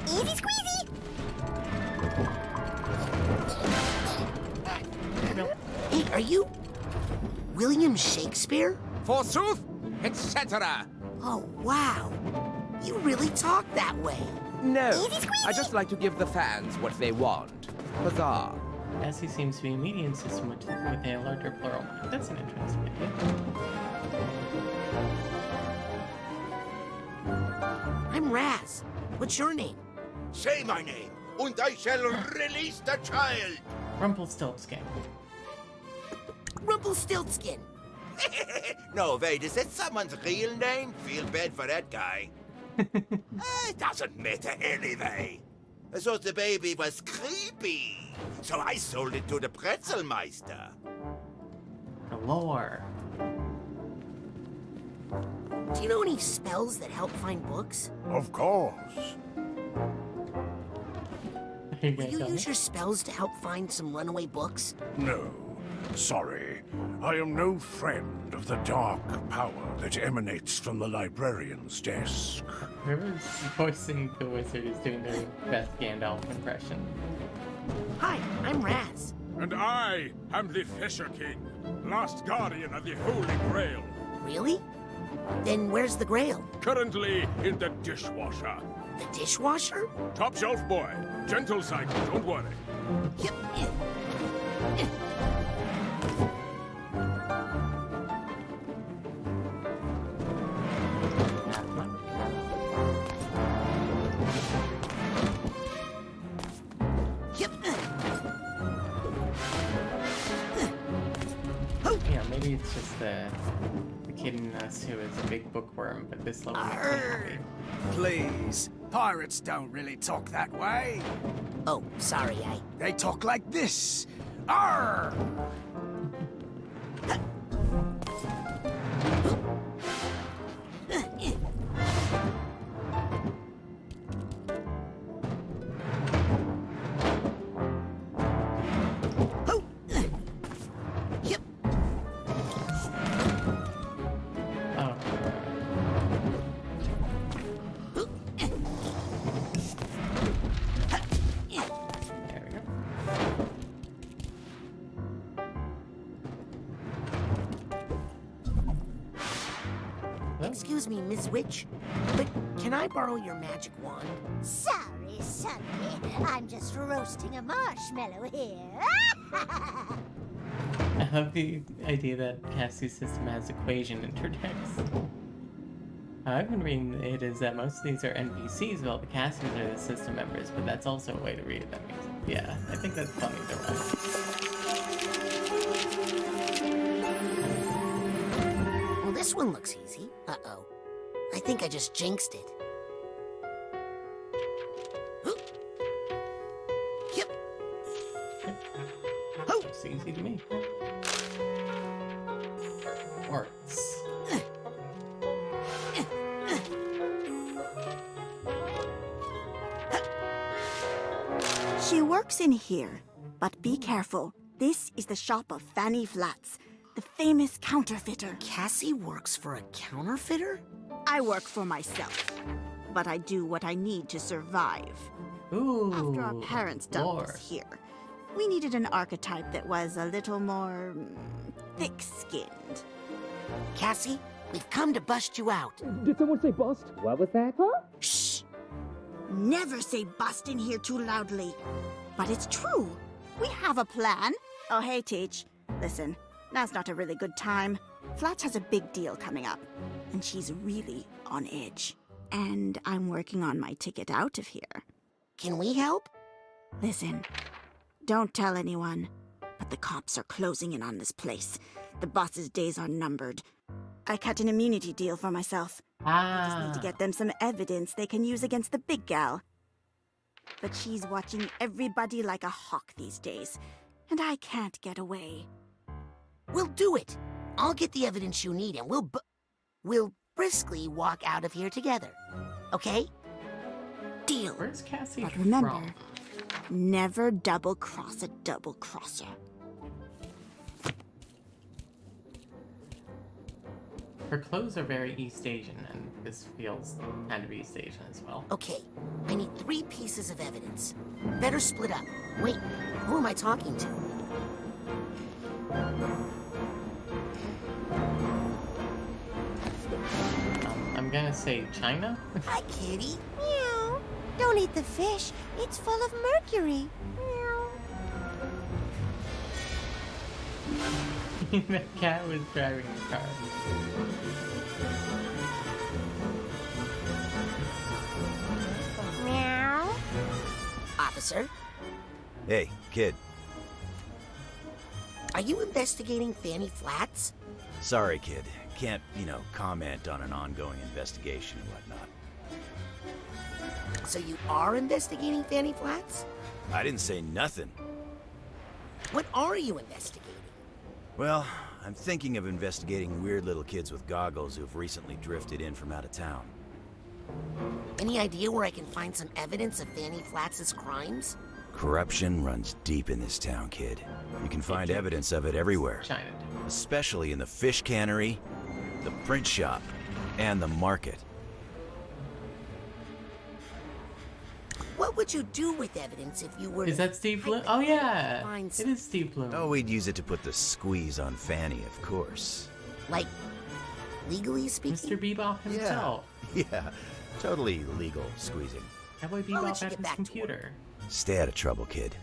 S19: Easy squeezy.
S6: Hey, are you... William Shakespeare?
S2: Forsooth, etc.
S6: Oh, wow. You really talk that way.
S2: No, I just like to give the fans what they want. Huzzah.
S1: Cassie seems to be a median system with a larger plural mind. That's an interesting idea.
S6: I'm Raz. What's your name?
S3: Say my name, and I shall release the child.
S1: Rumpelstiltskin.
S6: Rumpelstiltskin.
S3: No, wait, is that someone's real name? Feel bad for that guy. It doesn't matter anyway. I thought the baby was creepy, so I sold it to the Pretzelmeister.
S1: Lore.
S6: Do you know any spells that help find books?
S10: Of course.
S6: Will you use your spells to help find some runaway books?
S10: No. Sorry. I am no friend of the dark power that emanates from the librarian's desk.
S1: Whoever's voicing the wizard is doing their best Gandalf impression.
S6: Hi, I'm Raz.
S10: And I am the Fisher King, last guardian of the Holy Grail.
S6: Really? Then where's the Grail?
S10: Currently in the dishwasher.
S6: The dishwasher?
S10: Top shelf boy. Gentle cycle, don't worry.
S6: Yep.
S1: Yeah, maybe it's just the kid in us who is a big bookworm, but this level is
S12: Please. Pirates don't really talk that way.
S6: Oh, sorry,
S12: They talk like this. Arr!
S6: Excuse me, Miss Witch, but can I borrow your magic wand?
S19: Sorry, Sonny. I'm just roasting a marshmallow here.
S1: I love the idea that Cassie's system has equation intertext. I've been reading it as that most of these are NPCs, while the Cassies are the system members, but that's also a way to read it. That makes sense. Yeah, I think that's funny.
S6: Well, this one looks easy. Uh-oh. I think I just jinxed it. Yep.
S1: Oh, it's easy to me. Works.
S16: She works in here, but be careful. This is the shop of Fanny Flats, the famous counterfeiter.
S6: Cassie works for a counterfeiter?
S16: I work for myself, but I do what I need to survive.
S1: Ooh,
S16: after our parents dumped us here, we needed an archetype that was a little more thick-skinned.
S6: Cassie, we've come to bust you out.
S15: Did someone say bust? What was that? Huh?
S16: Shh! Never say bust in here too loudly. But it's true. We have a plan. Oh, hey, Teach. Listen, now's not a really good time. Flats has a big deal coming up, and she's really on edge. And I'm working on my ticket out of here.
S6: Can we help?
S16: Listen, don't tell anyone, but the cops are closing in on this place. The boss's days are numbered. I cut an immunity deal for myself. I just need to get them some evidence they can use against the big gal. But she's watching everybody like a hawk these days, and I can't get away.
S6: We'll do it. I'll get the evidence you need, and we'll briskly walk out of here together. Okay? Deal.
S1: Where's Cassie
S16: But remember,
S1: from?
S16: never double-cross a double-crosser.
S1: Her clothes are very East Asian, and this feels kind of East Asian as well.
S6: Okay, I need 3 pieces of evidence. Better split up. Wait, who am I talking to?
S1: gonna say China.
S6: Hi, kitty.
S18: Meow. Don't eat the fish. It's full of mercury. Meow.
S1: The cat was driving the car.
S6: Meow. Officer,
S11: Hey, kid.
S6: are you investigating Fanny Flats?
S11: Sorry, kid. Can't, comment on an ongoing investigation and whatnot.
S6: So you are investigating Fanny Flats?
S11: I didn't say nothing.
S6: What are you investigating?
S11: Well, I'm thinking of investigating weird little kids with goggles who've recently drifted in from out of town.
S6: Any idea where I can find some evidence of Fanny Flats' crimes?
S11: Corruption runs deep in this town, kid. You can find evidence of it everywhere. Especially in the fish cannery, the print shop, and the market.
S6: What would you do with evidence if you were
S1: Is that Steve Bloom? Oh yeah,
S6: find
S1: it is Steve Bloom.
S11: Oh, we'd use it to put the squeeze on Fanny, of course.
S6: Like, legally speaking?
S1: Mr. Bebop himself.
S11: Yeah, totally legal squeezing.
S1: Cowboy
S6: I'll let
S1: Bebop
S6: you
S1: at
S6: get
S1: his
S6: back to
S1: computer.
S11: Stay out of trouble, kid.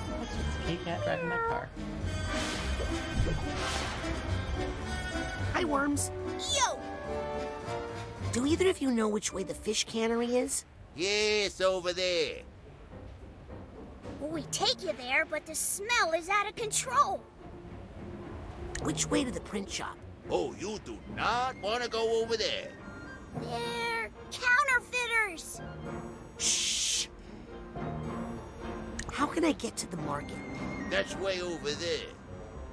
S1: That's just K-Cat driving that car.
S6: Hi, Worms.
S19: Yo!
S6: Do either of you know which way the fish cannery is?
S3: Yes, over there.
S19: Well, we take you there, but the smell is out of control.
S6: Which way to the print shop?
S3: Oh, you do not want to go over there.
S19: They're counterfeiters.
S6: Shh. How can I get to the market?
S3: That's way over there.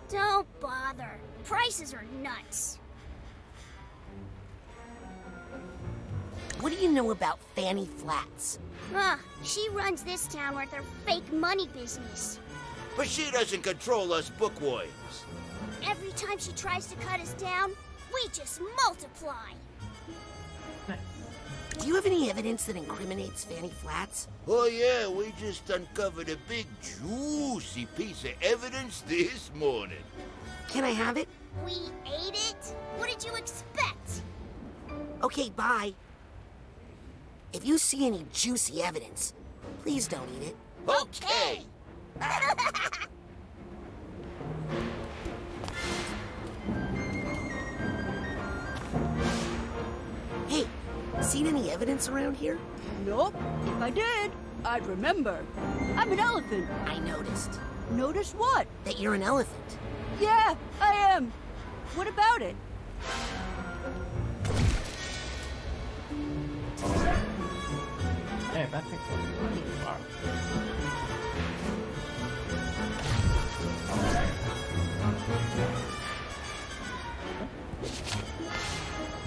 S19: Don't bother. Prices are nuts.
S6: What do you know about Fanny Flats?
S19: She runs this town with her fake money business.
S3: But she doesn't control us bookworms.
S19: Every time she tries to cut us down, we just multiply.
S6: Do you have any evidence that incriminates Fanny Flats?
S3: Oh yeah, we just uncovered a big juicy piece of evidence this morning.
S6: Can I have it?
S19: We ate it? What did you expect?
S6: Okay, bye. If you see any juicy evidence, please don't eat it.
S3: Okay.
S6: Hey, seen any evidence around here?
S14: Nope. If I did, I'd remember. I'm an elephant.
S6: I noticed.
S14: Noticed what?
S6: That you're an elephant.
S14: Yeah, I am. What about it?
S1: Hey, that thing's really far.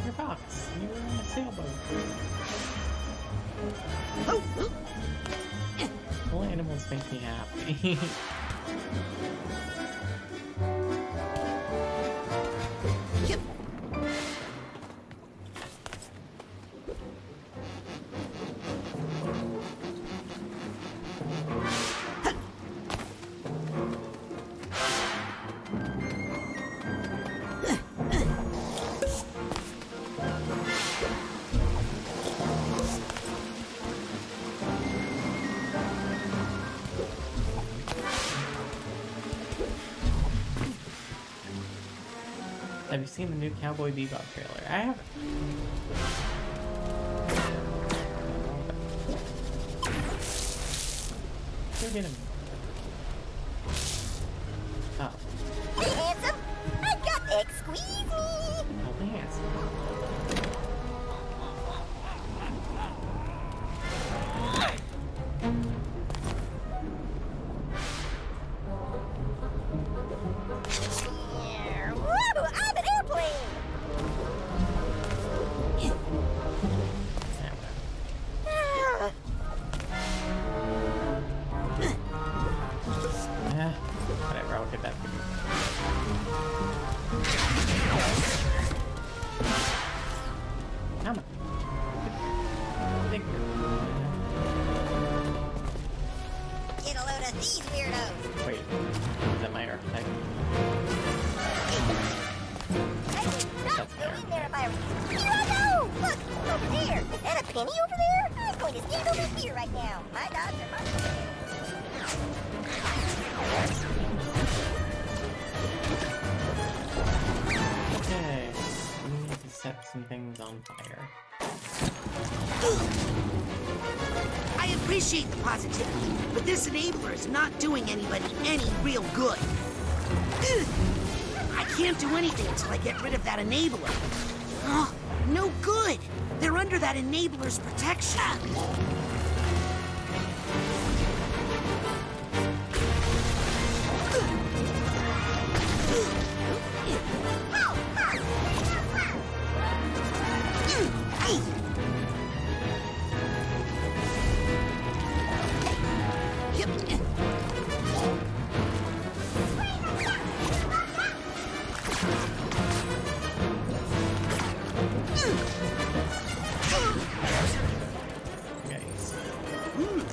S1: You're Fox. You were in a sailboat. All animals make me happy. Have you seen the new Cowboy Bebop trailer? I haven't. Go get him. Oh.
S19: Hey, handsome! I got the squeeze me!
S1: Oh, handsome.
S19: Woo! I'm an airplane!
S1: Whatever, I'll get that for you. Come on.
S19: Get a load of these weirdos!
S1: Wait, is that my archetype?
S19: over there? Is that a penny over there? I'm going to stand over here right now. My dogs are my
S1: Okay, we need to set some things on fire.
S6: I appreciate the positivity, but this enabler is not doing anybody any real good. I can't do anything until I get rid of that enabler. Oh, no good. They're under that enabler's protection.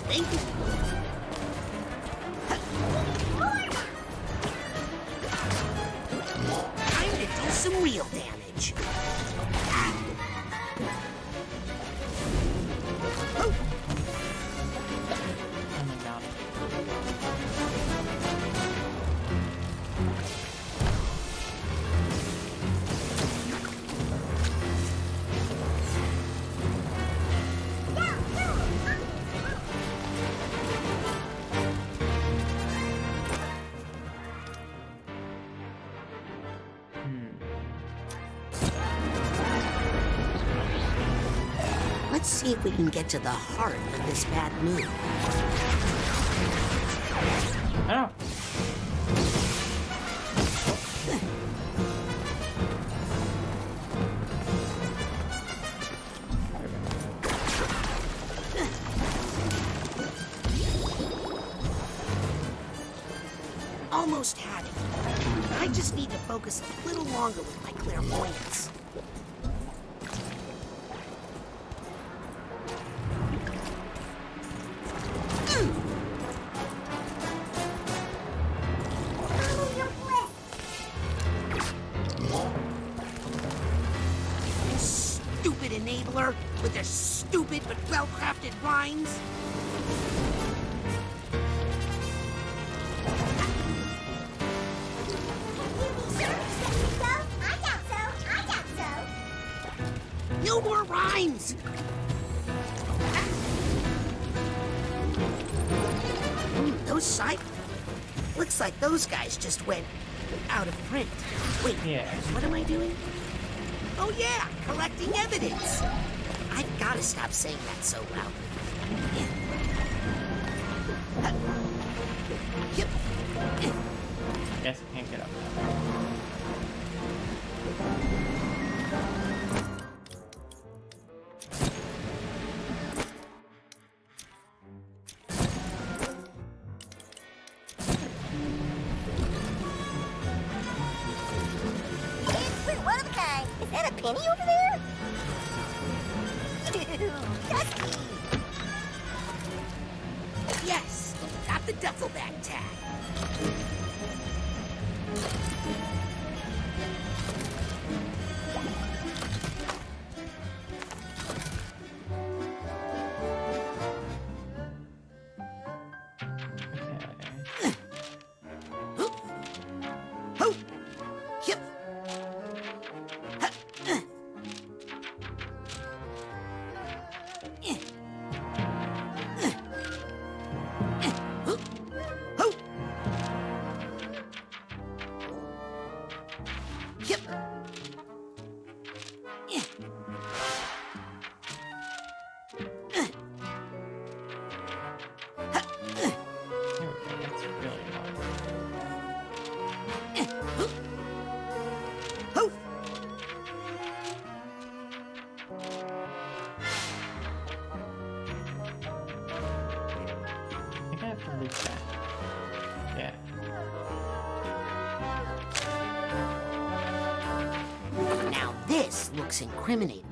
S6: Thank you. Time to do some real damage. Oh. Let's see if we can get to the heart of this bad mood.
S1: Oh.
S6: Almost had it. I just need to focus a little longer with my clairvoyance. Stupid enabler with their stupid but well-crafted rhymes. No more rhymes! Those side... Looks like those guys just went out of print. Wait, what am I doing? Oh yeah, collecting evidence! I've got to stop saying that so loudly. Yep.
S1: Guess I can't get up.
S19: One of a kind. Is that a penny over there? Ew, dusty.
S6: Yes, got the duffel bag tag. Now this looks incriminating.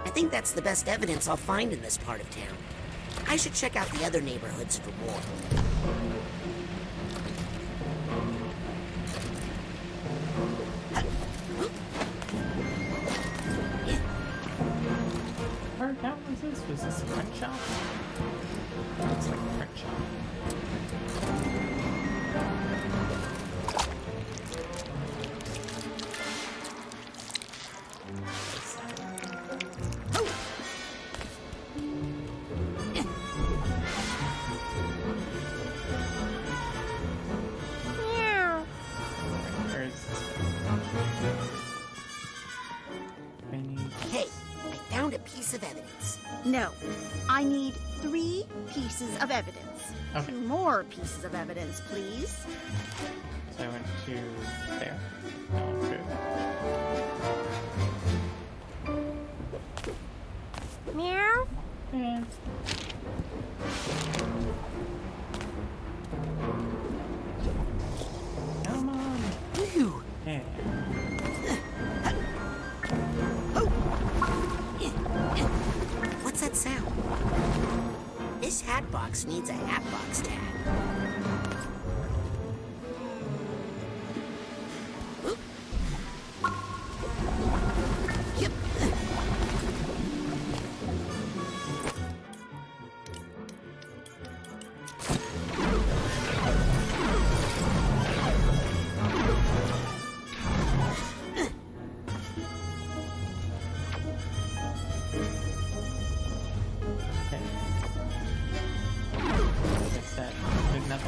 S6: I think that's the best evidence I'll find in this part of town. I should check out the other neighborhoods for more.
S1: Where that was this? Was this a print shop? Looks like a print shop.
S6: Hey, I found a piece of evidence.
S16: No, I need 3 pieces of evidence.
S1: Okay.
S16: 2 more pieces of evidence, please.
S1: So I went to there. That one's good.
S19: Meow.
S1: Yeah. Come on.
S6: Ew.
S1: Yeah.
S6: What's that sound? This hat box needs a hat box tag. Oop. Yep.
S1: Fix that. Good enough.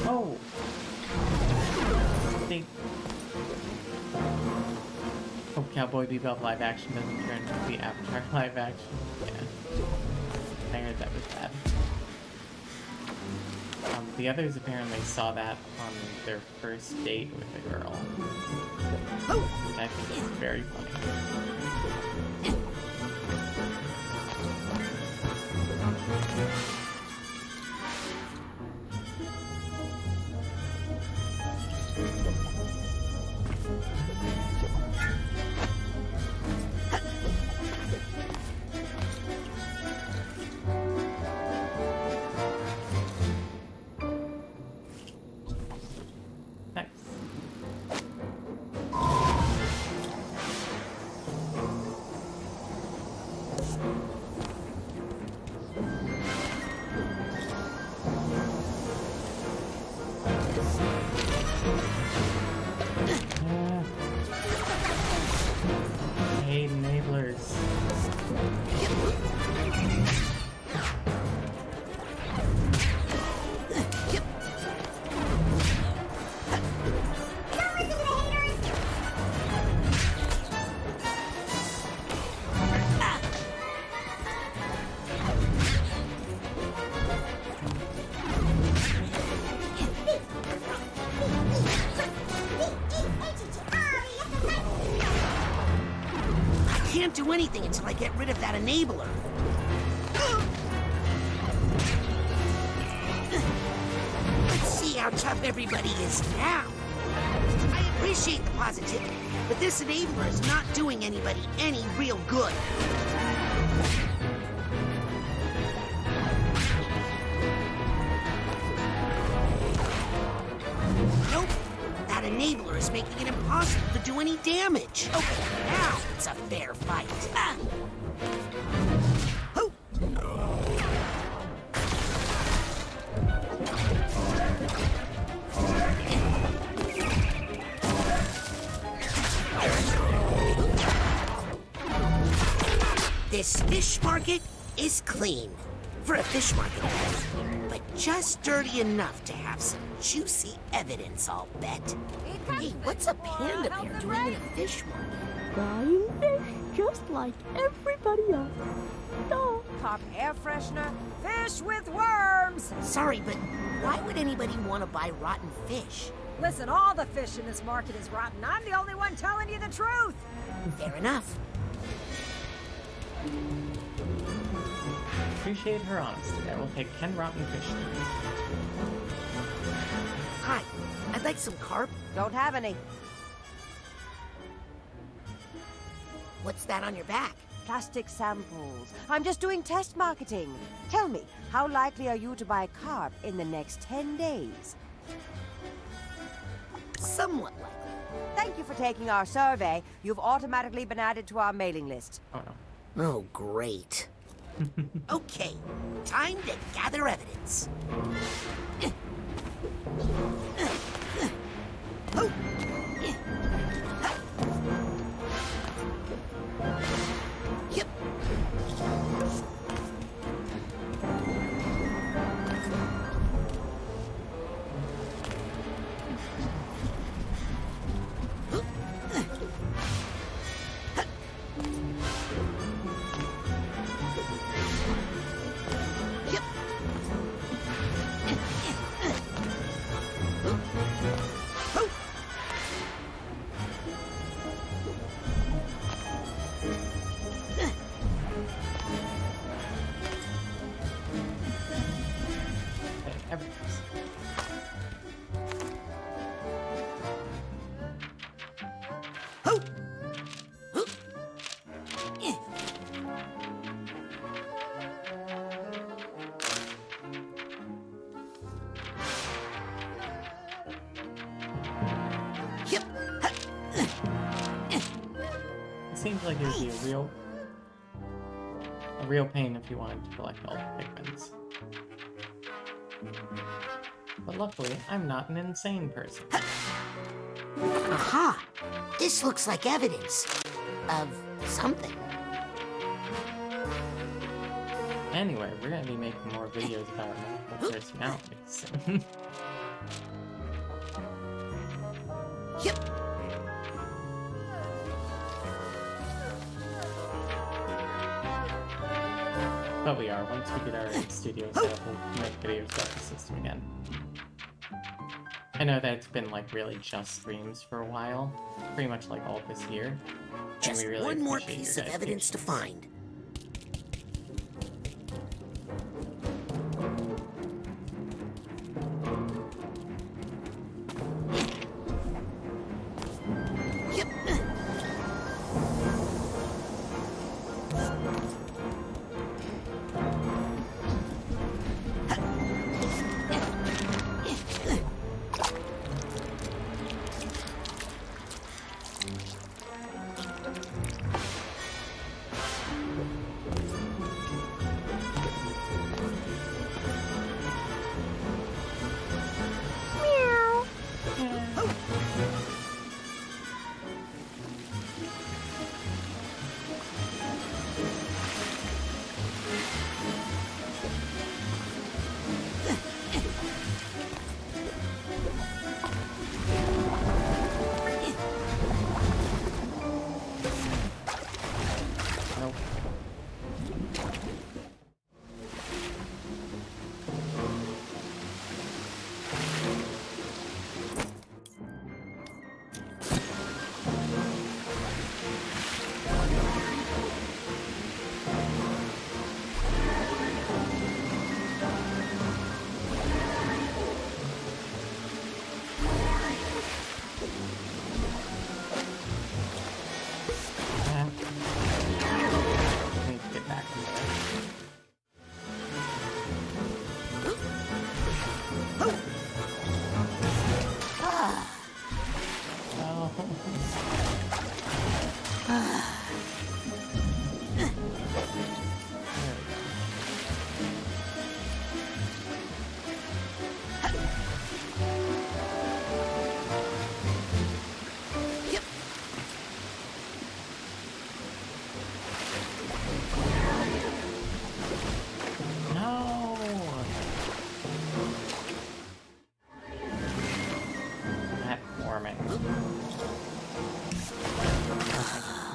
S1: Oh! They... Oh, Cowboy Bebop live action doesn't turn into the Avatar live action. Yeah. I heard that was bad. The others apparently saw that on their first date with a girl. Which I think is very funny. Nice. I hate enablers.
S6: I can't do anything until I get rid of that enabler. Let's see how tough everybody is now. I appreciate the positivity, but this enabler is not doing anybody any real good. Nope. That enabler is making it impossible to do any damage. Okay, now it's a fair fight. Ah. Hoo. This fish market is clean. For a fish market, but just dirty enough to have some juicy evidence, I'll bet. Hey, what's a panda bear doing in a fish market?
S14: Buying fish just like everybody else. Duh.
S8: carp air freshener, fish with worms!
S6: Sorry, but why would anybody want to buy rotten fish?
S8: Listen, all the fish in this market is rotten. I'm the only one telling you the truth!
S6: Fair enough.
S1: Appreciate her honesty. I will take 10 rotten fish.
S6: Hi, I'd like some carp.
S8: Don't have any.
S6: What's that on your back?
S18: Plastic samples. I'm just doing test marketing. Tell me, how likely are you to buy carp in the next 10 days?
S6: Somewhat likely.
S18: Thank you for taking our survey. You've automatically been added to our mailing list.
S1: Oh, no.
S6: Oh, great. Okay, time to gather evidence. Yep.
S1: Seems like it would be a real pain if you wanted to collect all the pigments. But luckily, I'm not an insane person.
S6: Aha! This looks like evidence of something.
S1: Anyway, we're gonna be making more videos about multiple personalities.
S6: Yep.
S1: But we are. Once we get our studio set up, we'll make videos about the system again. I know that it's been like really just streams for a while, pretty much like all this year.
S6: Just
S1: and we really
S6: one more
S1: appreciate
S6: piece
S1: your
S6: of evidence to
S1: dedication.
S6: find.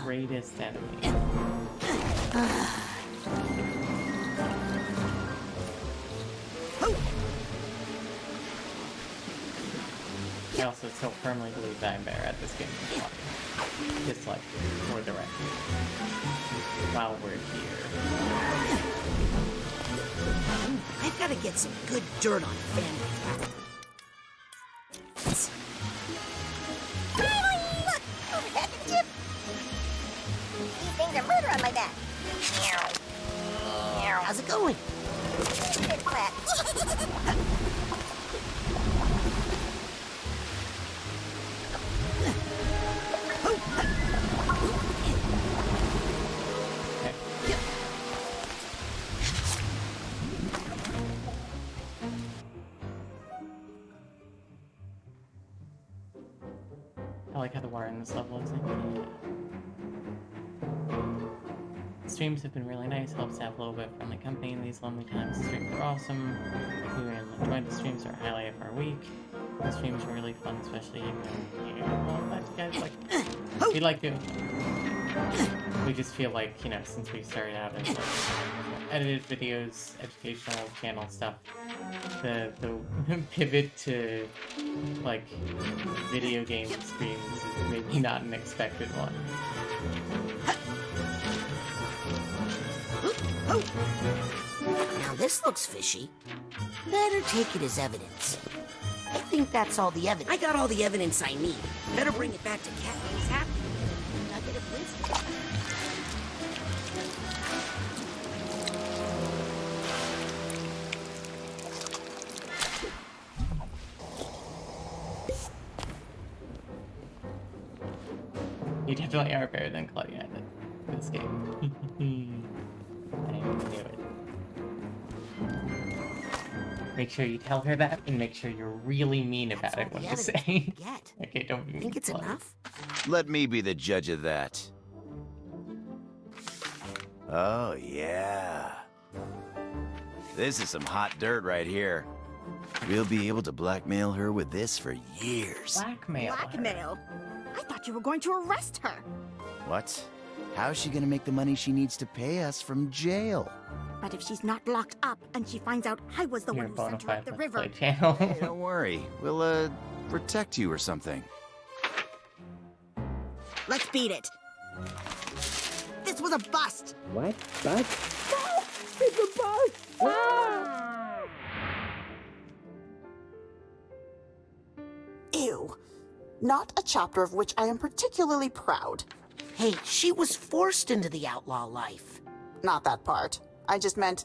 S1: Greatest enemy. I also still firmly believe that I'm better at this game than Claudia. Just like, for the record. While we're here.
S6: I've got to get some good dirt on Bandit.
S19: These things are murder on my back.
S6: How's it going?
S19: It's flat.
S1: I like how the water in this level looks like. Streams have been really nice, helps have a little bit of friendly company in these lonely times. The streams are awesome. We really enjoyed the streams, are a highlight of our week. The streams were really fun, especially when you guys like. We like doing them. We just feel like, you know, since we started out as like edited videos, educational channel stuff, the pivot to like video game streams is maybe not an expected one.
S6: Now this looks fishy. Better take it as evidence. I think that's all the evidence. I got all the evidence I need. Better bring it back to Cat. What's happening? Nugget of wisdom.
S1: You definitely are better than Claudia at this game. I knew it. Make sure you tell her that, and make sure you're really mean about it when you say. Okay, don't be mean.
S6: Think it's enough?
S11: Let me be the judge of that. Oh, yeah. This is some hot dirt right here. We'll be able to blackmail her with this for years.
S1: Blackmail?
S16: Blackmail? I thought you were going to arrest her.
S11: What? How's she gonna make the money she needs to pay us from jail?
S16: But if she's not locked up and she finds out I was the one who sent her up the river...
S11: Hey, don't worry. We'll, protect you or something.
S16: Let's beat it. This was a bust.
S15: What? Bust?
S16: No! It's a bust! Ah!
S17: Ew. Not a chapter of which I am particularly proud.
S6: Hey, she was forced into the outlaw life.
S17: Not that part. I just meant...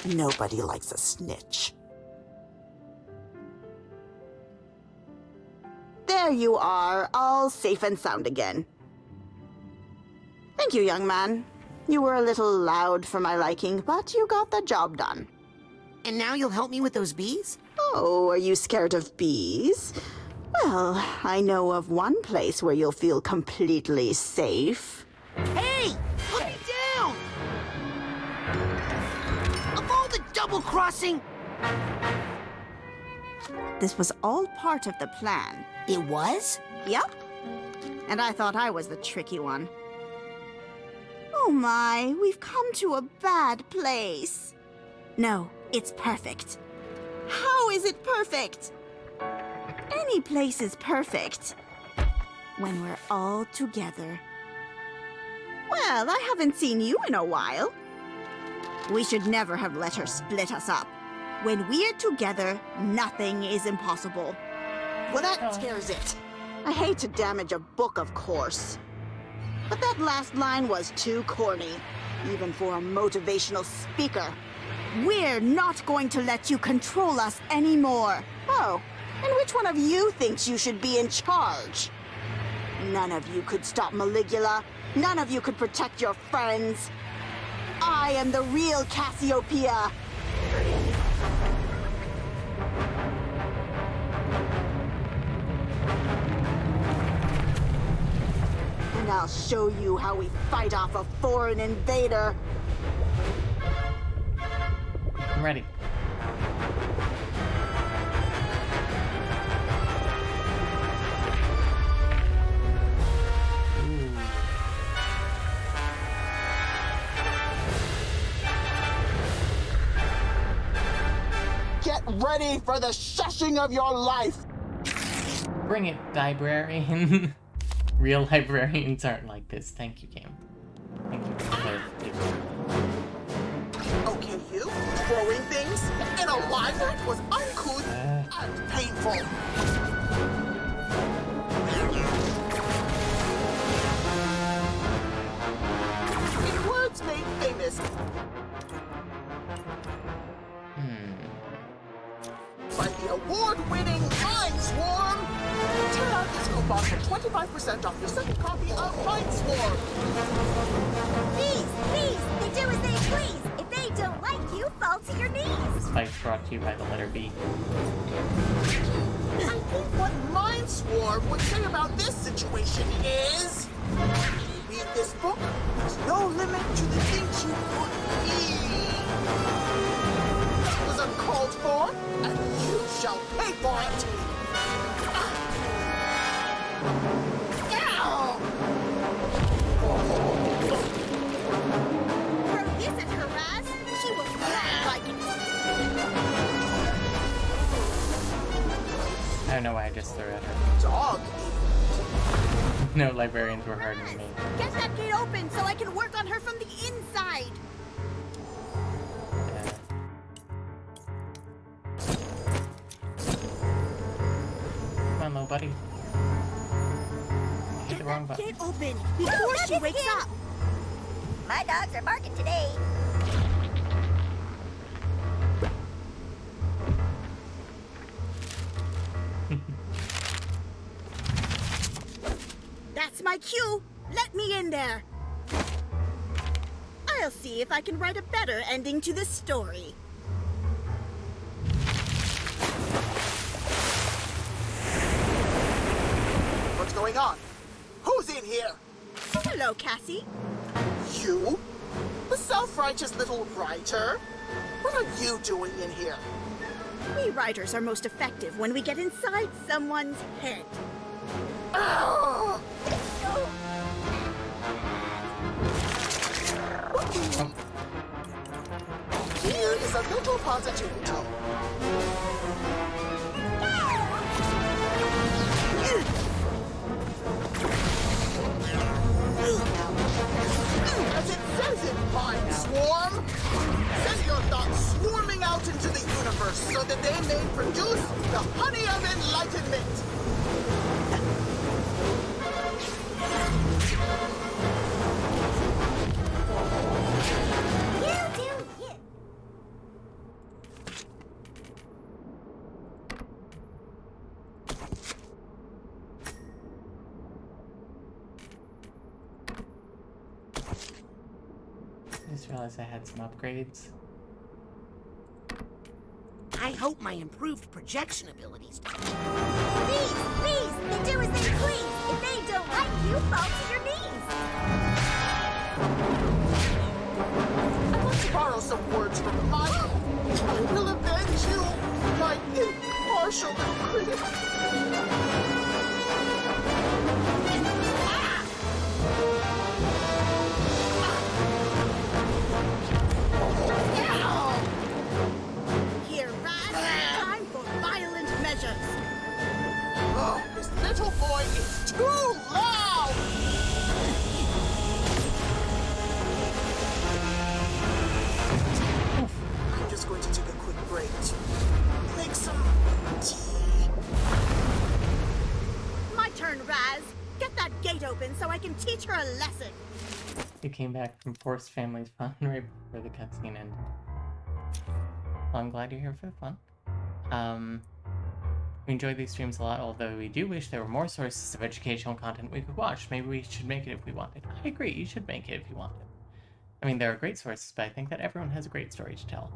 S17: nobody likes a snitch. There you are, all safe and sound again. Thank you, young man. You were a little loud for my liking, but you got the job done.
S6: And now you'll help me with those bees?
S17: Oh, are you scared of bees? Well, I know of one place where you'll feel completely safe.
S6: Hey! Put me down! Of all the double-crossing...
S16: This was all part of the plan.
S6: It was?
S16: Yep. And I thought I was the tricky one. Oh my, we've come to a bad place. No, it's perfect. How is it perfect? Any place is perfect. When we're all together. Well, I haven't seen you in a while. We should never have let her split us up. When we're together, nothing is impossible.
S17: Well, that scares it. I hate to damage a book, of course. But that last line was too corny, even for a motivational speaker.
S16: We're not going to let you control us anymore.
S17: Oh, and which one of you thinks you should be in charge? None of you could stop Maligula. None of you could protect your friends. I am the real Cassiopeia. And I'll show you how we fight off a foreign invader.
S1: I'm ready.
S17: Get ready for the shushing of your life.
S1: Bring it, librarian. Real librarians aren't like this. Thank you, game. Thank you for clarification.
S17: Okay, you throwing things in a library was uncouth and painful. In words made famous by the award-winning Mind Swarm, tear out this coupon for 25% off your second copy of Mind Swarm.
S19: Please, they do as they please. If they don't like you, fall to your knees.
S1: This fight's brought to you by the letter B.
S17: I think what Mind Swarm would say about this situation is... You read this book, there's no limit to the things you could be. That was uncalled for, and you shall pay for it.
S16: Throw this at her, Raz. She will not like it.
S1: I don't know why I just threw at her.
S17: Dog.
S1: No librarians were harder than me.
S16: Get that gate open so I can work on her from the inside.
S1: Come on, little buddy. Hit the wrong button.
S16: Gate open before she wakes up.
S19: My dogs are barking today.
S16: That's my cue. Let me in there. I'll see if I can write a better ending to this story.
S17: What's going on? Who's in here?
S16: Hello, Cassie.
S17: You? The self-righteous little writer? What are you doing in here?
S16: We writers are most effective when we get inside someone's head.
S17: Ah! Here is a little positivity. As it says in Mind Swarm, send your thoughts swarming out into the universe so that they may produce the honey of enlightenment.
S1: I just realized I had some upgrades.
S6: I hope my improved projection abilities.
S19: Please, they do as they please. If they don't like you, fall to your knees.
S17: I want to borrow some words from Maya. I will avenge you, my impartial critic.
S16: Here, Raz, time for violent measures.
S17: Oh, this little boy is too loud! I'm just going to take a quick break to make some tea.
S16: My turn, Raz. Get that gate open so I can teach her a lesson.
S1: You came back from Forced Family's Fun right before the cutscene ended. Well, I'm glad you're here for the fun. We enjoy these streams a lot, although we do wish there were more sources of educational content we could watch. Maybe we should make it if we wanted. I agree, you should make it if you wanted. I mean, there are great sources, but I think that everyone has a great story to tell.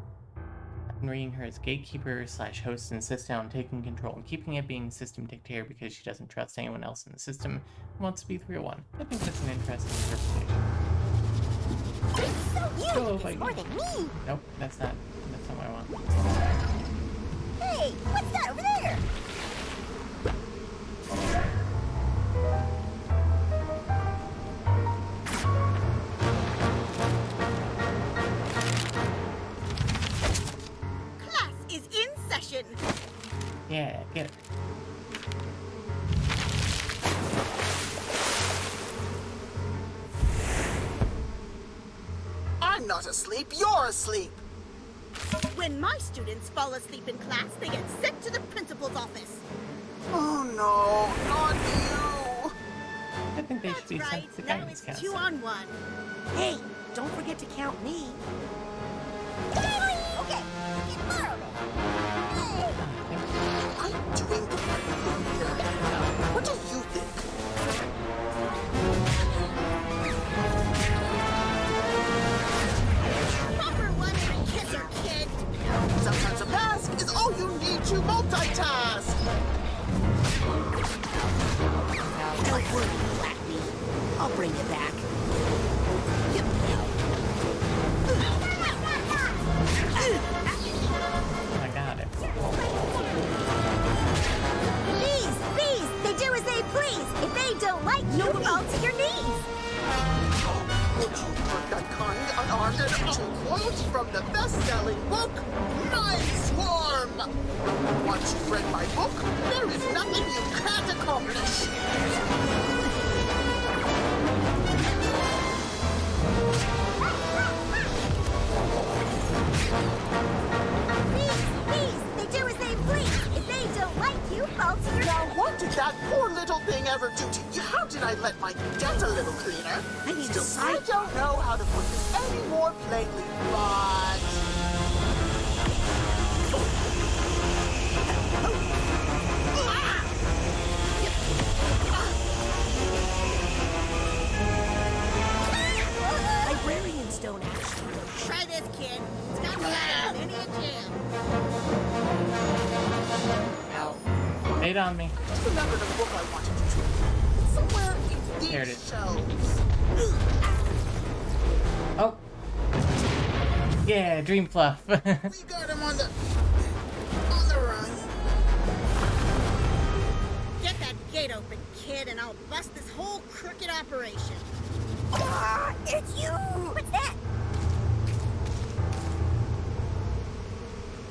S1: I've been reading her as gatekeeper / host and insists on taking control and keeping it being system dictator because she doesn't trust anyone else in the system and wants to be the real one. I think that's an interesting interpretation.
S19: So you it's more than me.
S1: Nope, that's not what I want.
S19: Hey, what's that over there?
S16: Class is in session.
S1: Yeah, get it.
S17: not asleep, you're asleep.
S16: When my students fall asleep in class, they get sent to the principal's office.
S17: Oh no, not you.
S1: I think they should be
S16: Right,
S1: sent to the
S16: now
S1: guidance
S16: it's
S1: counselor.
S16: 2-on-1.
S6: Hey, don't forget to count me.
S19: Okay, you can borrow it.
S17: I'm doing the right thing here. What do you think?
S16: Proper one and kiss her, kid.
S17: Sometimes a mask is all you need to multitask.
S6: Don't worry, Blackie. I'll bring you back. Get me out.
S1: I got it.
S19: Please, they do as they please. If they don't like you, fall to your knees.
S17: Would you put that kind, unarmed, and quote from the best-selling book, Night Swarm? Once you've read my book, there is nothing you can't accomplish.
S19: Please, they do as they please. If they don't like you, fall to your
S17: Now, what did that poor little thing ever do to you? How did I let my get a little cleaner?
S6: I need a
S17: Still,
S6: sight.
S17: I don't know how to put this any more plainly, but...
S6: Librarians don't actually.
S16: Try this, kid. It's got ladder and any jam.
S1: Stayed on me.
S17: Remember the book I wanted you to read. It's somewhere in
S1: There it
S17: these
S1: is.
S17: shelves.
S1: Oh. Yeah, dream fluff.
S17: We got him on the run.
S16: Get that gate open, kid, and I'll bust this whole crooked operation.
S19: Ah, it's you. What's that?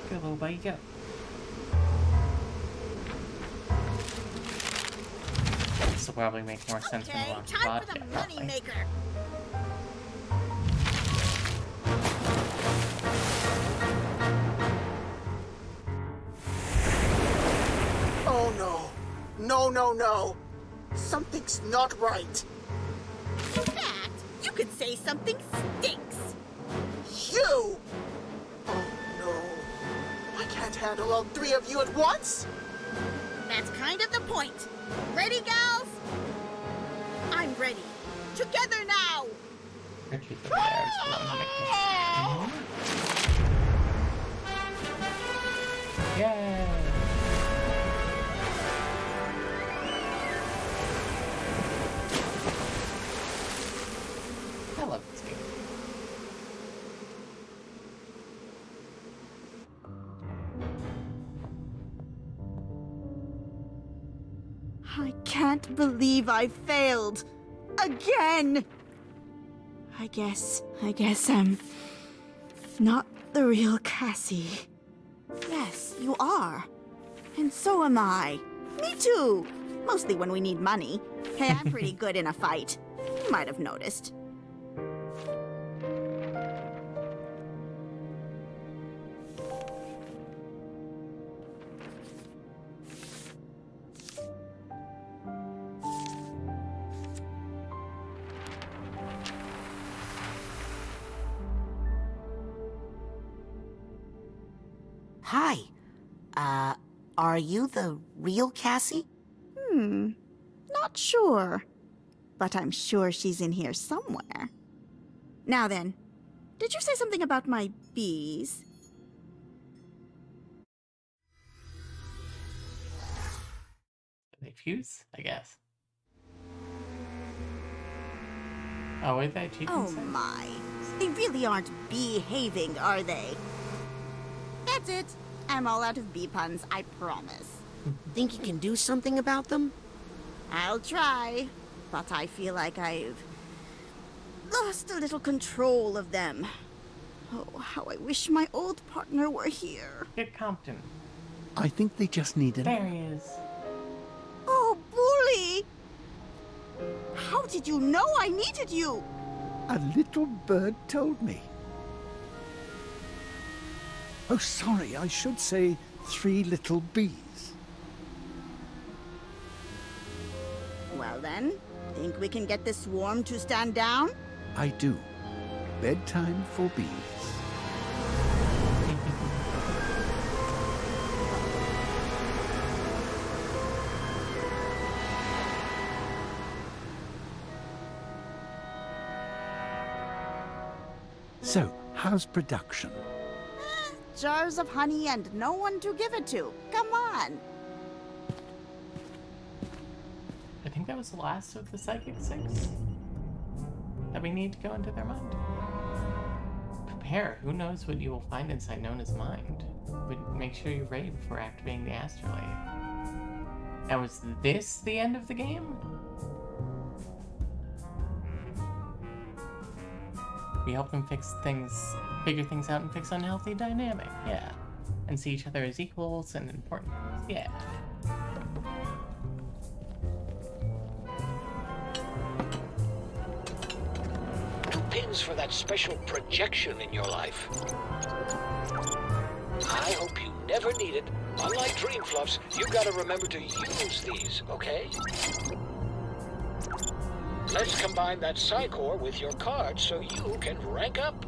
S1: Go, little buddy, go. This will probably make more sense when we
S16: Okay,
S1: launch the
S16: time for the
S1: podcast,
S16: money
S1: probably.
S16: maker.
S17: Oh no. No, no, no. Something's not right.
S16: In fact, you could say something stinks.
S17: You! Oh no. I can't handle all three of you at once.
S16: That's kind of the point. Ready, gals? I'm ready. Together now!
S1: Retreat the bears, but I'm not a Yay! I love this game.
S16: I can't believe I failed. Again! I guess I'm not the real Cassie. Yes, you are. And so am I. Me too. Mostly when we need money. Hey, I'm pretty good in a fight. You might have noticed.
S6: Hi. Are you the real Cassie?
S16: Not sure. But I'm sure she's in here somewhere. Now then, did you say something about my bees?
S1: They fuse, I guess. Oh, wait, that cheating
S16: Oh my. They really aren't behaving, are they? That's it. I'm all out of bee puns, I promise.
S6: Think you can do something about them?
S16: I'll try, but I feel like I've lost a little control of them. Oh, how I wish my old partner were here.
S1: Get Compton.
S4: I think they just need an...
S1: There he is.
S16: Oh, Bully! How did you know I needed you?
S4: A little bird told me.
S12: Oh, sorry, I should say 3 little bees.
S16: Well then, think we can get this swarm to stand down?
S4: I do. Bedtime for bees. So, how's production?
S16: Jars of honey and no one to give it to. Come on.
S1: I think that was the last of the Psychic 6 that we need to go into their mind. Prepare. Who knows what you will find inside Nona's mind? But make sure you're ready before activating the astrolabe. Now, was this the end of the game? We help them figure things out and fix unhealthy dynamic, yeah. And see each other as equals and important, yeah.
S13: Pins for that special projection in your life. I hope you never need it. Unlike Dream Fluffs, you gotta remember to use these, okay? Let's combine that Psychor with your card so you can rank up.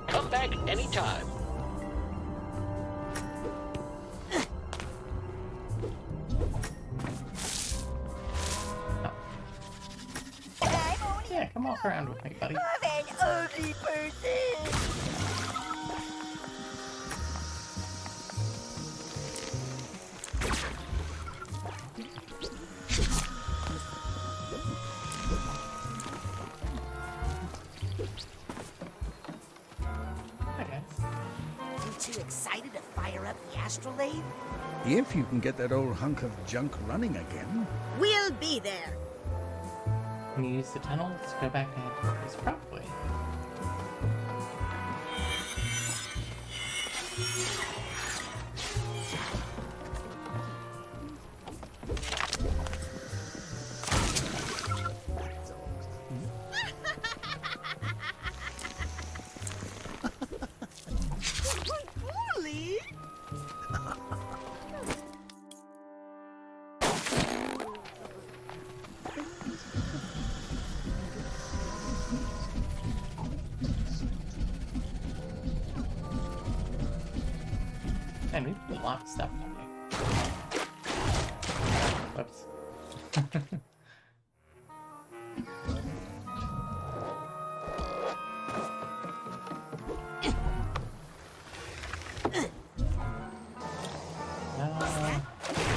S13: Come back anytime.
S1: Yeah, come walk around with me, buddy.
S19: I'm an ugly person.
S6: You too excited to fire up the astrolabe?
S12: If you can get that old hunk of junk running again.
S16: We'll be there.
S1: Can you use the tunnels to go back to headquarters? Probably. And we put a lot of stuff in there. Whoops.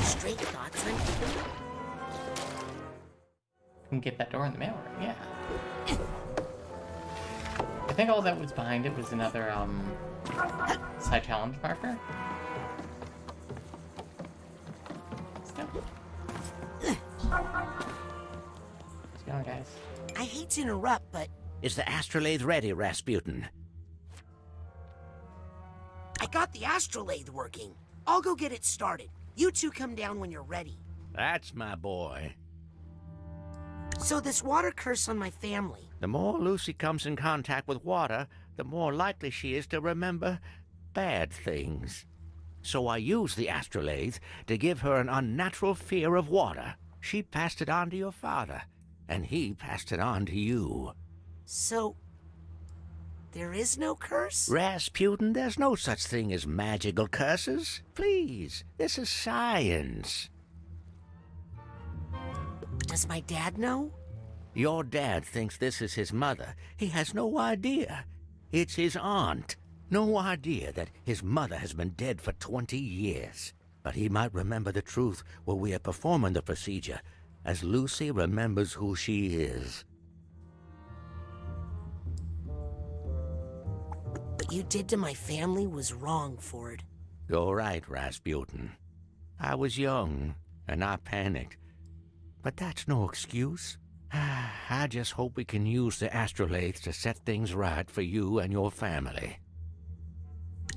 S6: Straight thoughts on
S1: Can get that door in the mailroom, yeah. I think all that was behind it was another, side challenge marker. Let's go, guys.
S6: I hate to interrupt, but
S9: Is the astrolabe ready, Rasputin?
S6: I got the astrolabe working. I'll go get it started. You two come down when you're ready.
S9: That's my boy.
S6: So this water curse on my family.
S9: The more Lucy comes in contact with water, the more likely she is to remember bad things. So I used the astrolabe to give her an unnatural fear of water. She passed it on to your father, and he passed it on to you.
S6: So, there is no curse?
S9: Rasputin, there's no such thing as magical curses. Please, this is science.
S6: Does my dad know?
S9: Your dad thinks this is his mother. He has no idea. It's his aunt. No idea that his mother has been dead for 20 years. But he might remember the truth while we are performing the procedure, as Lucy remembers who she is.
S6: What you did to my family was wrong, Ford.
S9: You're right, Rasputin. I was young, and I panicked. But that's no excuse. I just hope we can use the astrolabe to set things right for you and your family.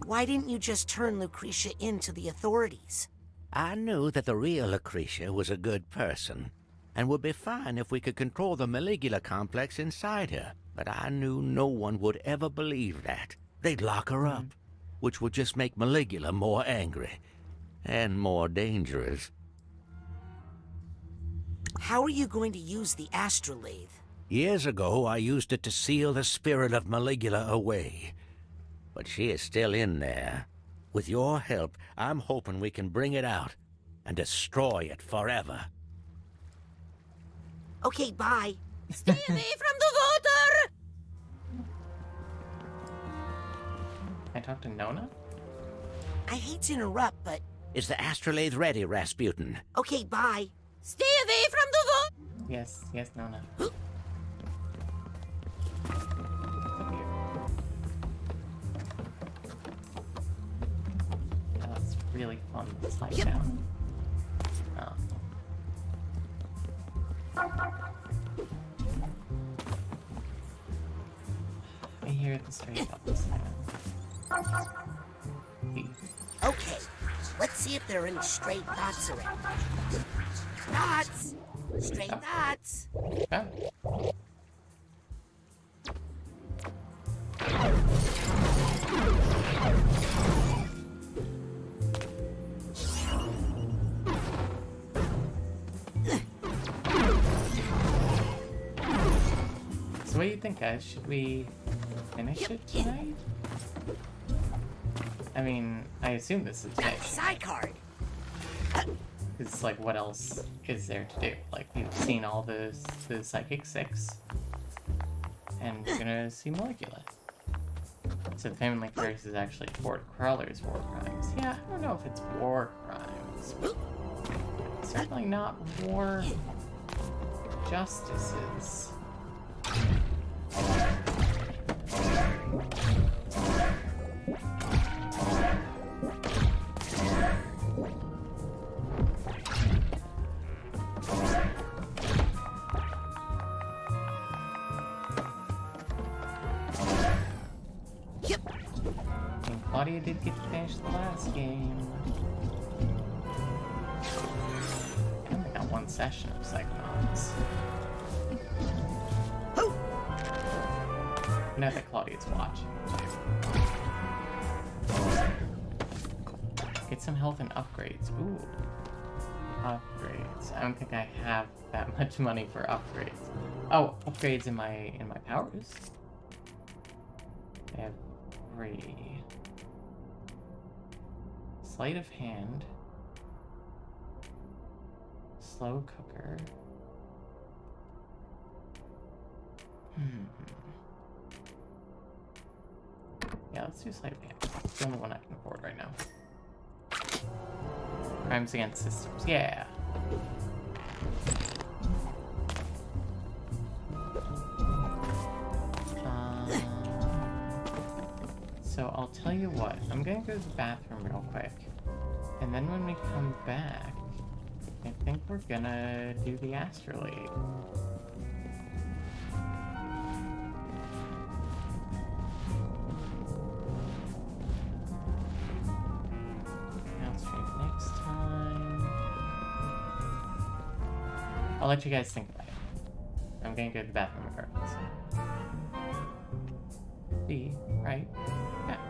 S6: Why didn't you just turn Lucretia in to the authorities?
S9: I knew that the real Lucretia was a good person. and would be fine if we could control the Maligula complex inside her. But I knew no one would ever believe that. They'd lock her up, which would just make Maligula more angry and more dangerous.
S6: How are you going to use the astrolabe?
S9: Years ago, I used it to seal the spirit of Maligula away. But she is still in there. With your help, I'm hoping we can bring it out and destroy it forever.
S6: Okay, bye.
S19: Stay away from the water!
S1: Can I talk to Nona?
S6: I hate to interrupt, but...
S9: Is the astrolabe ready, Rasputin?
S6: Okay, bye.
S19: Stay away from the water!
S1: Yes, yes, Nona. That's really fun to slide down. Oh. I hear the stray dogs.
S6: Okay, let's see if there are any stray dots around. Dots! Stray dots!
S1: So what do you think, guys? Should we finish it tonight? I mean, I assume this is it.
S6: Side card!
S1: It's like, what else is there to do? Like, we've seen all the Psychic 6, and we're gonna see Molecula. So the Family Curse is actually Fort Crawler's war crimes. Yeah, I don't know if it's war crimes. Certainly not war justices. Claudia did get to finish the last game. I only got one session of Psychonauts. I know that Claudia's watching, too. Get some health and upgrades. Ooh. Upgrades. I don't think I have that much money for upgrades. Oh, upgrades in my powers. I have 3. Sleight of hand. Slow cooker. Yeah, let's do sleight of hand. It's the only one I can afford right now. Crimes against systems. Yeah. So I'll tell you what, I'm gonna go to the bathroom real quick. And then when we come back, I think we're gonna do the astrolabe. I'll stream next time. I'll let you guys think about it. I'm gonna go to the bathroom regardless. Be right back.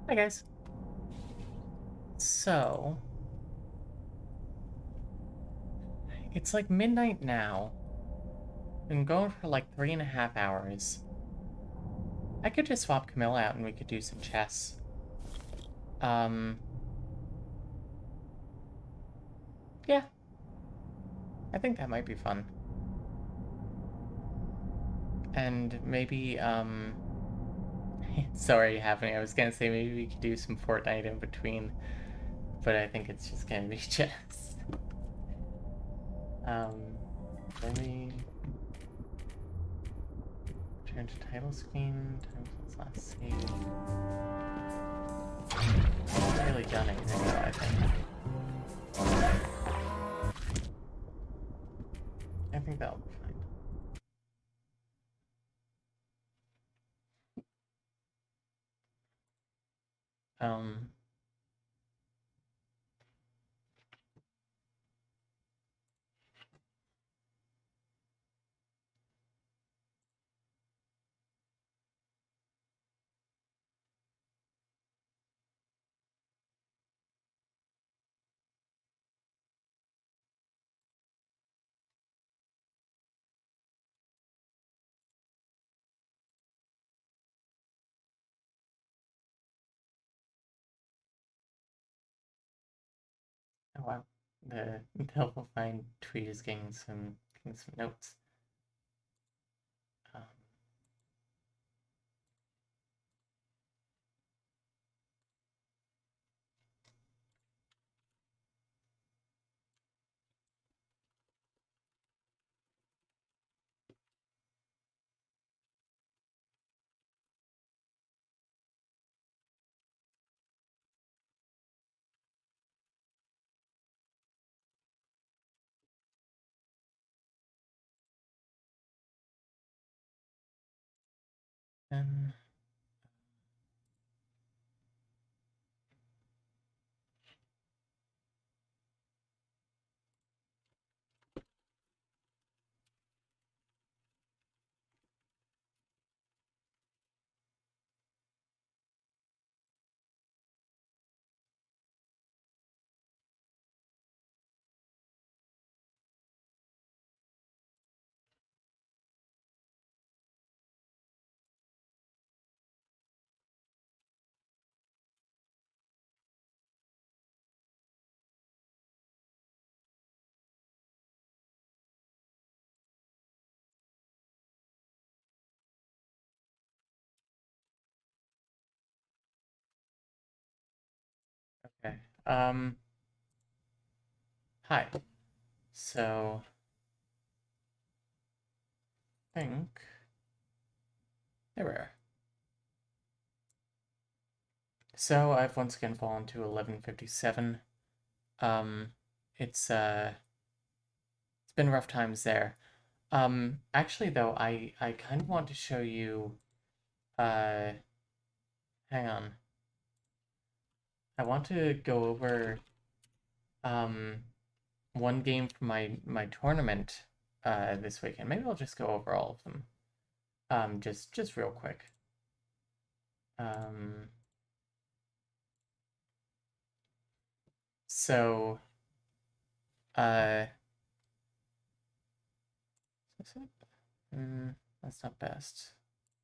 S1: Hi guys. So, it's like midnight now. Been going for like 3.5 hours. I could just swap Camilla out and we could do some chess. Yeah. I think that might be fun. And maybe, sorry, happening. I was gonna say maybe we could do some Fortnite in between, but I think it's just gonna be chess. Let me turn to title screen, time since last save. I haven't really done anything though, I think. I think that'll be fine. Oh wow, the Double Fine tweet is getting some notes. Um, okay. Hi. So, I think there we are. so I've once again fallen to 1157. It's been rough times there. Actually though, I kind of want to show you, hang on. I want to go over, one game from my tournament, this weekend. Maybe I'll just go over all of them. Just real quick. So, is this it? That's not best.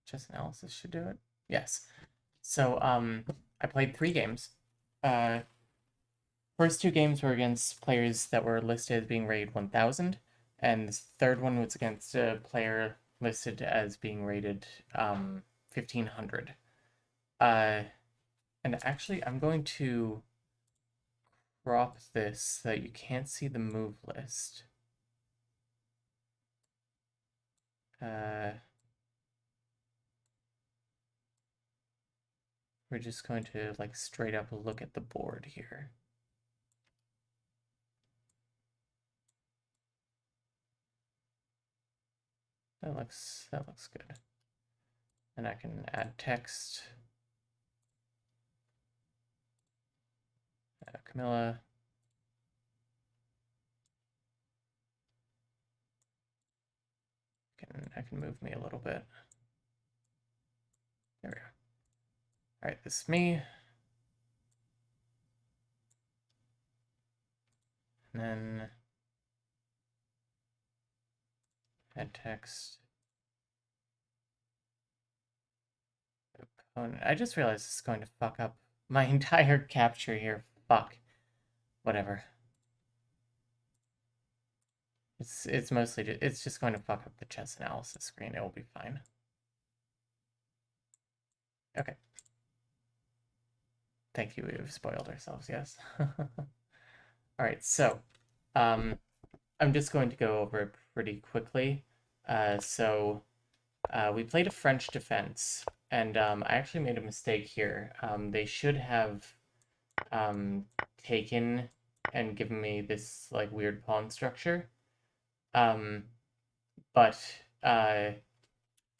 S1: Chess analysis should do it. Yes. So, I played 3 games. First 2 games were against players that were listed as being rated 1000, and the third one was against a player listed as being rated 1500. And actually, I'm going to crop this so that you can't see the move list. We're just going to like straight up look at the board here. That looks good. And I can add text. Camilla. I can move me a little bit. There we go. All right, this is me. And then add text. Opponent. I just realized this is going to fuck up my entire capture here. Fuck. Whatever. It's mostly it's just going to fuck up the chess analysis screen. It will be fine. Okay. Thank you. We've spoiled ourselves. Yes. All right. So, I'm just going to go over it pretty quickly. We played a French defense, and I actually made a mistake here. They should have taken and given me this like weird pawn structure. But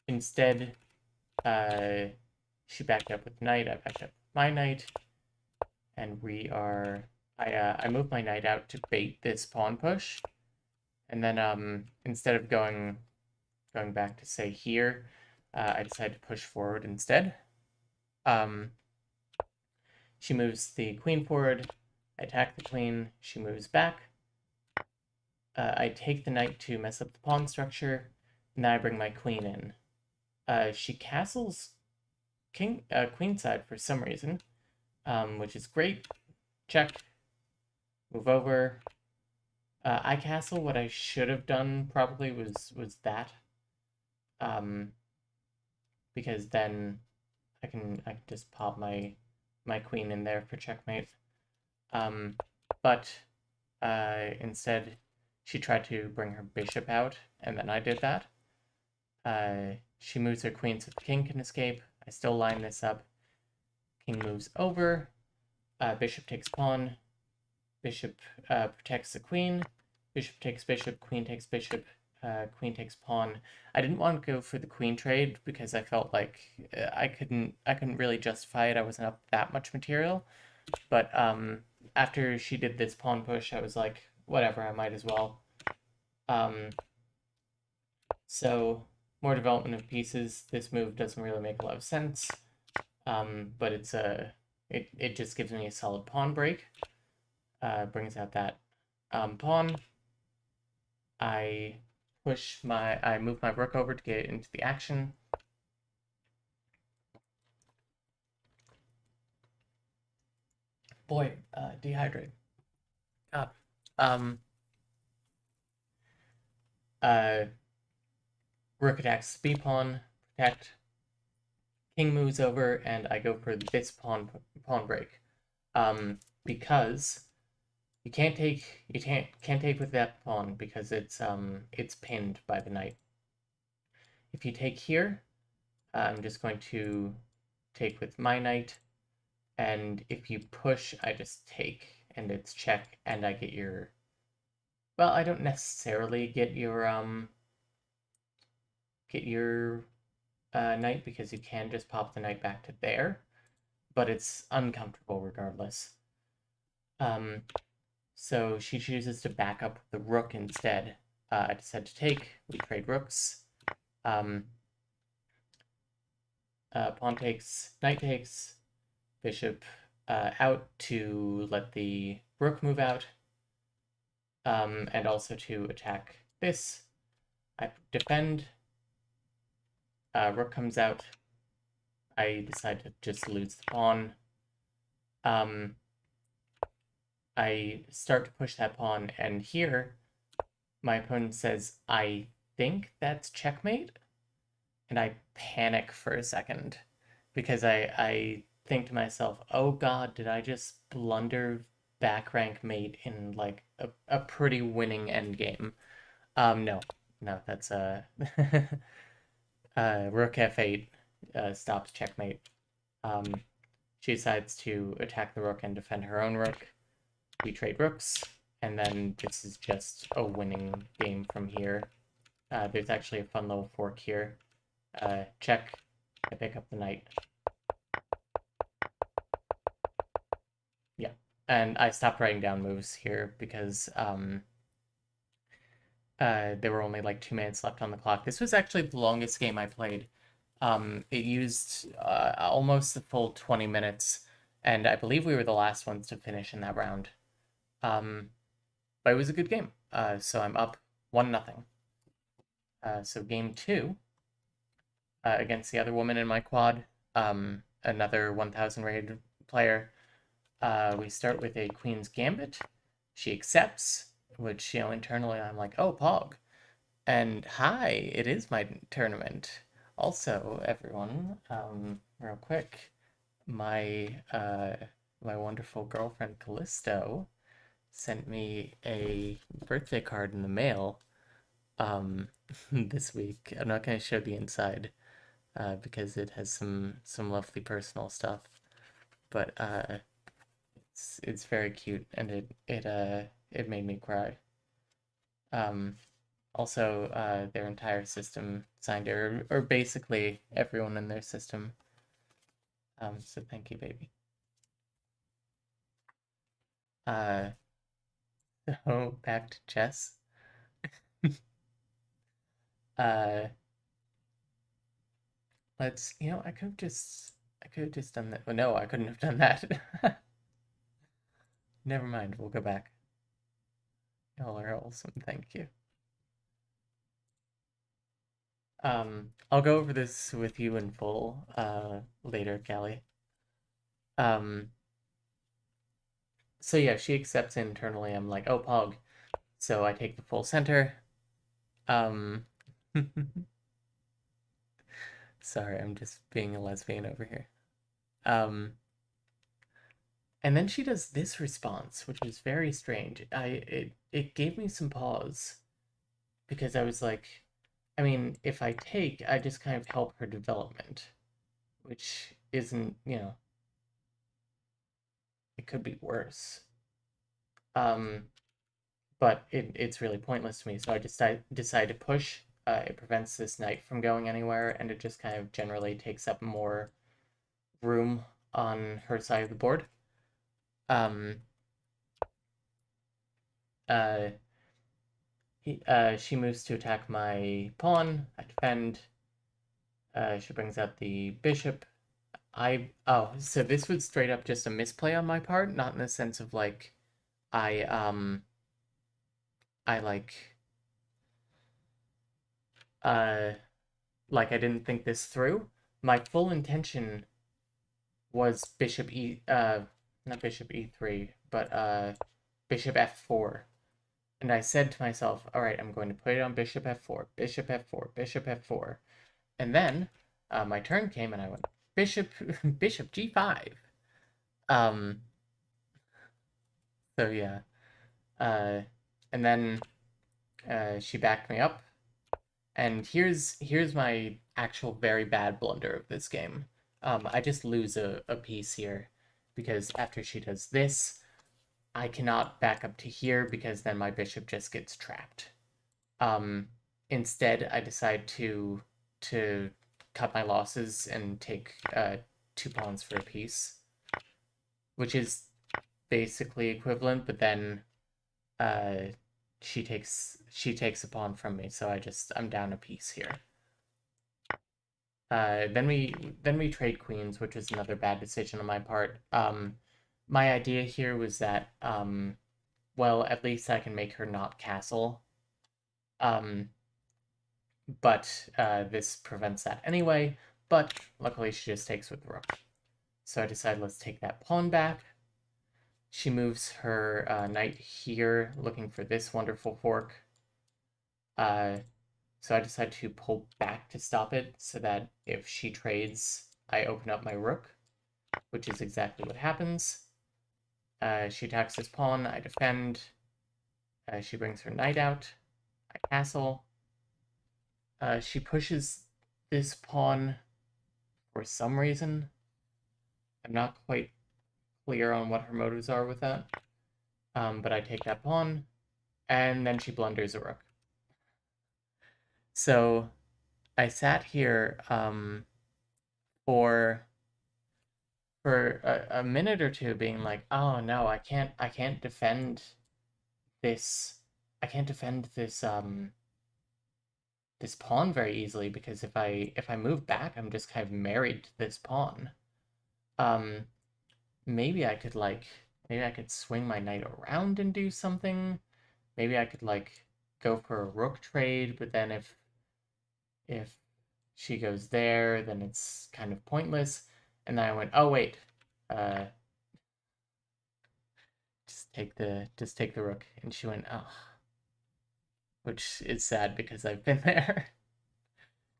S1: instead, she backed up with knight, I backed up with my knight, and I moved my knight out to bait this pawn push, and then instead of going back to say here, I decided to push forward instead. She moves the queen forward, I attack the queen, she moves back. I take the knight to mess up the pawn structure, and then I bring my queen in. She castles queenside for some reason, which is great. Check. Move over. I castle. What I should have done probably was that, because then I can just pop my queen in there for checkmate. But instead, she tried to bring her bishop out, and then I did that. She moves her queen so the king can escape. I still line this up. King moves over. Bishop takes pawn. Bishop protects the queen. Bishop takes bishop. Queen takes bishop. Queen takes pawn. I didn't want to go for the queen trade because I felt like I couldn't really justify it. I wasn't up that much material. But after she did this pawn push, I was like, whatever, I might as well. So more development of pieces. This move doesn't really make a lot of sense, but it just gives me a solid pawn break. Brings out that pawn. I move my rook over to get into the action. Boy, dehydrate. Rook attacks the b-pawn, protect. King moves over, and I go for this pawn break. Because you can't take with that pawn because it's pinned by the knight. If you take here, I'm just going to take with my knight, And if you push, I just take, and it's check, and I get your... Well, I don't necessarily get your knight, because you can just pop the knight back to there, but it's uncomfortable regardless. So she chooses to back up the rook instead. I decide to take. We trade rooks. Pawn takes, knight takes, bishop out to let the rook move out, and also to attack this. I defend. Rook comes out. I decide to just lose the pawn. I start to push that pawn, and here my opponent says, I think that's checkmate, and I panic for a second, because I think to myself, oh god, did I just blunder back rank mate in, like, a pretty winning endgame? No, that's rook f8 stops checkmate. She decides to attack the rook and defend her own rook. We trade rooks, and then this is just a winning game from here. There's actually a fun little fork here. Check. I pick up the knight. Yeah, and I stopped writing down moves here because there were only like 2 minutes left on the clock. This was actually the longest game I played. It used almost the full 20 minutes, and I believe we were the last ones to finish in that round. But it was a good game. So I'm up 1-0. So game 2 against the other woman in my quad, another 1000 rated player. We start with a Queen's Gambit. She accepts, which, you know, internally I'm like, oh, Pog. And hi, it is my tournament. Also, everyone, real quick, my wonderful girlfriend Callisto sent me a birthday card in the mail this week. I'm not going to show the inside because it has some lovely personal stuff, but it's very cute, and it made me cry. Also, their entire system signed it, or basically everyone in their system. So thank you, baby. So back to chess. Let's, you know, I could have just done that. Well, no, I couldn't have done that. Never mind, we'll go back. Y'all are awesome, thank you. I'll go over this with you in full later, Callie. So yeah, she accepts internally. I'm like, oh, Pog. So I take the full center. Sorry, I'm just being a lesbian over here. And then she does this response, which was very strange. It gave me some pause, because I was like, I mean, if I take, I just kind of help her development, which isn't, you know, it could be worse. But it's really pointless to me, so I just decide to push. It prevents this knight from going anywhere, and it just kind of generally takes up more room on her side of the board. She moves to attack my pawn. I defend. She brings out the bishop. Oh, so this was straight up just a misplay on my part, not in the sense of like, like I didn't think this through. My full intention was bishop not bishop e3, but bishop f4. And I said to myself, all right, I'm going to put it on bishop f4, bishop f4, bishop f4. And then my turn came and I went bishop g5. So yeah. And then she backed me up. And here's my actual very bad blunder of this game. I just lose a piece here, because after she does this, I cannot back up to here because then my bishop just gets trapped. Instead, I decide to cut my losses and take 2 pawns for a piece, which is basically equivalent, but then she takes a pawn from me, so I'm down a piece here. Then we trade queens, which was another bad decision on my part. My idea here was that well, at least I can make her not castle. But this prevents that anyway, but luckily she just takes with the rook. So I decide let's take that pawn back. She moves her knight here, looking for this wonderful fork. So I decide to pull back to stop it, so that if she trades, I open up my rook, which is exactly what happens. She attacks this pawn, I defend. She brings her knight out, I castle. She pushes this pawn for some reason. I'm not quite clear on what her motives are with that. But I take that pawn, and then she blunders a rook. So I sat here for a minute or two being like, oh no, I can't defend this. I can't defend this this pawn very easily, because if I move back, I'm just kind of married to this pawn. Maybe I could swing my knight around and do something. Maybe I could go for a rook trade, but then if she goes there, then it's kind of pointless. And then I went, oh wait, just take the rook. And she went, oh, which is sad because I've been there.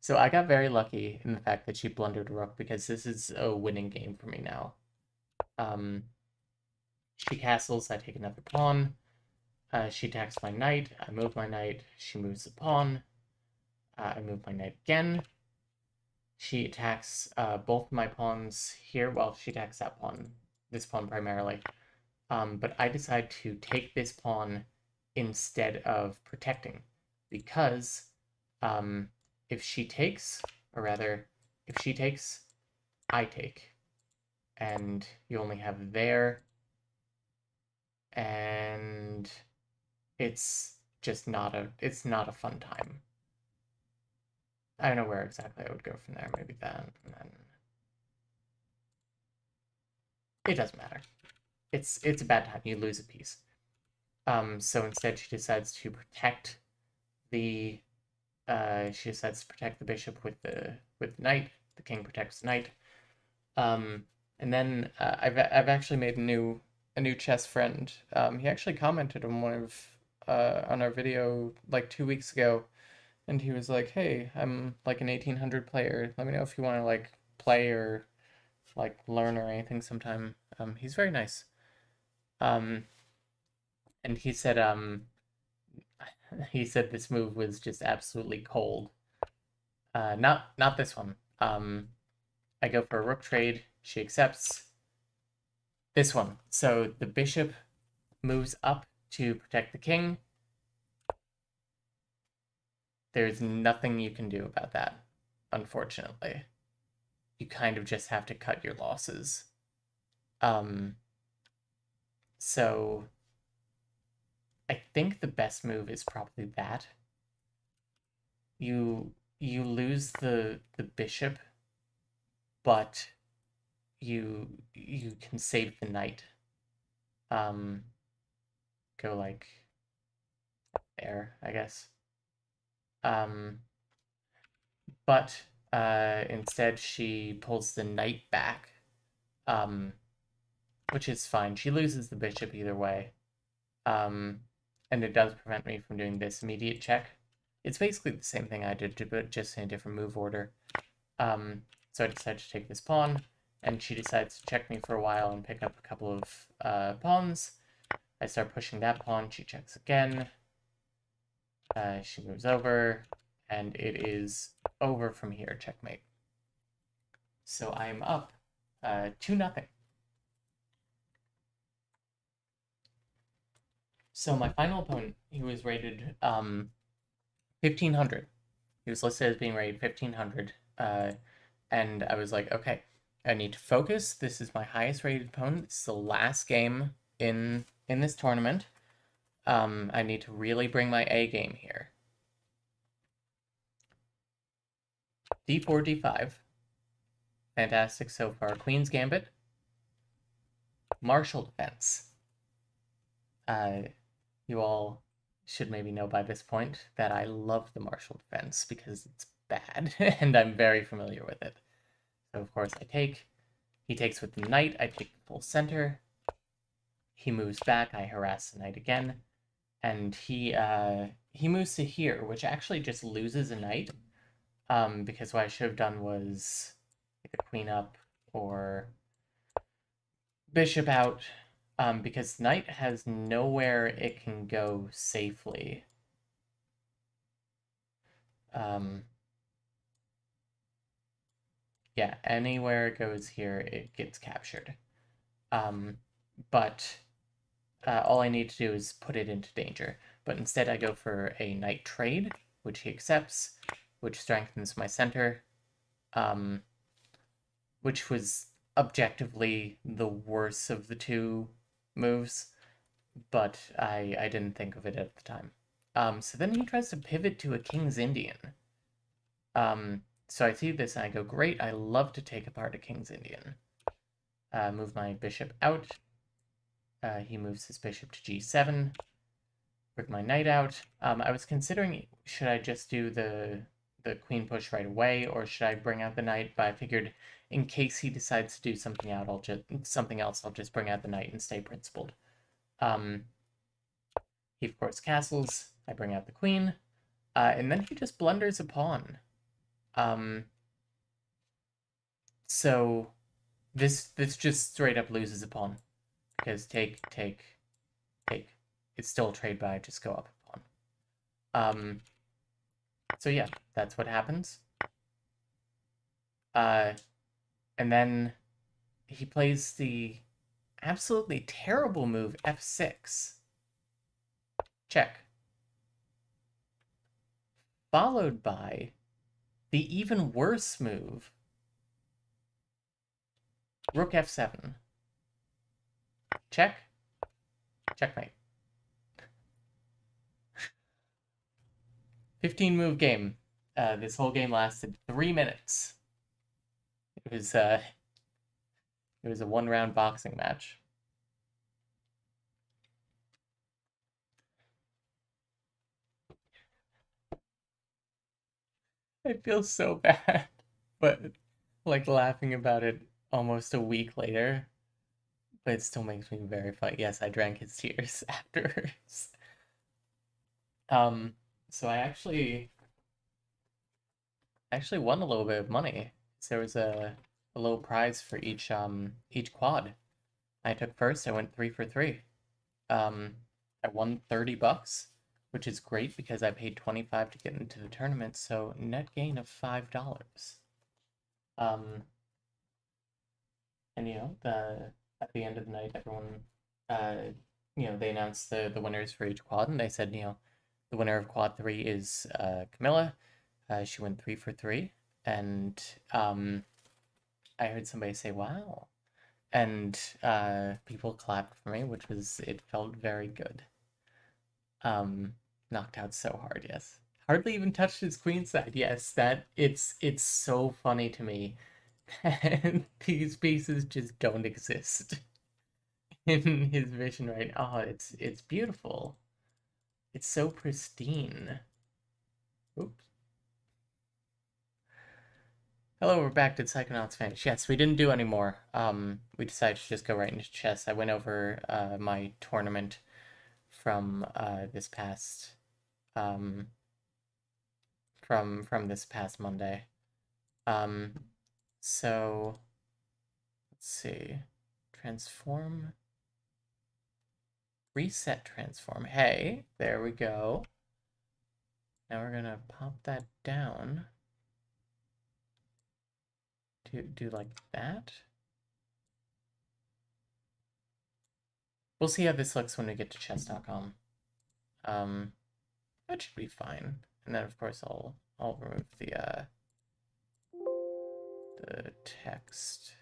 S1: So I got very lucky in the fact that she blundered a rook, because this is a winning game for me now. She castles, I take another pawn. She attacks my knight, I move my knight, she moves the pawn. I move my knight again. She attacks both my pawns here. Well, she attacks that pawn, this pawn primarily. But I decide to take this pawn instead of protecting, because if she takes, or rather, if she takes, I take. And you only have there, and it's just not a fun time. I don't know where exactly I would go from there. Maybe that, and then it doesn't matter. It's a bad time. You lose a piece. So instead, she decides to protect the bishop with the knight. The king protects the knight. And then I've actually made a new chess friend. He actually commented on on our video like 2 weeks ago. And he was like, hey, I'm like an 1800 player. Let me know if you want to play or learn or anything sometime. He's very nice. And he said this move was just absolutely cold. Not this one. I go for a rook trade. She accepts. This one. So the bishop moves up to protect the king. There's nothing you can do about that, unfortunately. You kind of just have to cut your losses. So I think the best move is probably that. You lose the bishop, but you can save the knight. Go there, I guess. But instead she pulls the knight back, which is fine. She loses the bishop either way. And it does prevent me from doing this immediate check. It's basically the same thing I did, but just in a different move order. So I decide to take this pawn, and she decides to check me for a while and pick up a couple of pawns. I start pushing that pawn, she checks again. She moves over, and it is over from here, checkmate. So I'm up 2-0. So my final opponent, he was rated 1500. He was listed as being rated 1500. And I was like, okay, I need to focus. This is my highest rated opponent. It's the last game in this tournament. I need to really bring my A game here. D4, D5. Fantastic so far. Queen's Gambit. Martial Defense. You all should maybe know by this point that I love the Martial Defense because it's bad, and I'm very familiar with it. So of course I take. He takes with the knight, I take the full center. He moves back, I harass the knight again. And he moves to here, which actually just loses a knight. Because what I should have done was get the queen up or bishop out. Because knight has nowhere it can go safely. Yeah, anywhere it goes here, it gets captured. But all I need to do is put it into danger. But instead I go for a knight trade, which he accepts, which strengthens my center, which was objectively the worst of the two moves, but I didn't think of it at the time. So then he tries to pivot to a King's Indian. So I see this and I go, great, I love to take apart a King's Indian. Move my bishop out. He moves his bishop to g7. Bring my knight out. I was considering, should I just do the queen push right away, or should I bring out the knight? But I figured, in case he decides to do something else, I'll just bring out the knight and stay principled. He of course castles. I bring out the queen, and then he just blunders a pawn. So this just straight up loses a pawn, because take. It's still a trade, but I just go up a pawn. So yeah, that's what happens. And then he plays the absolutely terrible move f6. Check. Followed by the even worse move, rook f7. Check. Checkmate. 15-move game. This whole game lasted 3 minutes. It was a 1-round boxing match. I feel so bad, but like laughing about it almost a week later. But it still makes me very funny. Yes, I drank his tears afterwards. So I actually won a little bit of money. So there was a little prize for each quad. I took first. I went 3 for 3. I won $30, which is great because I paid $25 to get into the tournament. So net gain of $5. And you know, at the end of the night, everyone, they announced the winners for each quad, and they said, the winner of quad 3 is Camilla. She went 3 for 3, and I heard somebody say, wow. And people clapped for me, it felt very good. Knocked out so hard, yes. Hardly even touched his queen side, yes. It's so funny to me. And these pieces just don't exist in his vision right now. It's beautiful. It's so pristine. Oops. Hello, we're back to Psychonauts fans. Yes, we didn't do any more. We decided to just go right into chess. I went over my tournament from this past from this past Monday. So let's see. Transform. Reset transform. Hey, there we go. Now we're gonna pop that down. Do like that. We'll see how this looks when we get to chess.com. That should be fine. And then of course I'll remove the text.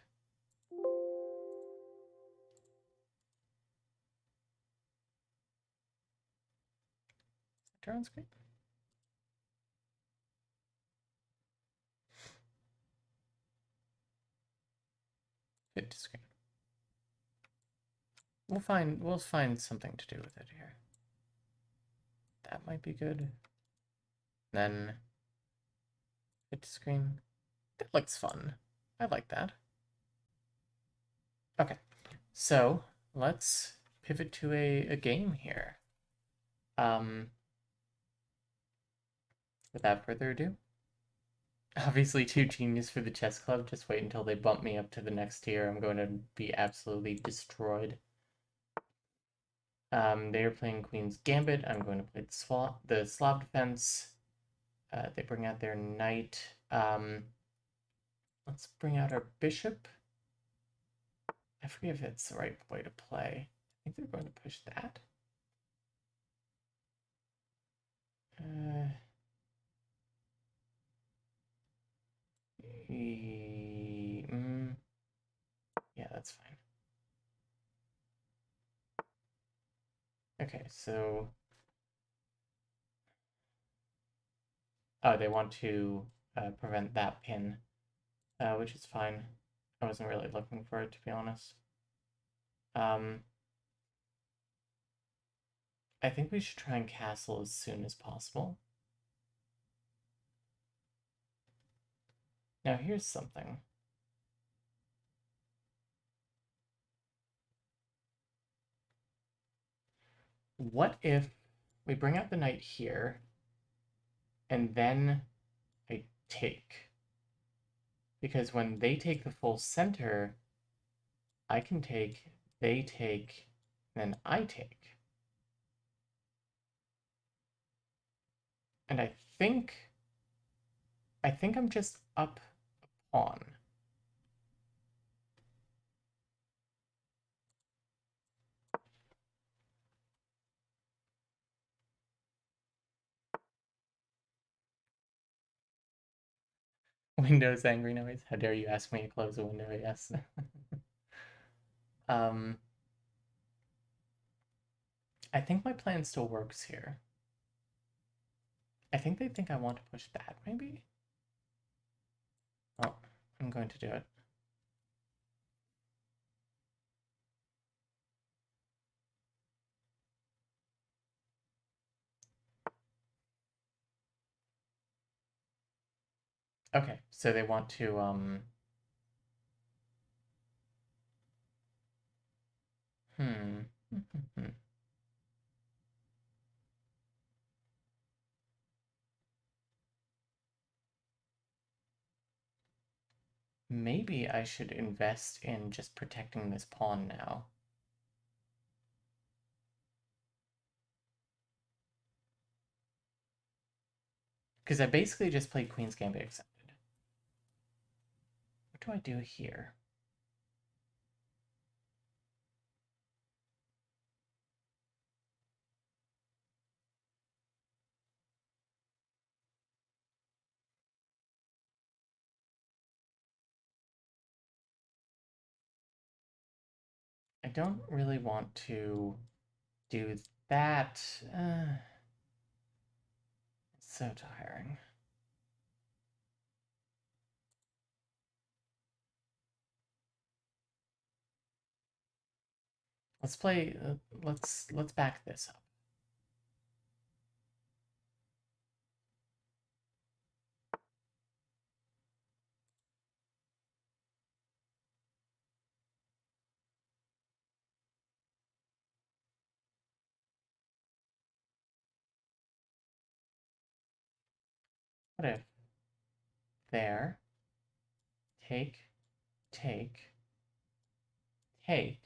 S1: Turn on screen. Fit to screen. We'll find something to do with it here. That might be good. Then fit to screen. That looks fun. I like that. Okay, so let's pivot to a game here. Without further ado, obviously too genius for the chess club. Just wait until they bump me up to the next tier. I'm going to be absolutely destroyed. They are playing Queen's Gambit. I'm going to play the Slav defense. They bring out their knight. Let's bring out our bishop. I forget if it's the right way to play. I think they're going to push that. Yeah, that's fine. Okay, so... Oh, they want to prevent that pin, which is fine. I wasn't really looking for it, to be honest. I think we should try and castle as soon as possible. Now here's something. What if we bring out the knight here, and then I take? Because when they take the full center, I can take, they take, then I take. And I think I'm just up a pawn. Windows angry noise. How dare you ask me to close a window? Yes. I think my plan still works here. I think they think I want to push that, maybe? Oh, I'm going to do it. Okay, so they want to, Maybe I should invest in just protecting this pawn now. Because I basically just played Queen's Gambit Extended. What do I do here? I don't really want to do that. It's so tiring. Let's play, let's back this up. What if there, take, take, take,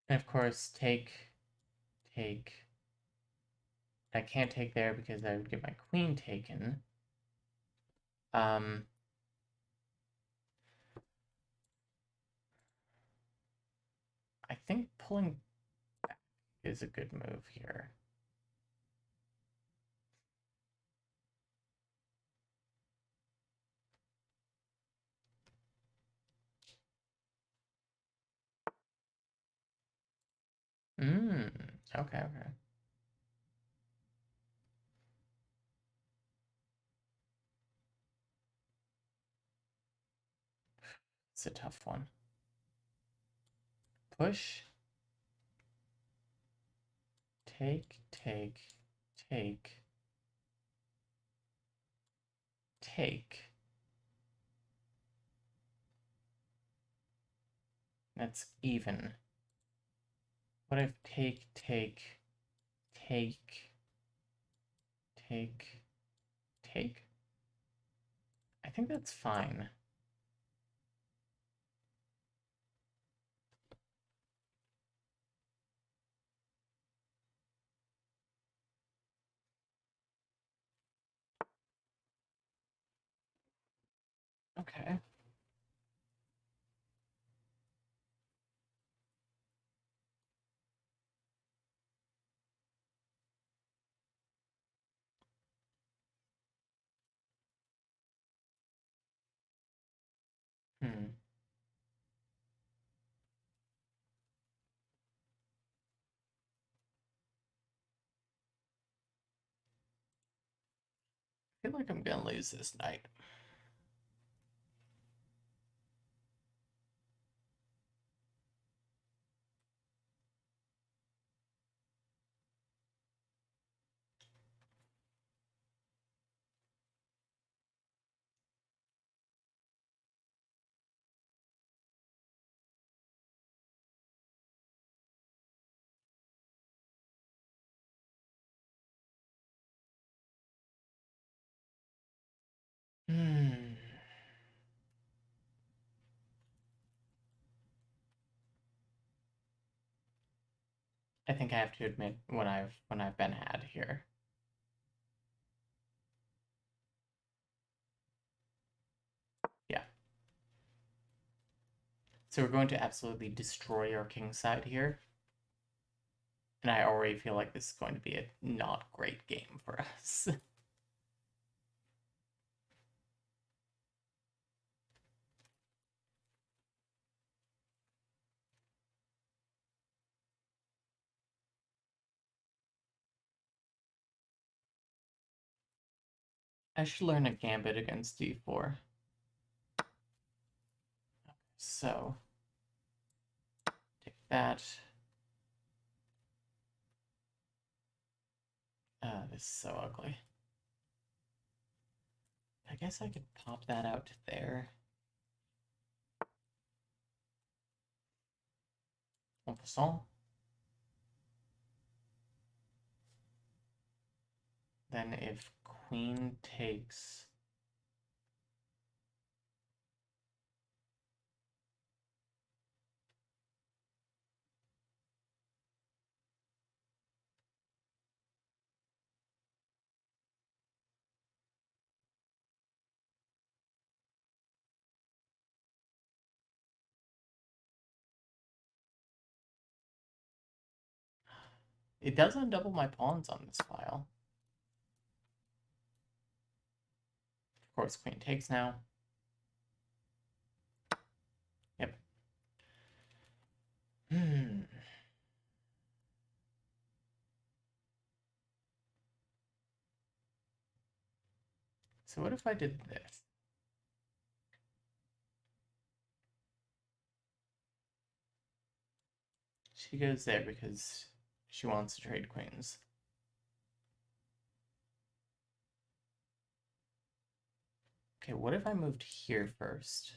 S1: and of course take, take, I can't take there because I would get my queen taken. I think pulling back is a good move here. Okay, okay. It's a tough one. Push. Take, take, take. Take. That's even. What if take, take, take, take, take? I think that's fine. Okay. Hmm. I feel like I'm gonna lose this night. Hmm. I think I have to admit when I've been had here. Yeah. So we're going to absolutely destroy our king side here. And I already feel like this is going to be a not great game for us. I should learn a gambit against d4. So, take that. This is so ugly. I guess I could pop that out to there. En passant. Then if queen takes... It does undouble my pawns on this file. Of course, queen takes now. Yep. So what if I did this? She goes there because she wants to trade queens. Okay, what if I moved here first?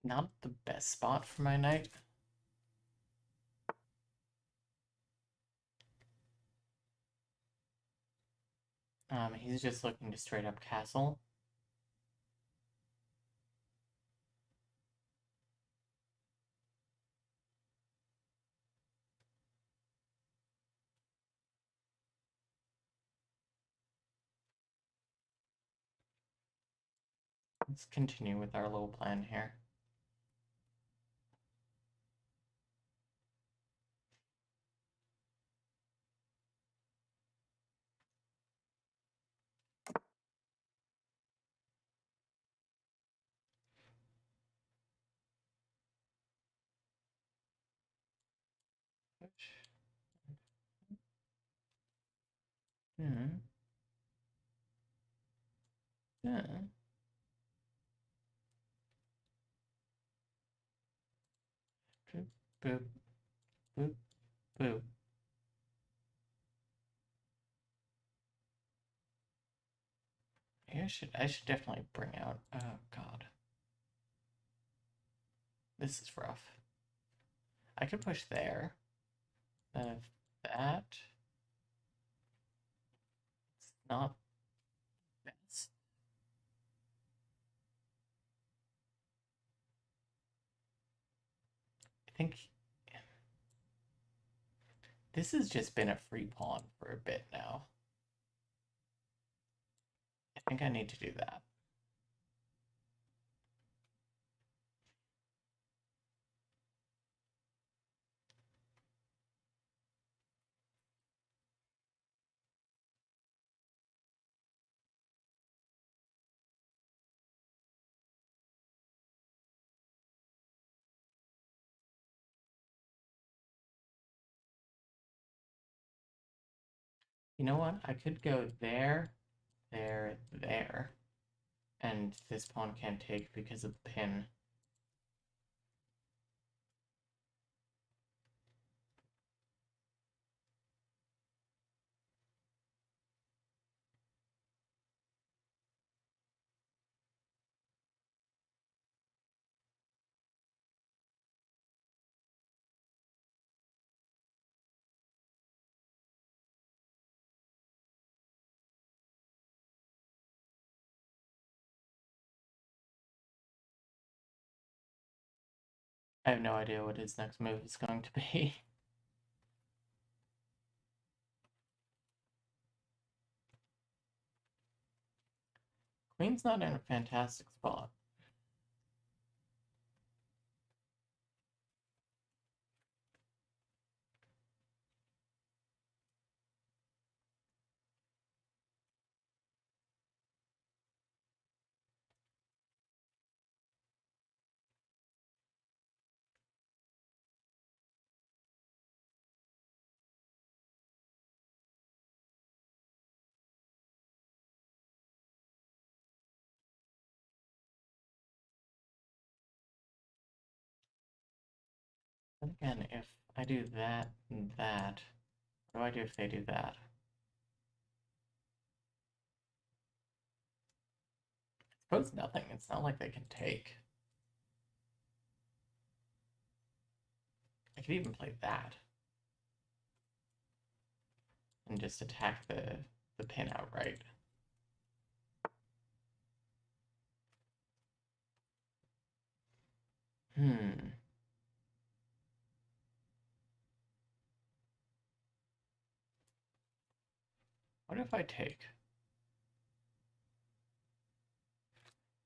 S1: not the best spot for my knight. He's just looking to straight up castle. Let's continue with our little plan here. Hmm. Yeah. Boop, boop, boop, boop. I should definitely bring out, oh god. This is rough. I could push there. Then if that, it's not best. I think this has just been a free pawn for a bit now. I think I need to do that. You know what? I could go there, there, there. And this pawn can't take because of the pin. I have no idea what his next move is going to be. Queen's not in a fantastic spot. But again, if I do that and that, what do I do if they do that? I suppose nothing. It's not like they can take. I could even play that. And just attack the pin outright. What if I take?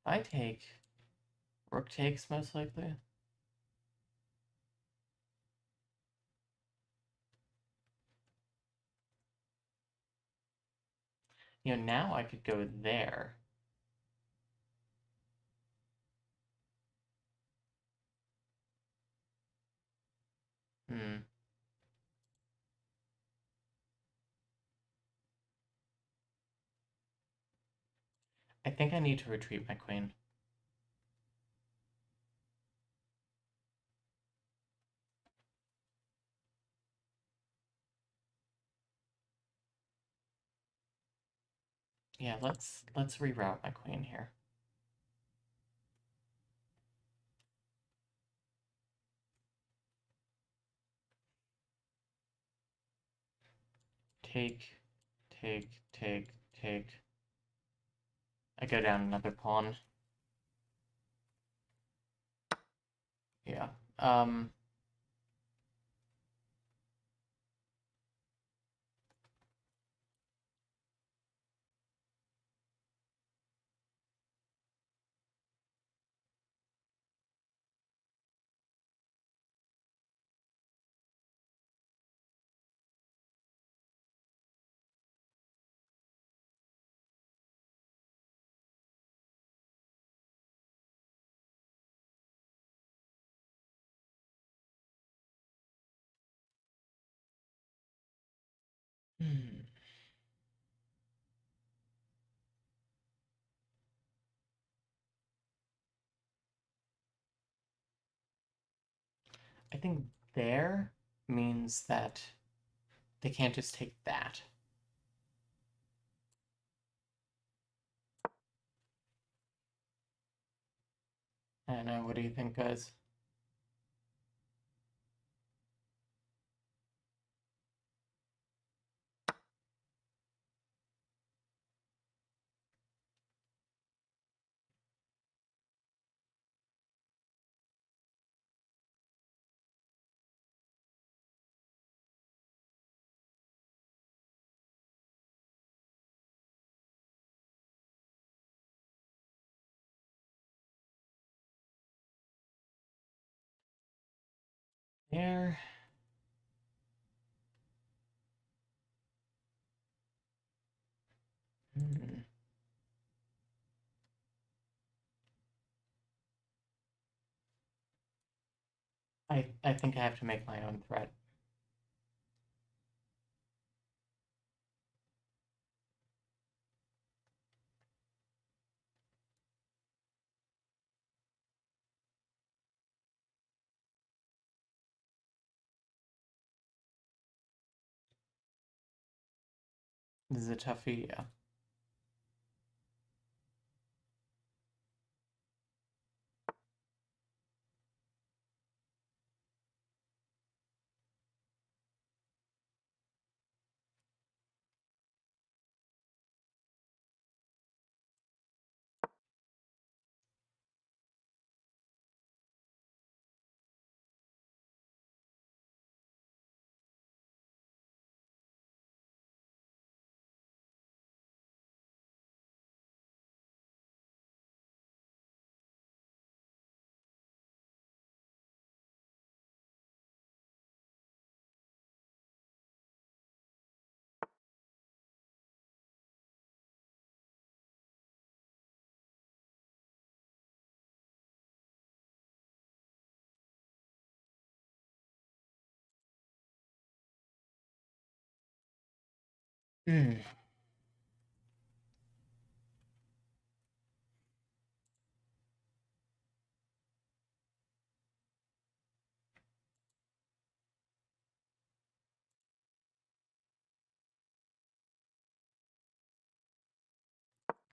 S1: If I take, rook takes most likely. You know, now I could go there. I think I need to retreat my queen. Yeah, let's reroute my queen here. take, take. I go down another pawn. Yeah. I think there means that they can't just take that. I don't know, what do you think, guys? There. I think I have to make my own threat. This is a toughie, yeah.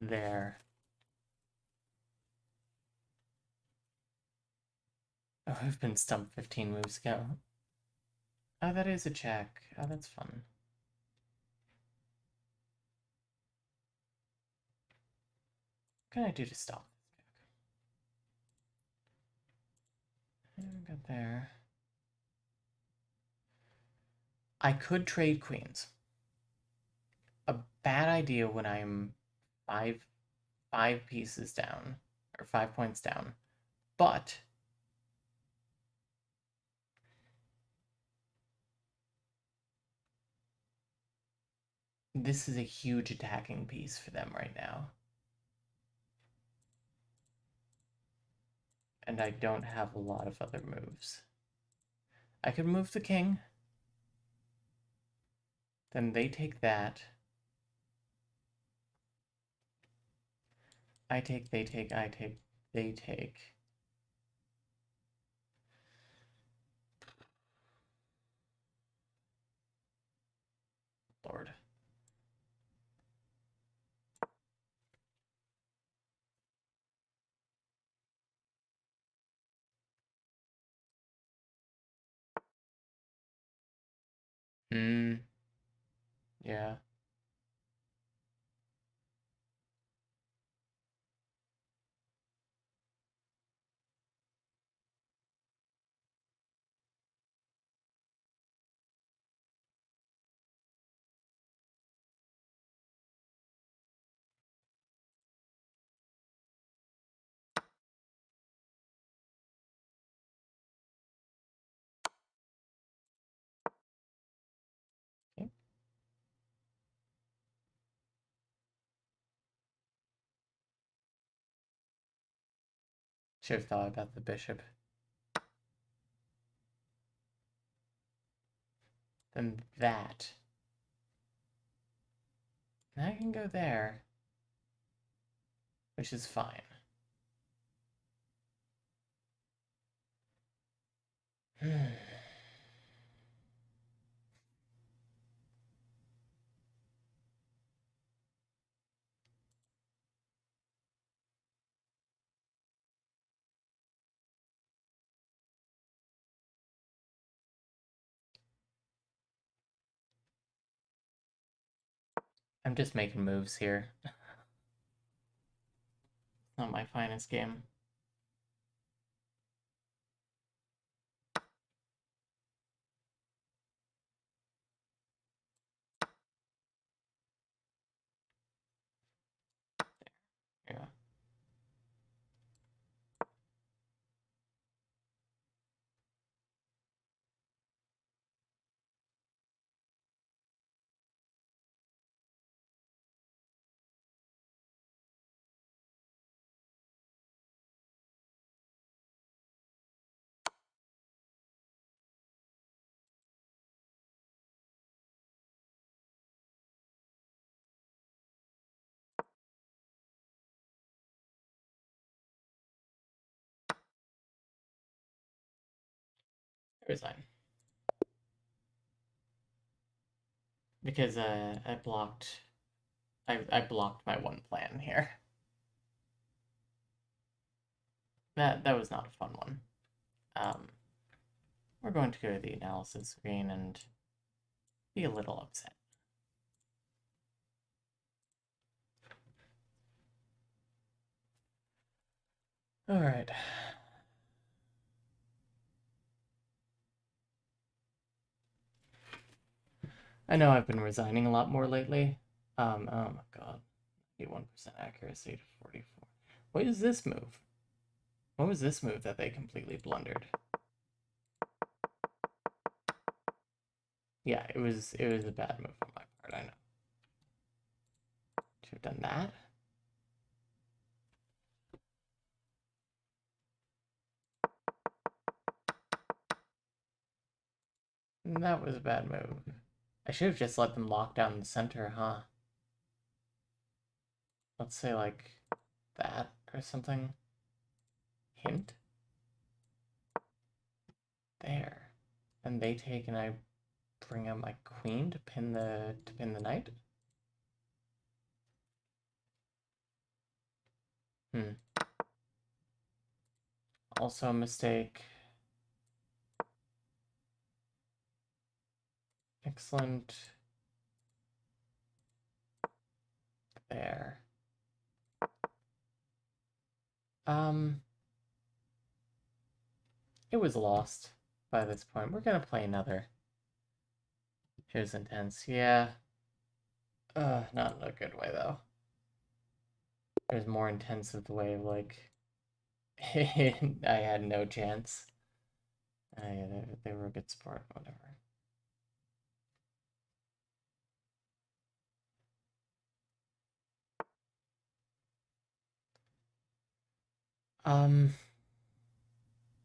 S1: There. Oh, I've been stumped 15 moves ago. Oh, that is a check. Oh, that's fun. What can I do to stop this check? Got there. I could trade queens. A bad idea when I'm five pieces down, or 5 points down. But this is a huge attacking piece for them right now. And I don't have a lot of other moves. I could move the king. Then they take that. I take, they take, I take, they take. Lord. Yeah. Okay. Should have thought about the bishop. Then that. And I can go there, which is fine. I'm just making moves here. Not my finest game. Yeah. Resign. Because I blocked my one plan here. That was not a fun one. We're going to go to the analysis screen and be a little upset. All right. I know I've been resigning a lot more lately. Oh my god. 81% accuracy to 44. What is this move? What was this move that they completely blundered? Yeah, it was a bad move on my part, I know. Should have done that. That was a bad move. I should have just let them lock down the center, huh? Let's say like that or something. Hint. There. And they take and I bring out my queen to pin the knight. Also a mistake. Excellent. There. It was lost by this point. We're gonna play another. Here's intense. Yeah. Not in a good way though. There's more intense of the way of like I had no chance. They were a good sport, whatever.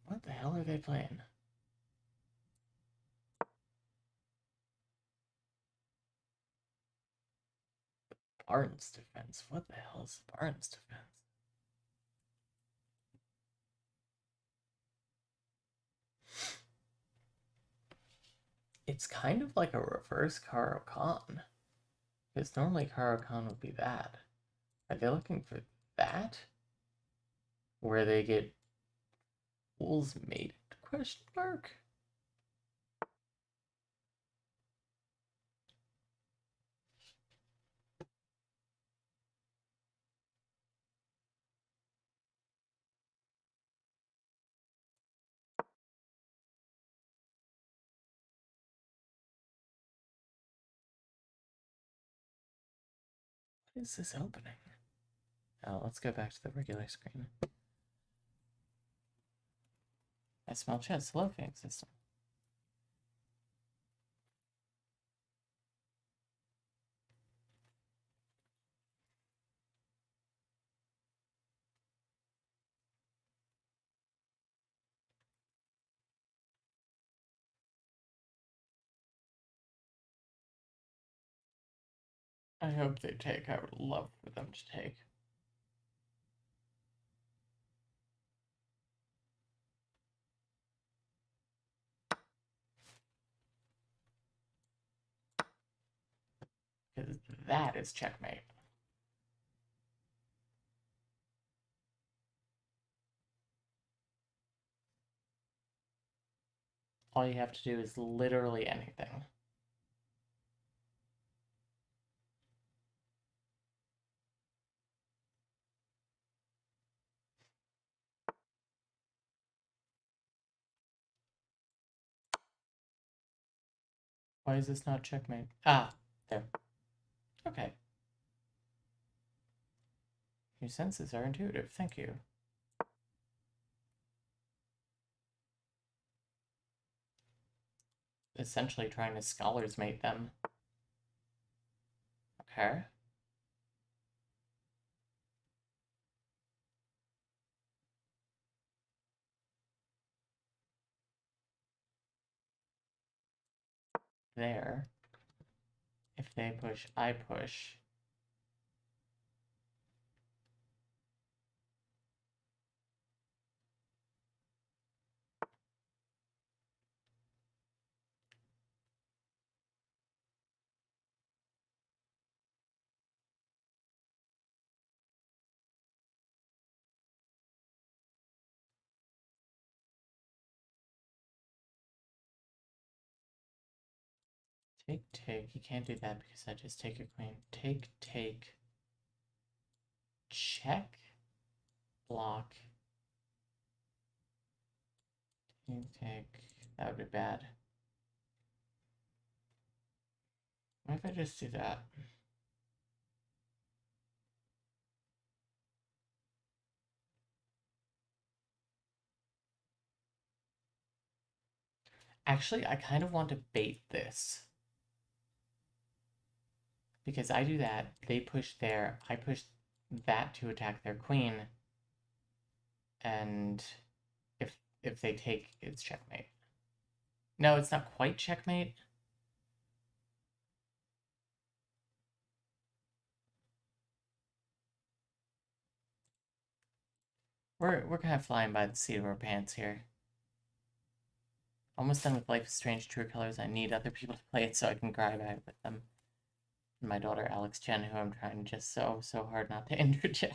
S1: What the hell are they playing? Barnes defense. What the hell is Barnes defense? It's kind of like a reverse Karo Khan. Because normally Karo Khan would be that. Are they looking for that? Where they get fools mated? Question mark? is this opening? Oh, let's go back to the regular screen. I smell chest. Hello, Phoenix System. I hope they take. I would love for them to take. Because that is checkmate. All you have to do is literally anything. Why is this not checkmate? Ah, there. Okay. Your senses are intuitive. Thank you. Essentially trying to scholars mate them. Okay. There. If they push, I push. Take, take. You can't do that because I just take a queen. Take, take. Check. Block. Take, take. That would be bad. What if I just do that? Actually, I kind of want to bait this. Because I do that, they push there, I push that to attack their queen. And if they take, it's checkmate. No, it's not quite checkmate. We're kind of flying by the seat of our pants here. Almost done with Life is Strange True Colors. I need other people to play it so I can cry back with them. And my daughter Alex Chen, who I'm trying just so hard not to interject.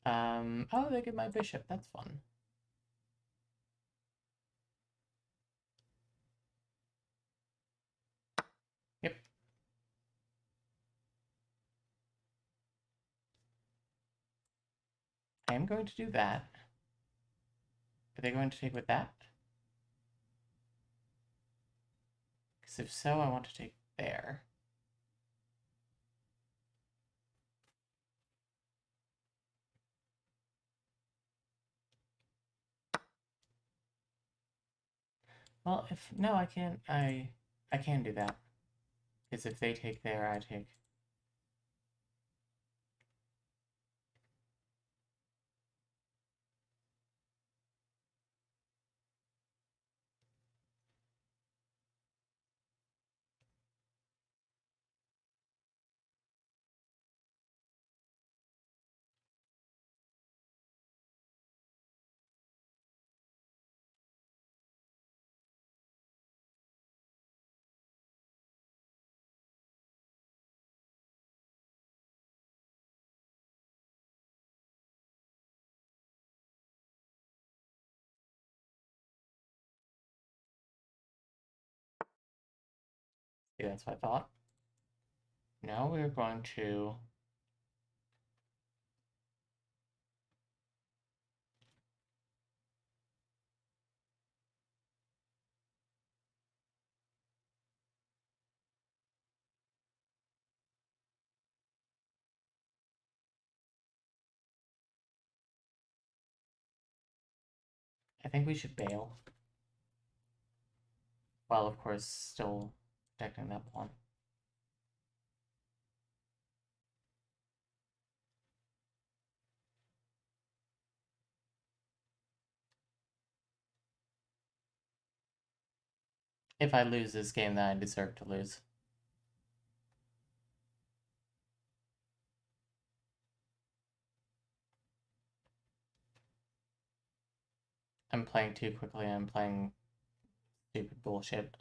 S1: Oh, they get my bishop. That's fun. Yep. I am going to do that. Are they going to take with that? Because if so, I want to take there. Well, if no, I can't. I can do that. Because if they take there, I take. See, that's what I thought. Now we're going to. I think we should bail. While, of course, still protecting that pawn. If I lose this game, then I deserve to lose. I'm playing too quickly, I'm playing stupid bullshit.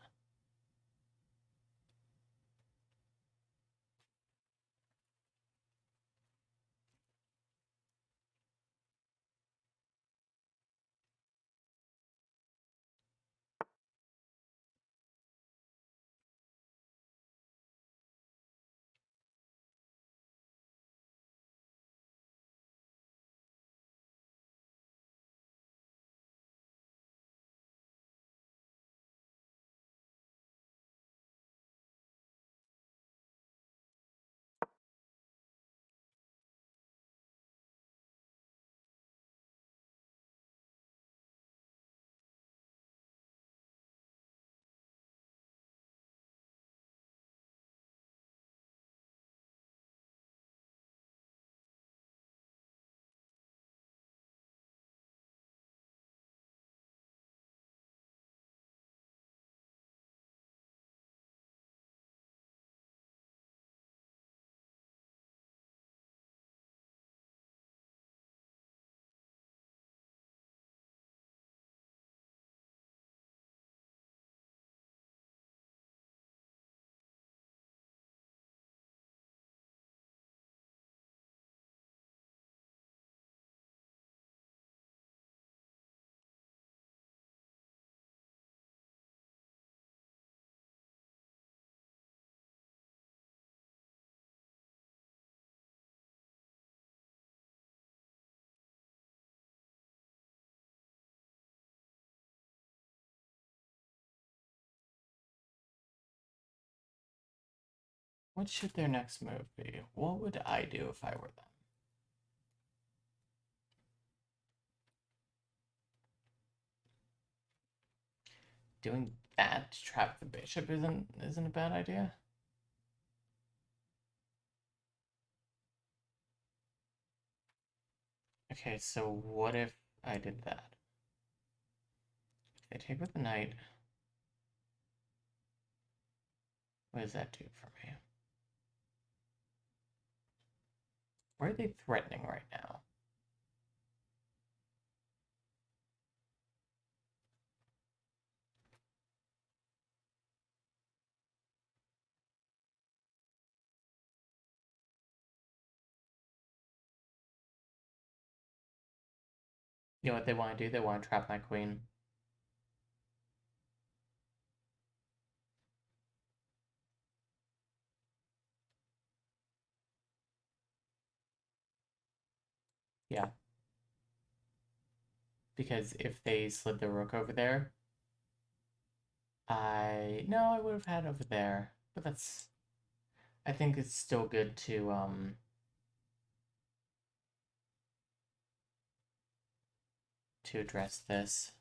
S1: What should their next move be? What would I do if I were them? Doing that to trap the bishop isn't a bad idea. Okay, so what if I did that? If they take with the knight, what does that do for me? Where are they threatening right now? You know what they want to do? They want to trap my queen. Yeah. Because if they slid the rook over there, no, I would have had over there. But that's... I think it's still good to address this.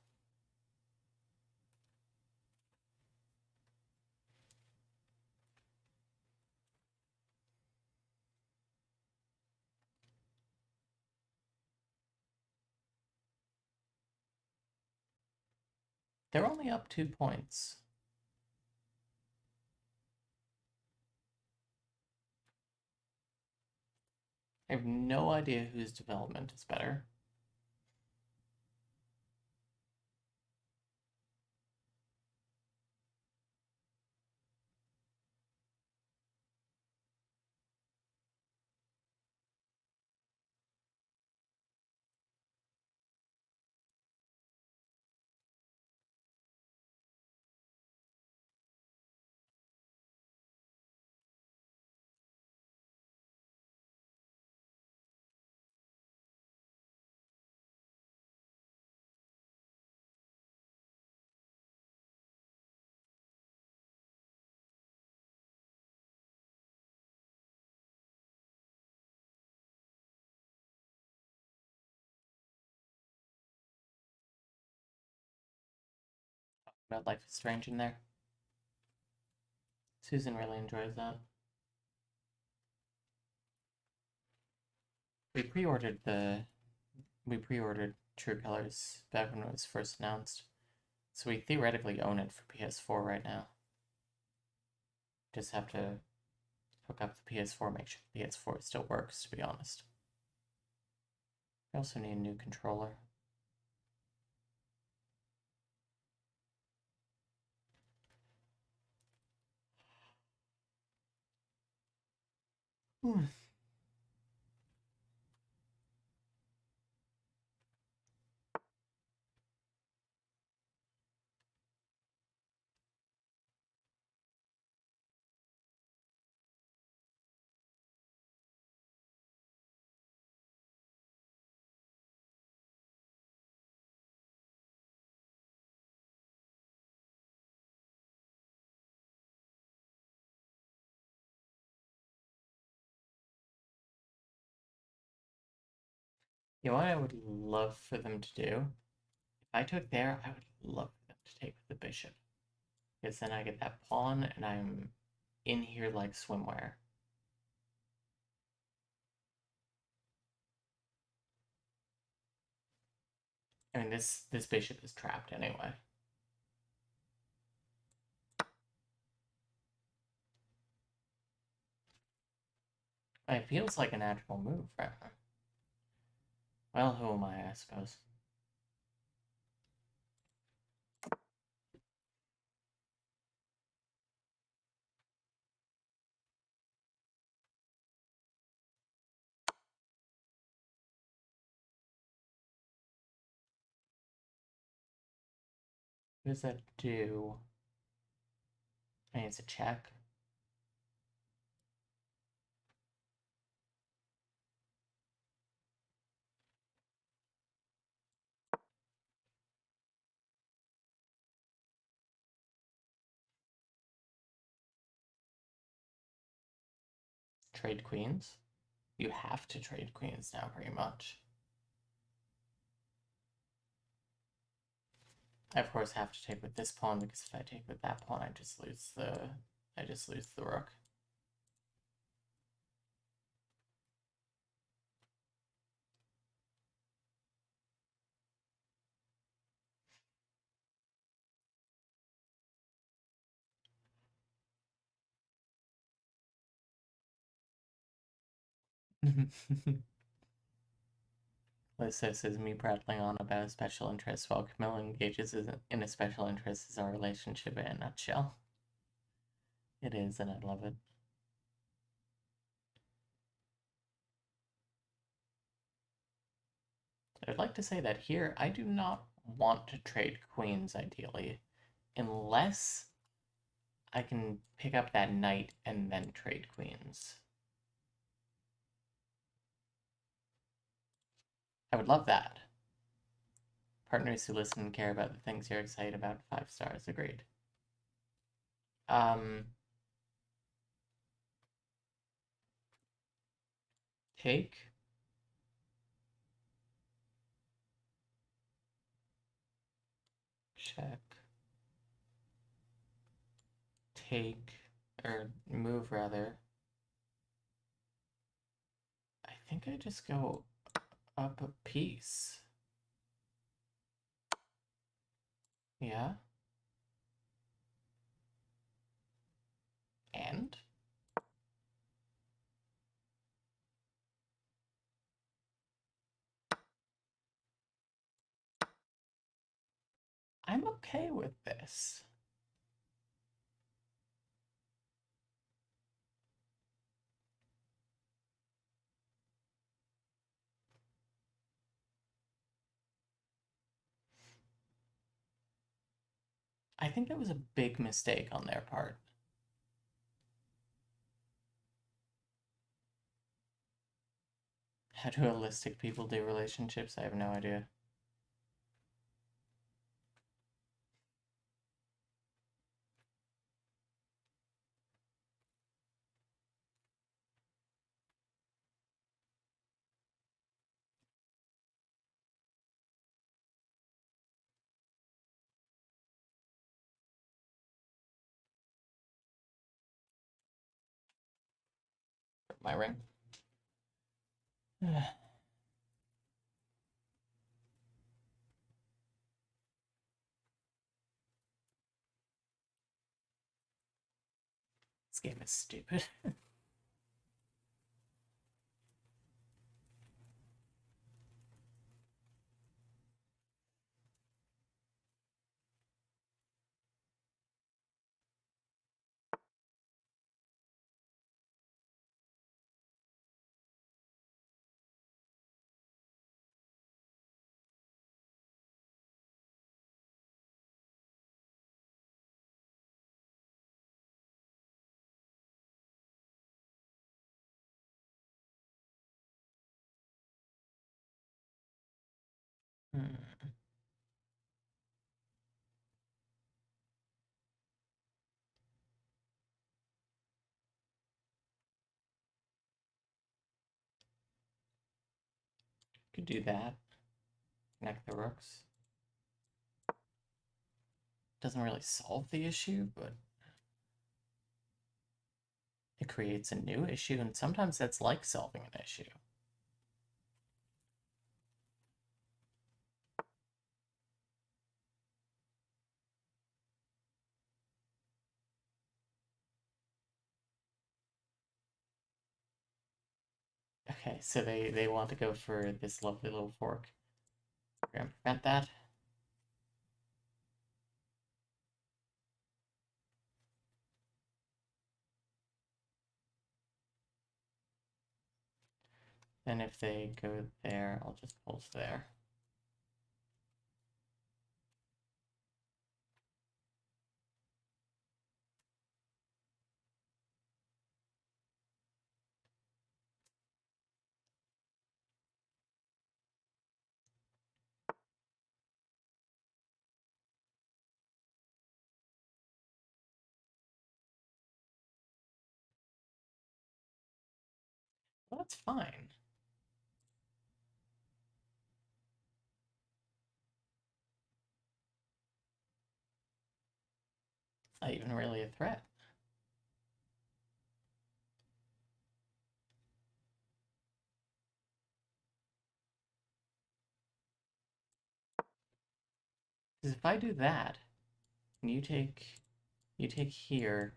S1: They're only up 2 points. I have no idea whose development is better. about Life is Strange in there. Susan really enjoys that. We pre-ordered True Colors back when it was first announced, so we theoretically own it for PS4 right now. Just have to hook up the PS4, make sure the PS4 still works, to be honest. We also need a new controller. You know what I would love for them to do? If I took there, I would love for them to take the bishop. Because then I get that pawn, and I'm in here like swimwear. I mean, this bishop is trapped anyway. It feels like a natural move, right? Well, who am I suppose. What does that do? I mean, it's a check. Trade queens? You have to trade queens now, pretty much. I of course have to take with this pawn, because if I take with that pawn, I just lose the rook. Lisa says me prattling on about a special interest while Camilla engages in a special interest is our relationship in a nutshell. It is, and I love it. I'd like to say that here, I do not want to trade queens, ideally, unless I can pick up that knight and then trade queens. I would love that. Partners who listen and care about the things you're excited about, 5 stars, agreed. Take. Check. Take, or move rather. I think I just go up a piece. Yeah. And? I'm okay with this. I think that was a big mistake on their part. How do holistic people do relationships? I have no idea. my ring. This game is stupid. Could do that. Connect the rooks. Doesn't really solve the issue, but it creates a new issue, and sometimes that's like solving an issue. Okay, so they want to go for this lovely little fork. We're gonna prevent that. Then if they go there, I'll just pulse there. Well, that's fine. It's not even really a threat. Because if I do that, and you take here.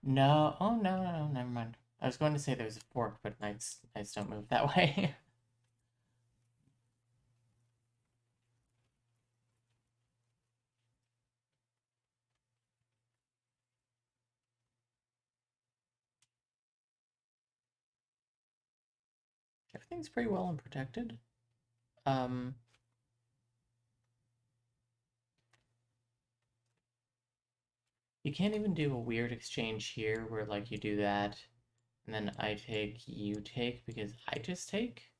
S1: No, oh no, never mind. I was going to say there's a fork, but knights don't move that way. Everything's pretty well and protected. You can't even do a weird exchange here where like you do that, and then I take, you take, because I just take.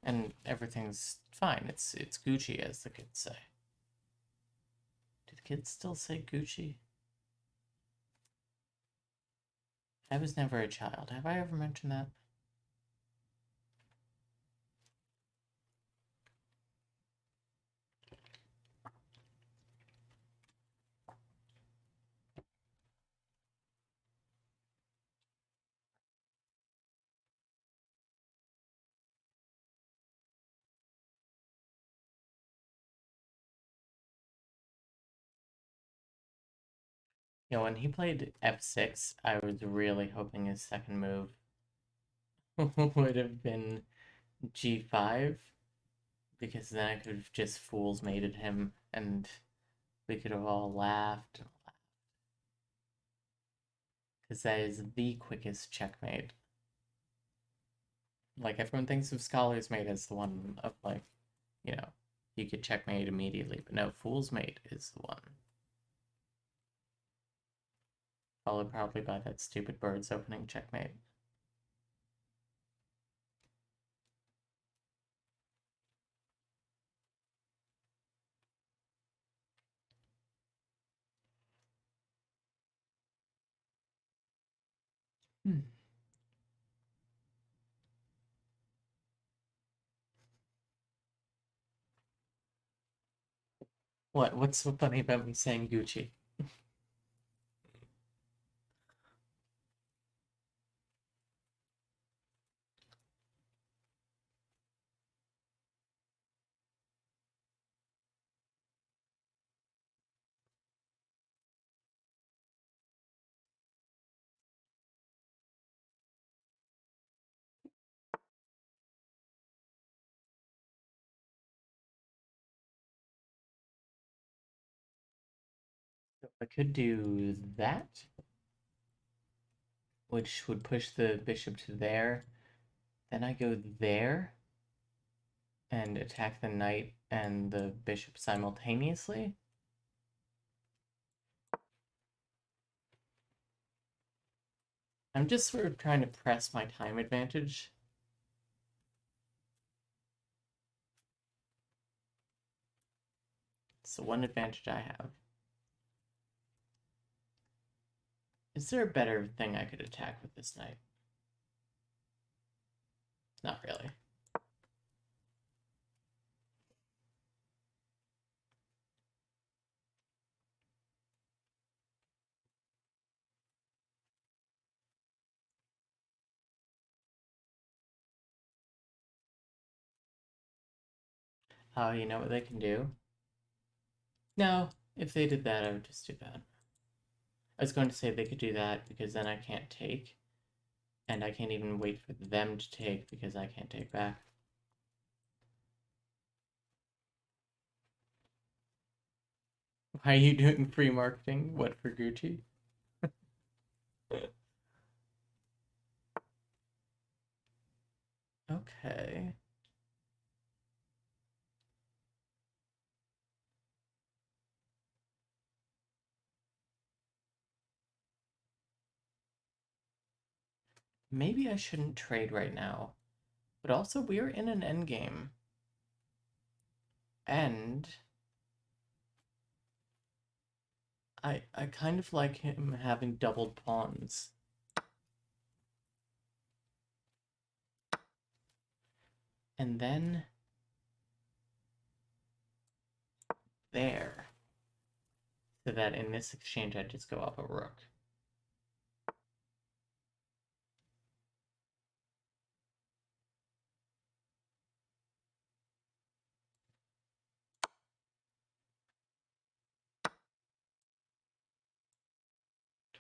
S1: And everything's fine. It's Gucci, as the kids say. Do the kids still say Gucci? I was never a child. Have I ever mentioned that? You know, when he played F6, I was really hoping his second move would have been G5, because then I could have just fool's mated him, and we could have all laughed. Because that is the quickest checkmate. Like, everyone thinks of Scholar's Mate as the one of, like, you know, you could checkmate immediately, but no, Fool's Mate is the one. Followed probably by that stupid bird's opening checkmate. What? What's so funny about me saying Gucci? So I could do that, which would push the bishop to there. Then I go there and attack the knight and the bishop simultaneously. I'm just sort of trying to press my time advantage. It's the one advantage I have. Is there a better thing I could attack with this knight? Not really. Oh, you know what they can do? No, if they did that, I would just do that. I was going to say they could do that because then I can't take. And I can't even wait for them to take because I can't take back. Why are you doing free marketing? What, for Gucci? Okay. Maybe I shouldn't trade right now. But also, we're in an endgame. And I kind of like him having doubled pawns. And then there. So that in this exchange I just go up a rook.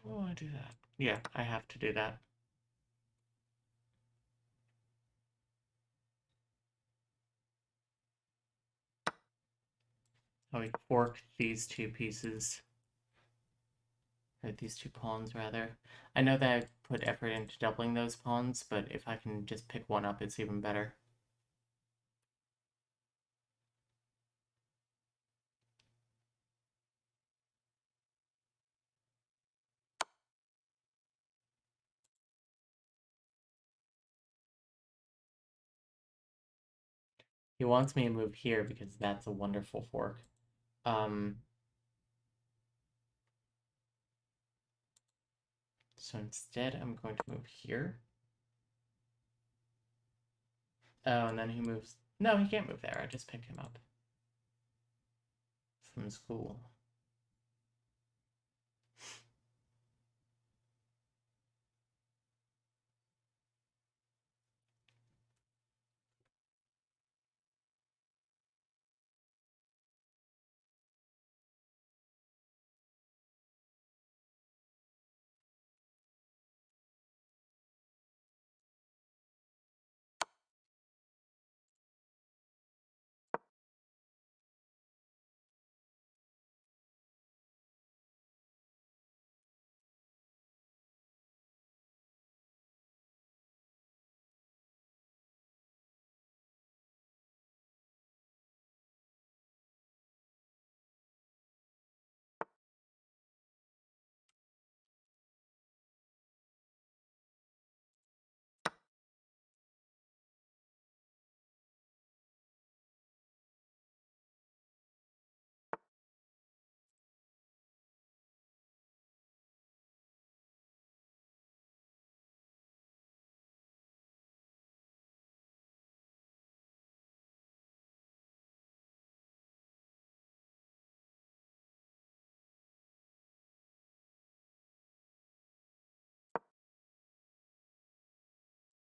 S1: Do I want to do that? Yeah, I have to do that. Oh, we fork these two pieces. Or these two pawns, rather. I know that I put effort into doubling those pawns, but if I can just pick one up, it's even better. He wants me to move here because that's a wonderful fork. So instead, I'm going to move here. Oh, and then he moves... No, he can't move there. I just picked him up from school.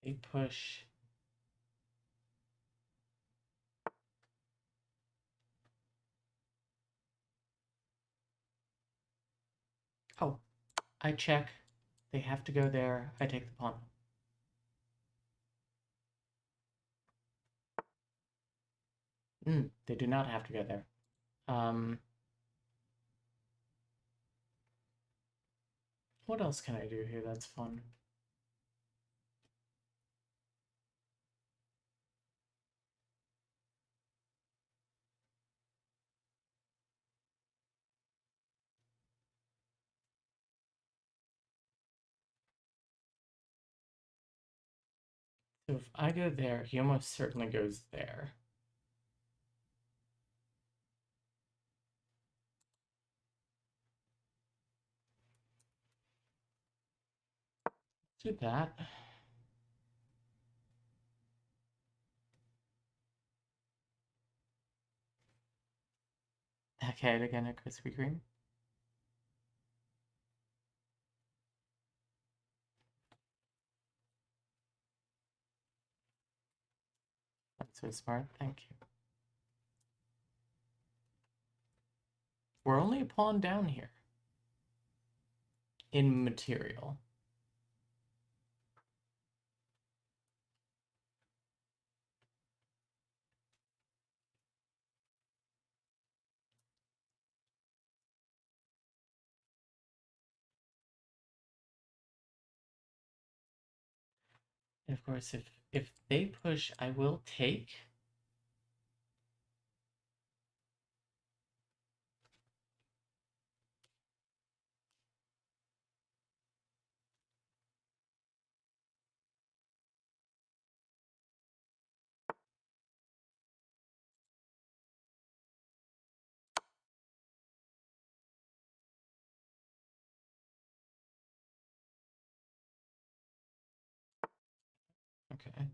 S1: They push. Oh, I check. They have to go there. I take the pawn. They do not have to go there. What else can I do here that's fun? So if I go there, he almost certainly goes there. Do that. Backhead again at Krispy Kreme. That's so smart, thank you. We're only a pawn down here. In material. And of course, if they push, I will take. Okay.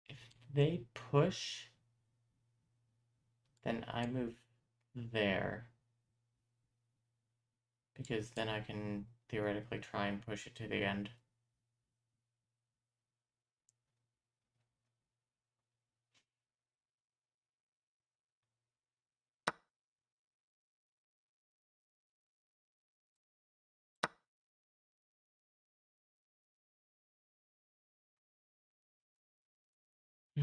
S1: If they push, then I move there. Because then I can theoretically try and push it to the end. I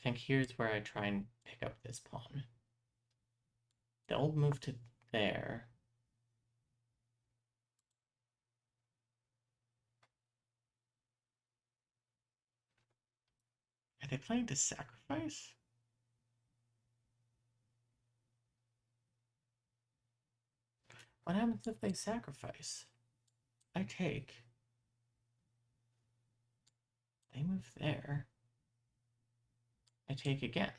S1: think here's where I try and pick up this pawn. They'll move to there. Are they planning to sacrifice? What happens if they sacrifice? I take. They move there. I take again.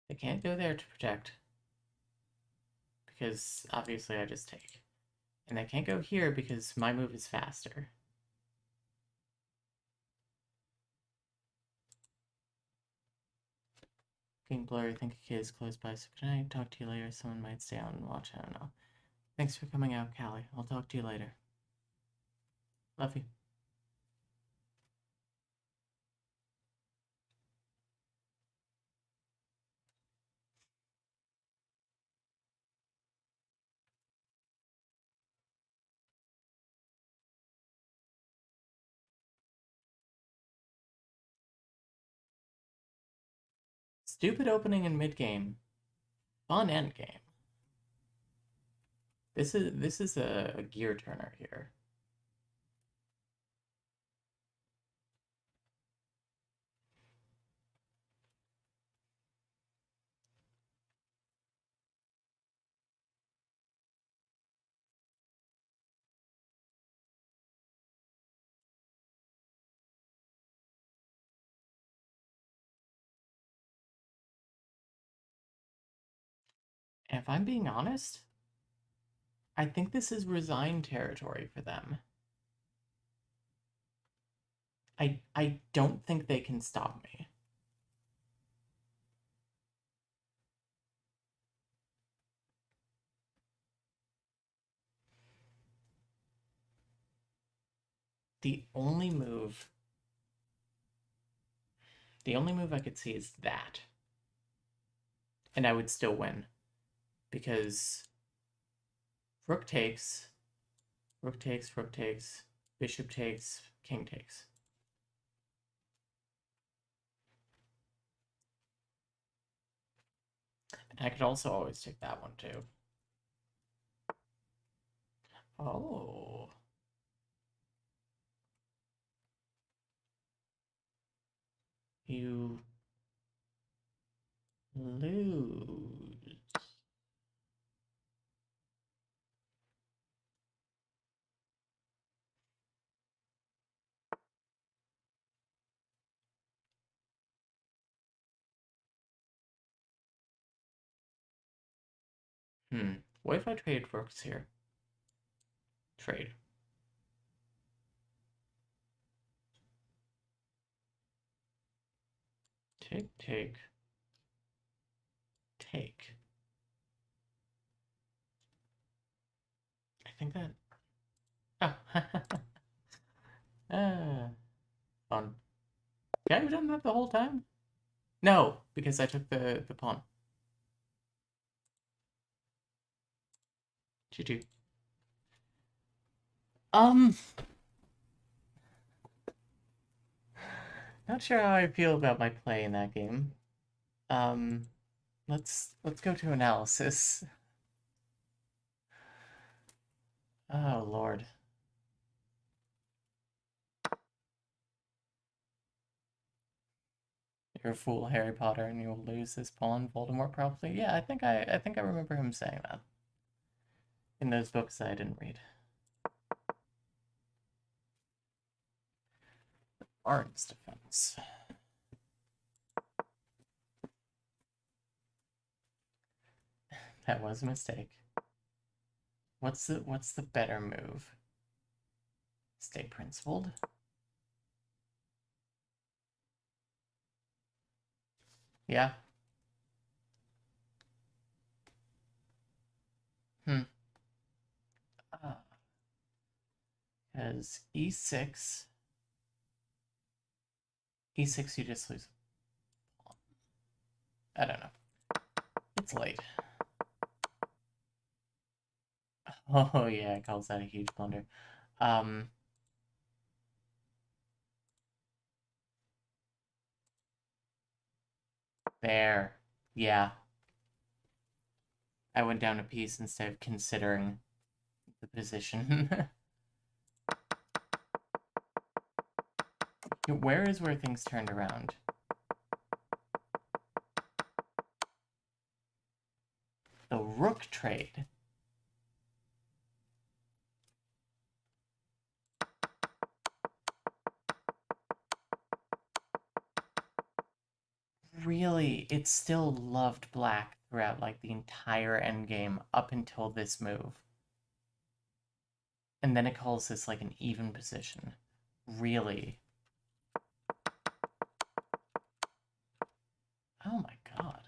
S1: They can't go there to protect. Because obviously I just take. And they can't go here because my move is faster. Getting blurry, I think a kid is close by, so can I talk to you later? Someone might stay out and watch, I don't know. Thanks for coming out, Callie. I'll talk to you later. Love you. Stupid opening and mid-game. Fun end game. This is a gear turner here. And if I'm being honest, I think this is resigned territory for them. I don't think they can stop me. The only move I could see is that. And I would still win. Because rook takes, rook takes, rook takes, bishop takes, king takes. And I could also always take that one too. Oh. You lose. What if I trade rooks here? Trade. Take, take. Take. I think that... Oh. Fun. Can I have done that the whole time? No, because I took the pawn. GG. Not sure how I feel about my play in that game. Let's go to analysis. Oh, Lord. You're a fool, Harry Potter, and you'll lose this pawn, Voldemort probably. Yeah, I think I remember him saying that. In those books that I didn't read. Art's defense. That was a mistake. What's the better move? Stay principled? Yeah. Because e6, you just lose. I don't know. It's late. Oh yeah, it calls that a huge blunder. There. Yeah. I went down a piece instead of considering the position. Where is where things turned around? The rook trade. Really, it still loved black throughout like the entire endgame up until this move. And then it calls this like an even position. Really? Oh my god.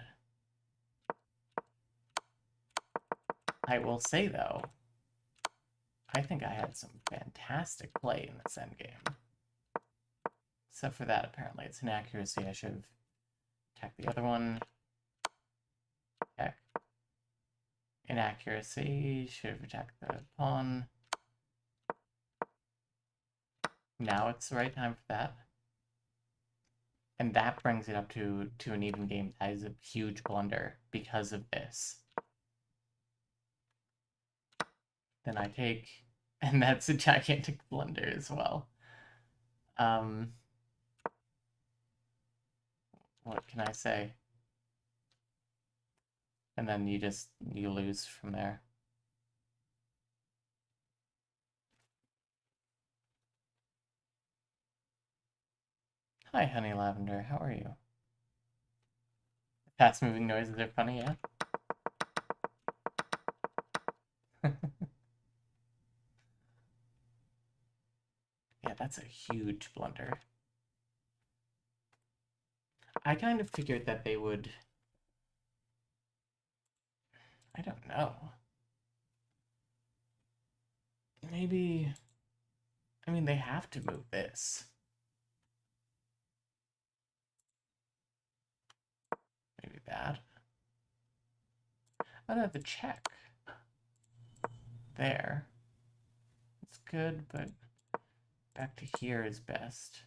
S1: I will say though, I think I had some fantastic play in this endgame. Except for that, apparently it's inaccuracy. I should have attacked the other one. Heck. Inaccuracy. Should have attacked the pawn. Now it's the right time for that. And that brings it up to an even game. That is a huge blunder because of this. Then I take... And that's a gigantic blunder as well. What can I say? And then you lose from there. Hi, Honey Lavender. How are you? Fast-moving noises are funny, yeah? Yeah, that's a huge blunder. I kind of figured that they would... I don't know. Maybe... I mean, they have to move this. Maybe bad. I'd have to check. There. It's good, but back to here is best.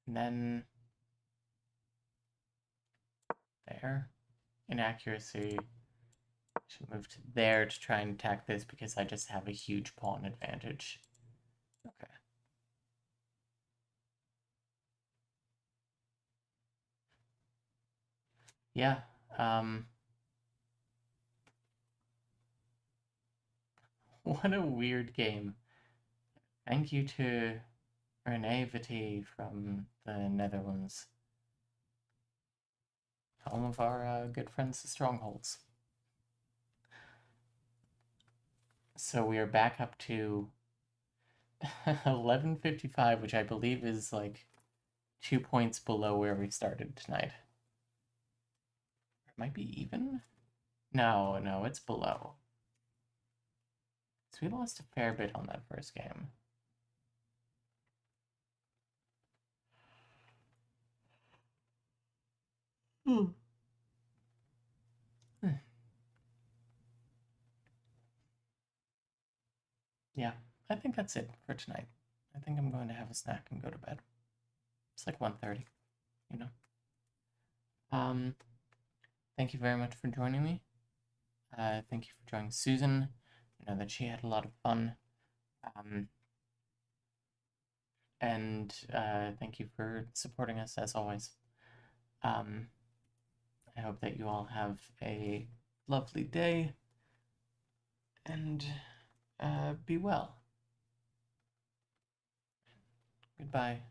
S1: And then... there. Inaccuracy. Should move to there to try and attack this because I just have a huge pawn advantage. Okay. Yeah, what a weird game. Thank you to Renee Viti from the Netherlands. Home of our good friends, the Strongholds. So we are back up to 11:55, which I believe is like 2 points below where we started tonight. It might be even? No, it's below. So we lost a fair bit on that first game. Yeah, I think that's it for tonight. I think I'm going to have a snack and go to bed. It's like 1:30, you know. Thank you very much for joining me. Thank you for joining Susan. I know that she had a lot of fun. And thank you for supporting us as always. I hope that you all have a lovely day and be well. Goodbye.